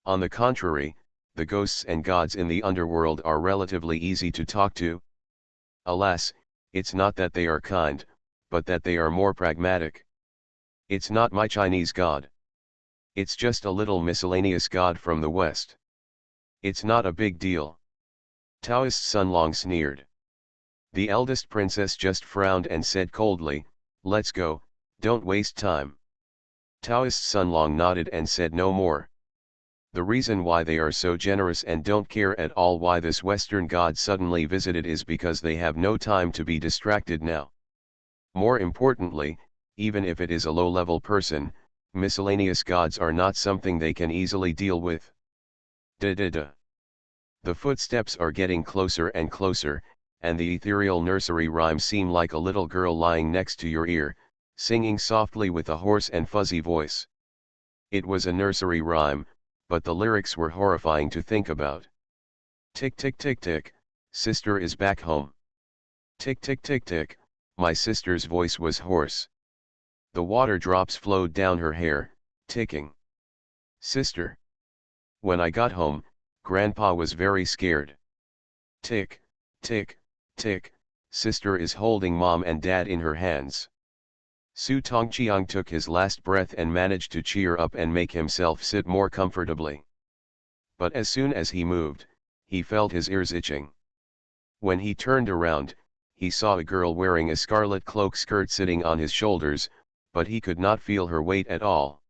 On the contrary, the ghosts and gods in the underworld are relatively easy to talk to. Alas, it's not that they are kind, but that they are more pragmatic. It's not my Chinese god. It's just a little miscellaneous god from the West. It's not a big deal. Taoist Sunlong sneered. The eldest princess just frowned and said coldly, "Let's go, don't waste time." Taoist Sunlong nodded and said no more. The reason why they are so generous and don't care at all why this Western god suddenly visited is because they have no time to be distracted now. More importantly, even if it is a low-level person, miscellaneous gods are not something they can easily deal with. Da-da-da. The footsteps are getting closer and closer, and the ethereal nursery rhymes seem like a little girl lying next to your ear, singing softly with a hoarse and fuzzy voice. It was a nursery rhyme, but the lyrics were horrifying to think about. Tick tick tick tick, sister is back home. Tick tick tick tick, my sister's voice was hoarse. The water drops flowed down her hair, ticking. Sister. When I got home, Grandpa was very scared. Tick, tick, tick, sister is holding Mom and Dad in her hands. Su Tongqiang took his last breath and managed to cheer up and make himself sit more comfortably. But as soon as he moved, he felt his ears itching. When he turned around, he saw a girl wearing a scarlet cloak skirt sitting on his shoulders, but he could not feel her weight at all.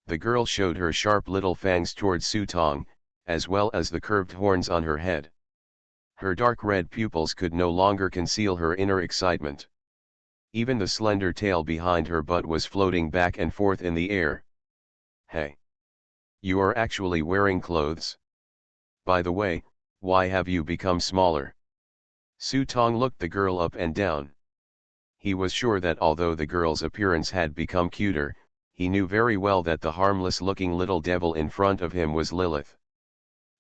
The girl showed her sharp little fangs towards Su Tong, as well as the curved horns on her head. Her dark red pupils could no longer conceal her inner excitement. Even the slender tail behind her butt was floating back and forth in the air. Hey! You are actually wearing clothes? By the way, why have you become smaller? Su Tong looked the girl up and down. He was sure that although the girl's appearance had become cuter, he knew very well that the harmless-looking little devil in front of him was Lilith.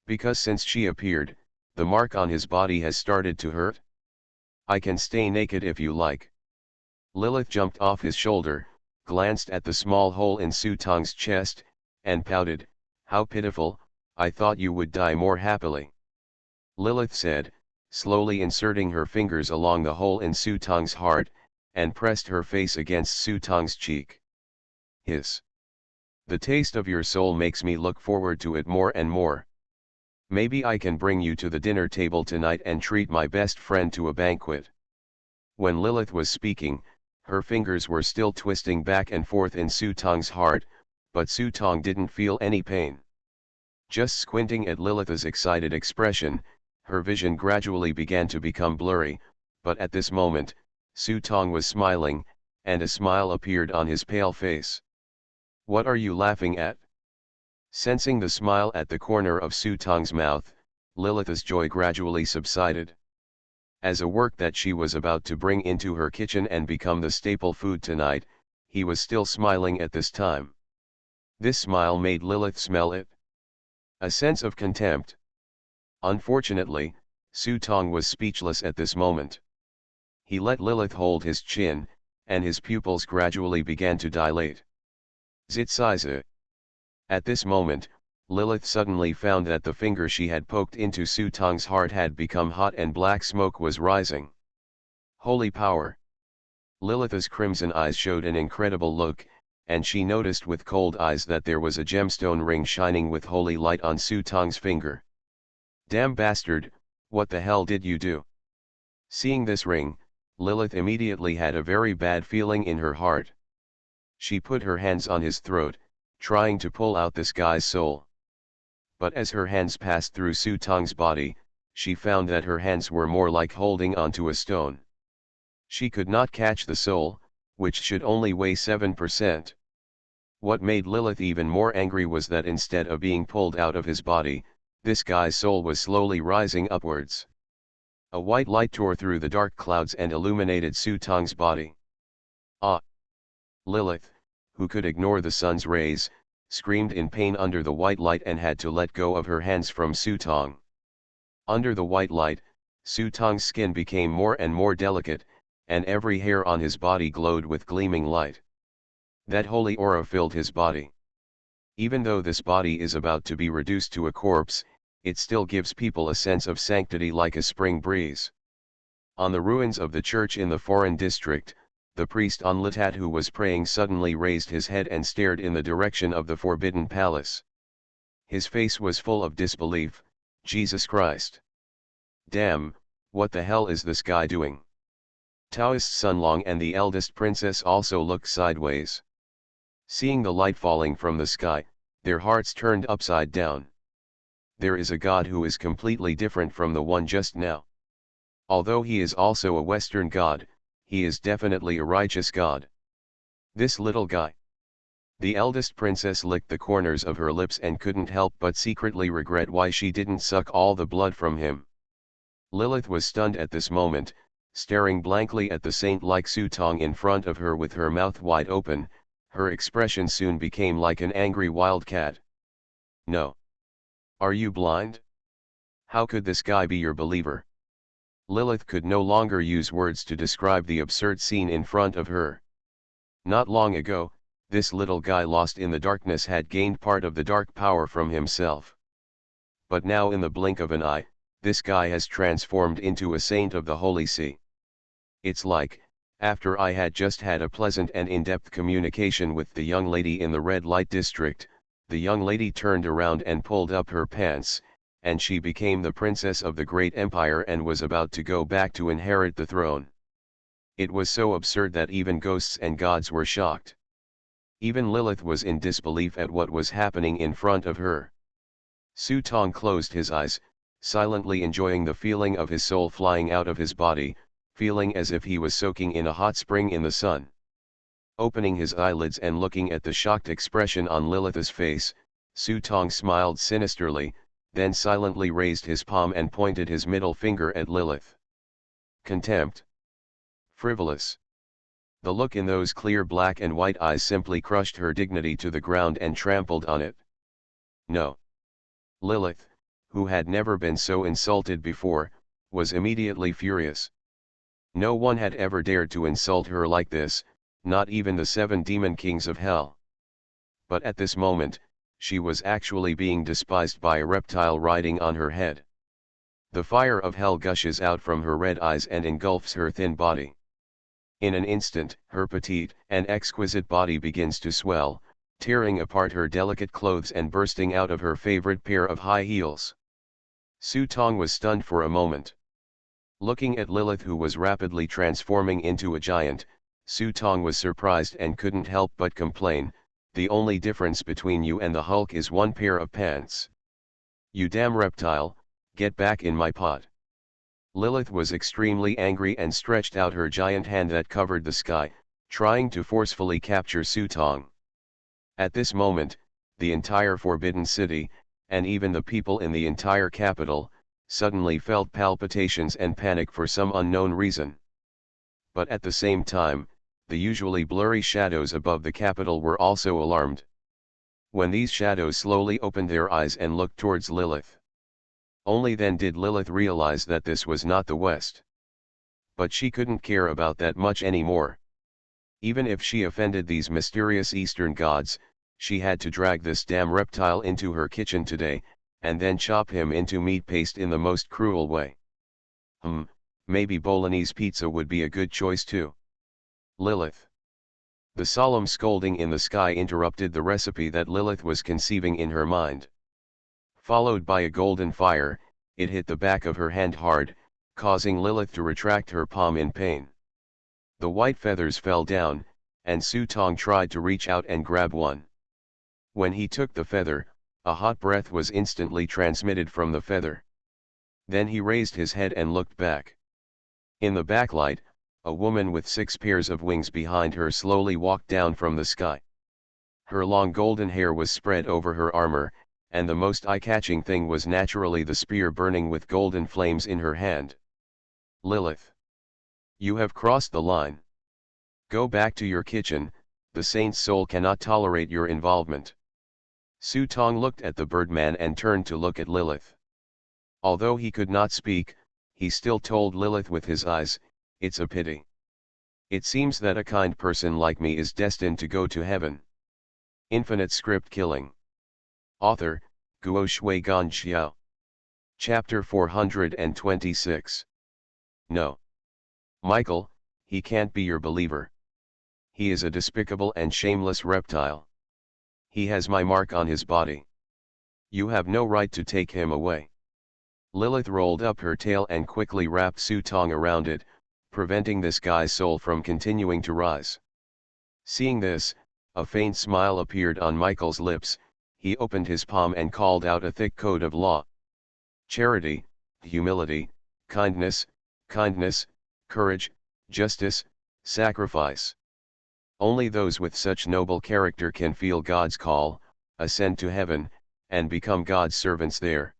Because since she appeared, the mark on his body has started to hurt? I can stay naked if you like. Lilith jumped off his shoulder, glanced at the small hole in Su Tong's chest, and pouted, "How pitiful, I thought you would die more happily." Lilith said, slowly inserting her fingers along the hole in Su Tong's heart, and pressed her face against Su Tong's cheek. Hiss. The taste of your soul makes me look forward to it more and more. Maybe I can bring you to the dinner table tonight and treat my best friend to a banquet. When Lilith was speaking, her fingers were still twisting back and forth in Su Tong's heart, but Su Tong didn't feel any pain. Just squinting at Lilith's excited expression, her vision gradually began to become blurry, but at this moment, Su Tong was smiling, and a smile appeared on his pale face. What are you laughing at? Sensing the smile at the corner of Su Tong's mouth, Lilith's joy gradually subsided. As a work that she was about to bring into her kitchen and become the staple food tonight, he was still smiling at this time. This smile made Lilith smell it. A sense of contempt. Unfortunately, Su Tong was speechless at this moment. He let Lilith hold his chin, and his pupils gradually began to dilate. Zitsize. At this moment, Lilith suddenly found that the finger she had poked into Su Tong's heart had become hot and black smoke was rising. Holy power! Lilith's crimson eyes showed an incredible look, and she noticed with cold eyes that there was a gemstone ring shining with holy light on Su Tong's finger. Damn bastard, what the hell did you do? Seeing this ring, Lilith immediately had a very bad feeling in her heart. She put her hands on his throat, trying to pull out this guy's soul. But as her hands passed through Su Tong's body, she found that her hands were more like holding onto a stone. She could not catch the soul, which should only weigh 7%. What made Lilith even more angry was that instead of being pulled out of his body, this guy's soul was slowly rising upwards. A white light tore through the dark clouds and illuminated Su Tong's body. Ah! Lilith, who could ignore the sun's rays, screamed in pain under the white light and had to let go of her hands from Su Tong. Under the white light, Su Tong's skin became more and more delicate, and every hair on his body glowed with gleaming light. That holy aura filled his body. Even though this body is about to be reduced to a corpse, it still gives people a sense of sanctity like a spring breeze. On the ruins of the church in the foreign district, the priest Unlitat who was praying suddenly raised his head and stared in the direction of the forbidden palace. His face was full of disbelief. Jesus Christ! Damn, what the hell is this guy doing? Taoist Sunlong and the eldest princess also looked sideways. Seeing the light falling from the sky, their hearts turned upside down. There is a god who is completely different from the one just now. Although he is also a Western god, he is definitely a righteous god. This little guy. The eldest princess licked the corners of her lips and couldn't help but secretly regret why she didn't suck all the blood from him. Lilith was stunned at this moment, Staring blankly at the saint-like Sutong in front of her with her mouth wide open, her expression soon became like an angry wildcat. No. Are you blind? How could this guy be your believer? Lilith could no longer use words to describe the absurd scene in front of her. Not long ago, this little guy lost in the darkness had gained part of the dark power from himself. But now in the blink of an eye, this guy has transformed into a saint of the Holy See. It's like, after I had just had a pleasant and in-depth communication with the young lady in the red light district, the young lady turned around and pulled up her pants, and she became the princess of the great empire and was about to go back to inherit the throne. It was so absurd that even ghosts and gods were shocked. Even Lilith was in disbelief at what was happening in front of her. Sutong closed his eyes, silently enjoying the feeling of his soul flying out of his body, feeling as if he was soaking in a hot spring in the sun. Opening his eyelids and looking at the shocked expression on Lilith's face, Sutong smiled sinisterly, then silently raised his palm and pointed his middle finger at Lilith. Contempt. Frivolous. The look in those clear black and white eyes simply crushed her dignity to the ground and trampled on it. No. Lilith, who had never been so insulted before, was immediately furious. No one had ever dared to insult her like this, not even the 7 demon kings of hell. But at this moment, she was actually being despised by a reptile riding on her head. The fire of hell gushes out from her red eyes and engulfs her thin body. In an instant, her petite and exquisite body begins to swell, tearing apart her delicate clothes and bursting out of her favorite pair of high heels. Sutong was stunned for a moment. Looking at Lilith, who was rapidly transforming into a giant, Sutong was surprised and couldn't help but complain, "The only difference between you and the Hulk is 1 pair of pants. You damn reptile, get back in my pot." Lilith was extremely angry and stretched out her giant hand that covered the sky, trying to forcefully capture Sutong. At this moment, the entire Forbidden City, and even the people in the entire capital, suddenly felt palpitations and panic for some unknown reason. But at the same time, the usually blurry shadows above the capital were also alarmed. When these shadows slowly opened their eyes and looked towards Lilith. Only then did Lilith realize that this was not the West. But she couldn't care about that much anymore. Even if she offended these mysterious Eastern gods, she had to drag this damn reptile into her kitchen today, and then chop him into meat paste in the most cruel way. Maybe Bolognese pizza would be a good choice too. Lilith. The solemn scolding in the sky interrupted the recipe that Lilith was conceiving in her mind. Followed by a golden fire, it hit the back of her hand hard, causing Lilith to retract her palm in pain. The white feathers fell down, and Sutong tried to reach out and grab one. When he took the feather, a hot breath was instantly transmitted from the feather. Then he raised his head and looked back. In the backlight, a woman with 6 pairs of wings behind her slowly walked down from the sky. Her long golden hair was spread over her armor, and the most eye-catching thing was naturally the spear burning with golden flames in her hand. Lilith. You have crossed the line. Go back to your kitchen, the saint's soul cannot tolerate your involvement. Sutong looked at the birdman and turned to look at Lilith. Although he could not speak, he still told Lilith with his eyes, "It's a pity. It seems that a kind person like me is destined to go to heaven." Infinite script killing. Author, Guo Shui Gan Xiao. Chapter 426. No. Michael, he can't be your believer. He is a despicable and shameless reptile. He has my mark on his body. You have no right to take him away. Lilith rolled up her tail and quickly wrapped Sutong around it, preventing this guy's soul from continuing to rise. Seeing this, a faint smile appeared on Michael's lips. He opened his palm and called out a thick code of law. Charity, humility, kindness, courage, justice, sacrifice. Only those with such noble character can feel God's call, ascend to heaven, and become God's servants there.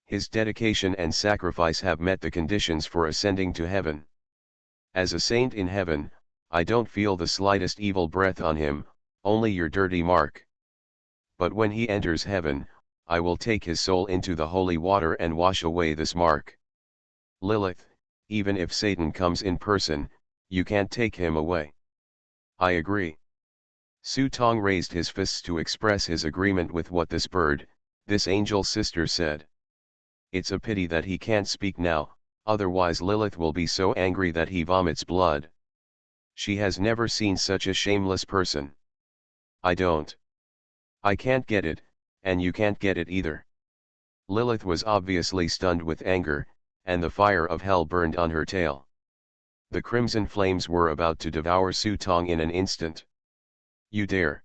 His dedication and sacrifice have met the conditions for ascending to heaven. As a saint in heaven, I don't feel the slightest evil breath on him, only your dirty mark. But when he enters heaven, I will take his soul into the holy water and wash away this mark. Lilith, even if Satan comes in person, you can't take him away. I agree. Su Tong raised his fists to express his agreement with what this bird, this angel sister said. It's a pity that he can't speak now, otherwise Lilith will be so angry that he vomits blood. She has never seen such a shameless person. I don't. I can't get it, and you can't get it either. Lilith was obviously stunned with anger, and the fire of hell burned on her tail. The crimson flames were about to devour Su Tong in an instant. You dare.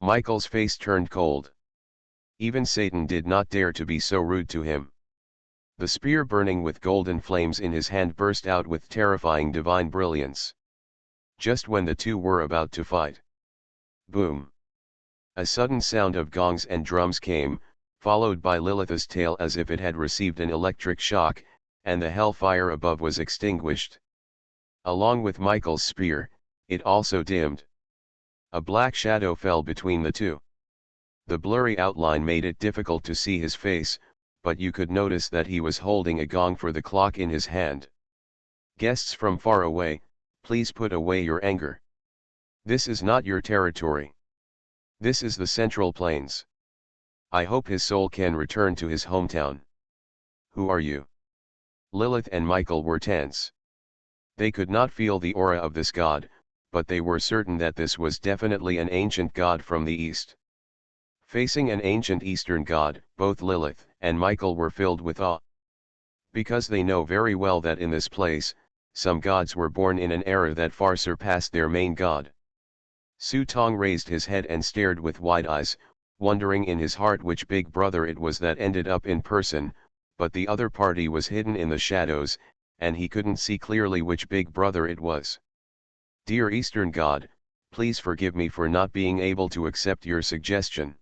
Michael's face turned cold. Even Satan did not dare to be so rude to him. The spear burning with golden flames in his hand burst out with terrifying divine brilliance. Just when the two were about to fight. Boom! A sudden sound of gongs and drums came, followed by Lilith's tail as if it had received an electric shock, and the hellfire above was extinguished. Along with Michael's spear, it also dimmed. A black shadow fell between the two. The blurry outline made it difficult to see his face, but you could notice that he was holding a gong for the clock in his hand. Guests from far away, please put away your anger. This is not your territory. This is the Central Plains. I hope his soul can return to his hometown. Who are you? Lilith and Michael were tense. They could not feel the aura of this god, but they were certain that this was definitely an ancient god from the east. Facing an ancient Eastern god, both Lilith and Michael were filled with awe. Because they know very well that in this place, some gods were born in an era that far surpassed their main god. Su Tong raised his head and stared with wide eyes, wondering in his heart which big brother it was that ended up in person, but the other party was hidden in the shadows, and he couldn't see clearly which big brother it was. Dear Eastern God, please forgive me for not being able to accept your suggestion.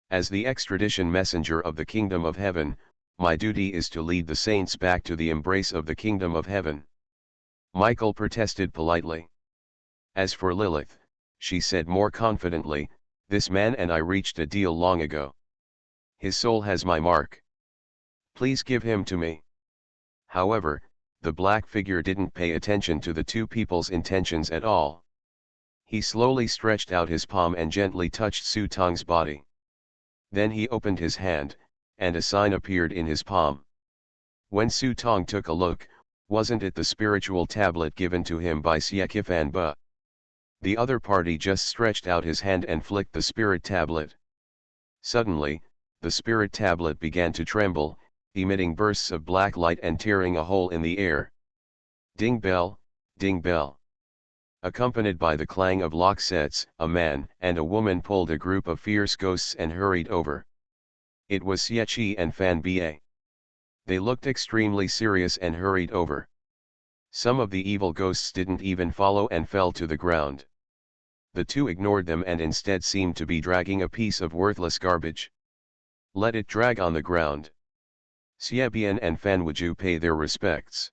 As the extradition messenger of the kingdom of heaven, my duty is to lead the saints back to the embrace of the kingdom of heaven. Michael protested politely. As for Lilith, she said more confidently, this man and I reached a deal long ago. His soul has my mark. Please give him to me. However, the black figure didn't pay attention to the two people's intentions at all. He slowly stretched out his palm and gently touched Su Tong's body. Then he opened his hand, and a sign appeared in his palm. When Su Tong took a look, wasn't it the spiritual tablet given to him by Siekifan Ba? The other party just stretched out his hand and flicked the spirit tablet. Suddenly, the spirit tablet began to tremble, emitting bursts of black light and tearing a hole in the air. Ding bell, ding bell. Accompanied by the clang of lock sets, a man and a woman pulled a group of fierce ghosts and hurried over. It was Xie and Fan Ba. They looked extremely serious and hurried over. Some of the evil ghosts didn't even follow and fell to the ground. The two ignored them and instead seemed to be dragging a piece of worthless garbage. Let it drag on the ground. Xiebian and Fan Wuju pay their respects.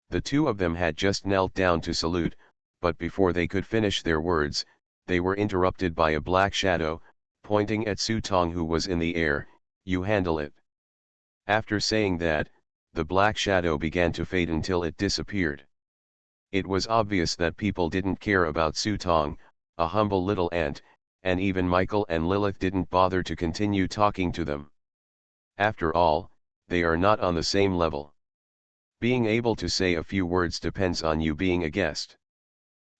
The two of them had just knelt down to salute, but before they could finish their words, they were interrupted by a black shadow, pointing at Su Tong who was in the air. You handle it. After saying that, the black shadow began to fade until it disappeared. It was obvious that people didn't care about Su Tong, a humble little ant, and even Michael and Lilith didn't bother to continue talking to them. After all, they are not on the same level. Being able to say a few words depends on you being a guest.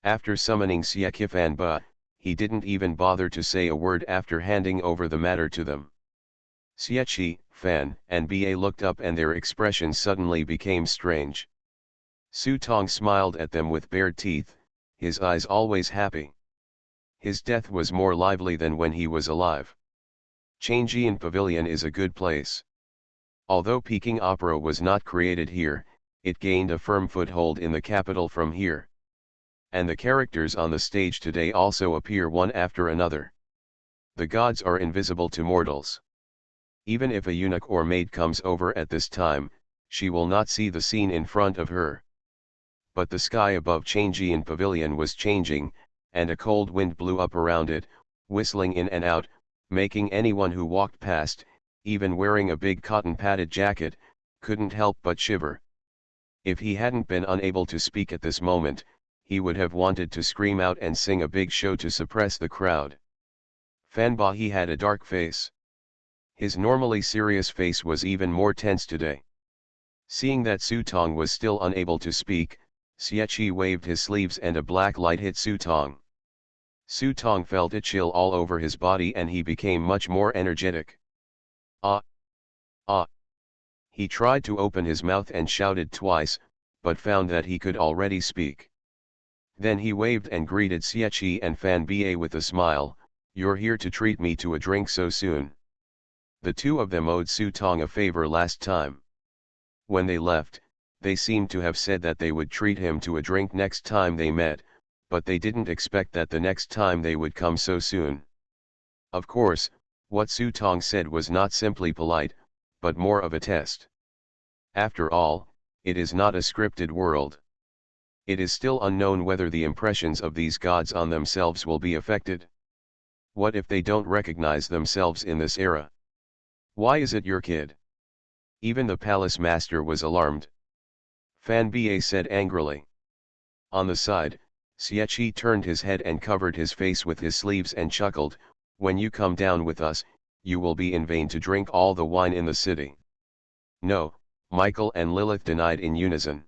After summoning Siekifan Ba, he didn't even bother to say a word after handing over the matter to them. Xie, Fan, and Ba looked up and their expressions suddenly became strange. Su Tong smiled at them with bared teeth, his eyes always happy. His death was more lively than when he was alive. Changjian Pavilion is a good place. Although Peking Opera was not created here, it gained a firm foothold in the capital from here. And the characters on the stage today also appear one after another. The gods are invisible to mortals. Even if a eunuch or maid comes over at this time, she will not see the scene in front of her. but the sky above Changjian Pavilion was changing, and a cold wind blew up around it, whistling in and out, making anyone who walked past, even wearing a big cotton-padded jacket, couldn't help but shiver. If he hadn't been unable to speak at this moment, he would have wanted to scream out and sing a big show to suppress the crowd. Fanbahi had a dark face. His normally serious face was even more tense today. Seeing that Su Tong was still unable to speak, Xie waved his sleeves and a black light hit Su Tong. Su Tong felt a chill all over his body and he became much more energetic. Ah! Ah! He tried to open his mouth and shouted twice, but found that he could already speak. Then he waved and greeted Xie and Fan Ba with a smile, "You're here to treat me to a drink so soon." The two of them owed Su Tong a favor last time. When they left, they seemed to have said that they would treat him to a drink next time they met, but they didn't expect that the next time they would come so soon. Of course, what Su Tong said was not simply polite, but more of a test. After all, it is not a scripted world. It is still unknown whether the impressions of these gods on themselves will be affected. What if they don't recognize themselves in this era? Why is it your kid? Even the palace master was alarmed. Fan Ba said angrily. On the side, Xie turned his head and covered his face with his sleeves and chuckled, "When you come down with us, you will be in vain to drink all the wine in the city." "No," Michael and Lilith denied in unison.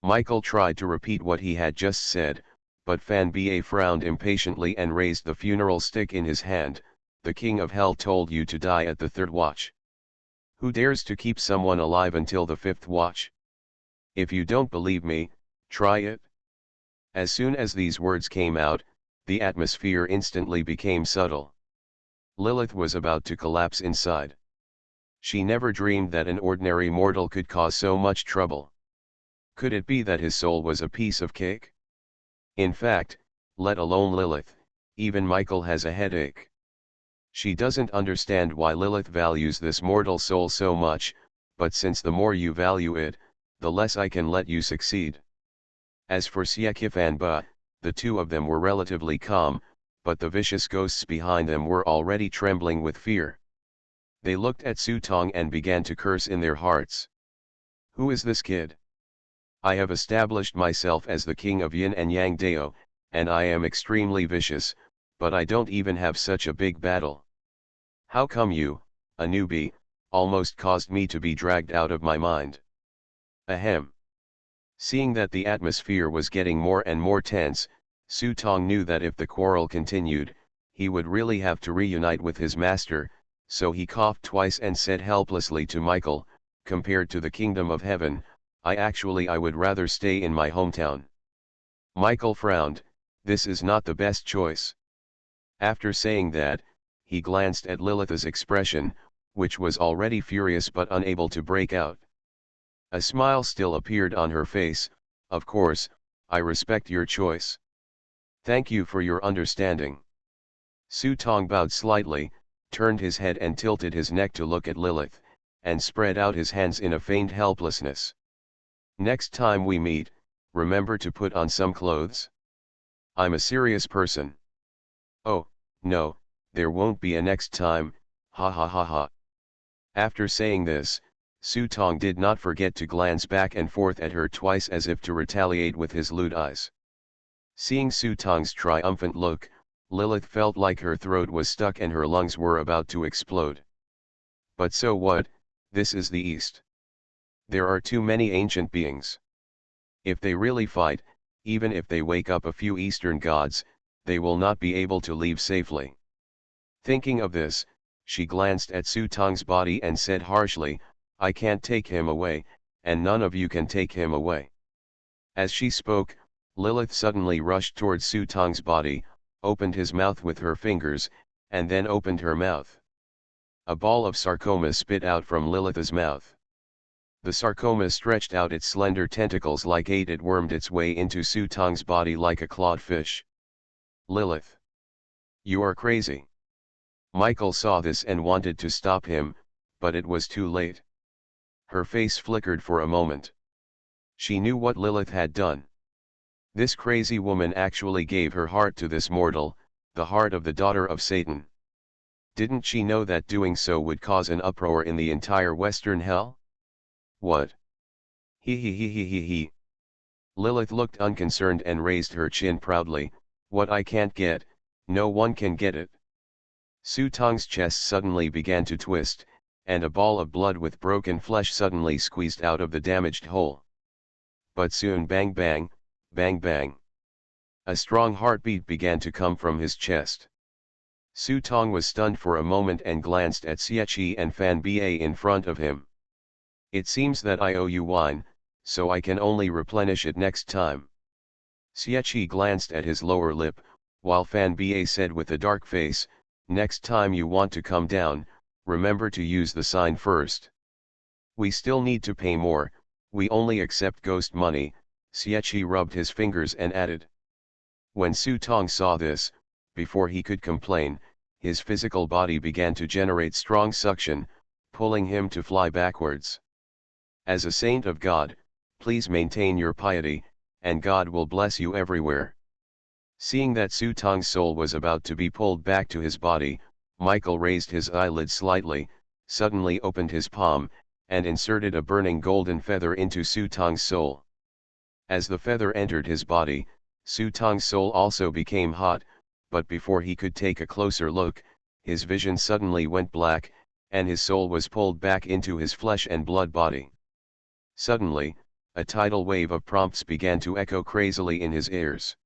Michael tried to repeat what he had just said, but Fan Ba frowned impatiently and raised the funeral stick in his hand. "The king of hell told you to die at the third watch. Who dares to keep someone alive until the fifth watch? If you don't believe me, try it." As soon as these words came out, the atmosphere instantly became subtle. Lilith was about to collapse inside. She never dreamed that an ordinary mortal could cause so much trouble. Could it be that his soul was a piece of cake? In fact, let alone Lilith, even Michael has a headache. She doesn't understand why Lilith values this mortal soul so much, but since the more you value it, the less I can let you succeed. As for Siekif and Ba, the two of them were relatively calm, but the vicious ghosts behind them were already trembling with fear. They looked at Su Tong and began to curse in their hearts. "Who is this kid? I have established myself as the king of Yin and Yang Dao, and I am extremely vicious, but I don't even have such a big battle. How come you, a newbie, almost caused me to be dragged out of my mind?" Ahem. Seeing that the atmosphere was getting more and more tense, Su Tong knew that if the quarrel continued, he would really have to reunite with his master, so he coughed twice and said helplessly to Michael, "Compared to the kingdom of heaven, I would rather stay in my hometown." Michael frowned. This is not the best choice. After saying that, he glanced at Lilith's expression, which was already furious but unable to break out. A smile still appeared on her face. "Of course, I respect your choice. Thank you for your understanding." Su Tong bowed slightly, turned his head and tilted his neck to look at Lilith, and spread out his hands in a feigned helplessness. "Next time we meet, remember to put on some clothes. I'm a serious person." "Oh, no, there won't be a next time, ha ha ha ha." After saying this, Su Tong did not forget to glance back and forth at her twice as if to retaliate with his lewd eyes. Seeing Su Tong's triumphant look, Lilith felt like her throat was stuck and her lungs were about to explode. But so what, this is the East. There are too many ancient beings. If they really fight, even if they wake up a few Eastern gods, they will not be able to leave safely. Thinking of this, she glanced at Su Tong's body and said harshly, "I can't take him away, and none of you can take him away." As she spoke, Lilith suddenly rushed towards Su Tong's body, opened his mouth with her fingers, and then opened her mouth. A ball of sarcoma spit out from Lilith's mouth. The sarcoma stretched out its slender tentacles like it wormed its way into Su Tong's body like a clawed fish. "Lilith! You are crazy." Michael saw this and wanted to stop him, but it was too late. Her face flickered for a moment. She knew what Lilith had done. This crazy woman actually gave her heart to this mortal, the heart of the daughter of Satan. Didn't she know that doing so would cause an uproar in the entire Western hell? What? He. Lilith looked unconcerned and raised her chin proudly. What I can't get, no one can get it. Su Tong's chest suddenly began to twist, and a ball of blood with broken flesh suddenly squeezed out of the damaged hole. But soon bang bang, bang bang. A strong heartbeat began to come from his chest. Su Tong was stunned for a moment and glanced at Xie and Fan Ba in front of him. It seems that I owe you wine, so I can only replenish it next time. Xie glanced at his lower lip, while Fan Ba said with a dark face, next time you want to come down, remember to use the sign first. We still need to pay more, we only accept ghost money, Xie rubbed his fingers and added. When Su Tong saw this, before he could complain, his physical body began to generate strong suction, pulling him to fly backwards. As a saint of God, please maintain your piety, and God will bless you everywhere. Seeing that Su Tong's soul was about to be pulled back to his body, Michael raised his eyelid slightly, suddenly opened his palm, and inserted a burning golden feather into Su Tong's soul. As the feather entered his body, Su Tong's soul also became hot, but before he could take a closer look, his vision suddenly went black, and his soul was pulled back into his flesh and blood body. Suddenly, a tidal wave of prompts began to echo crazily in his ears.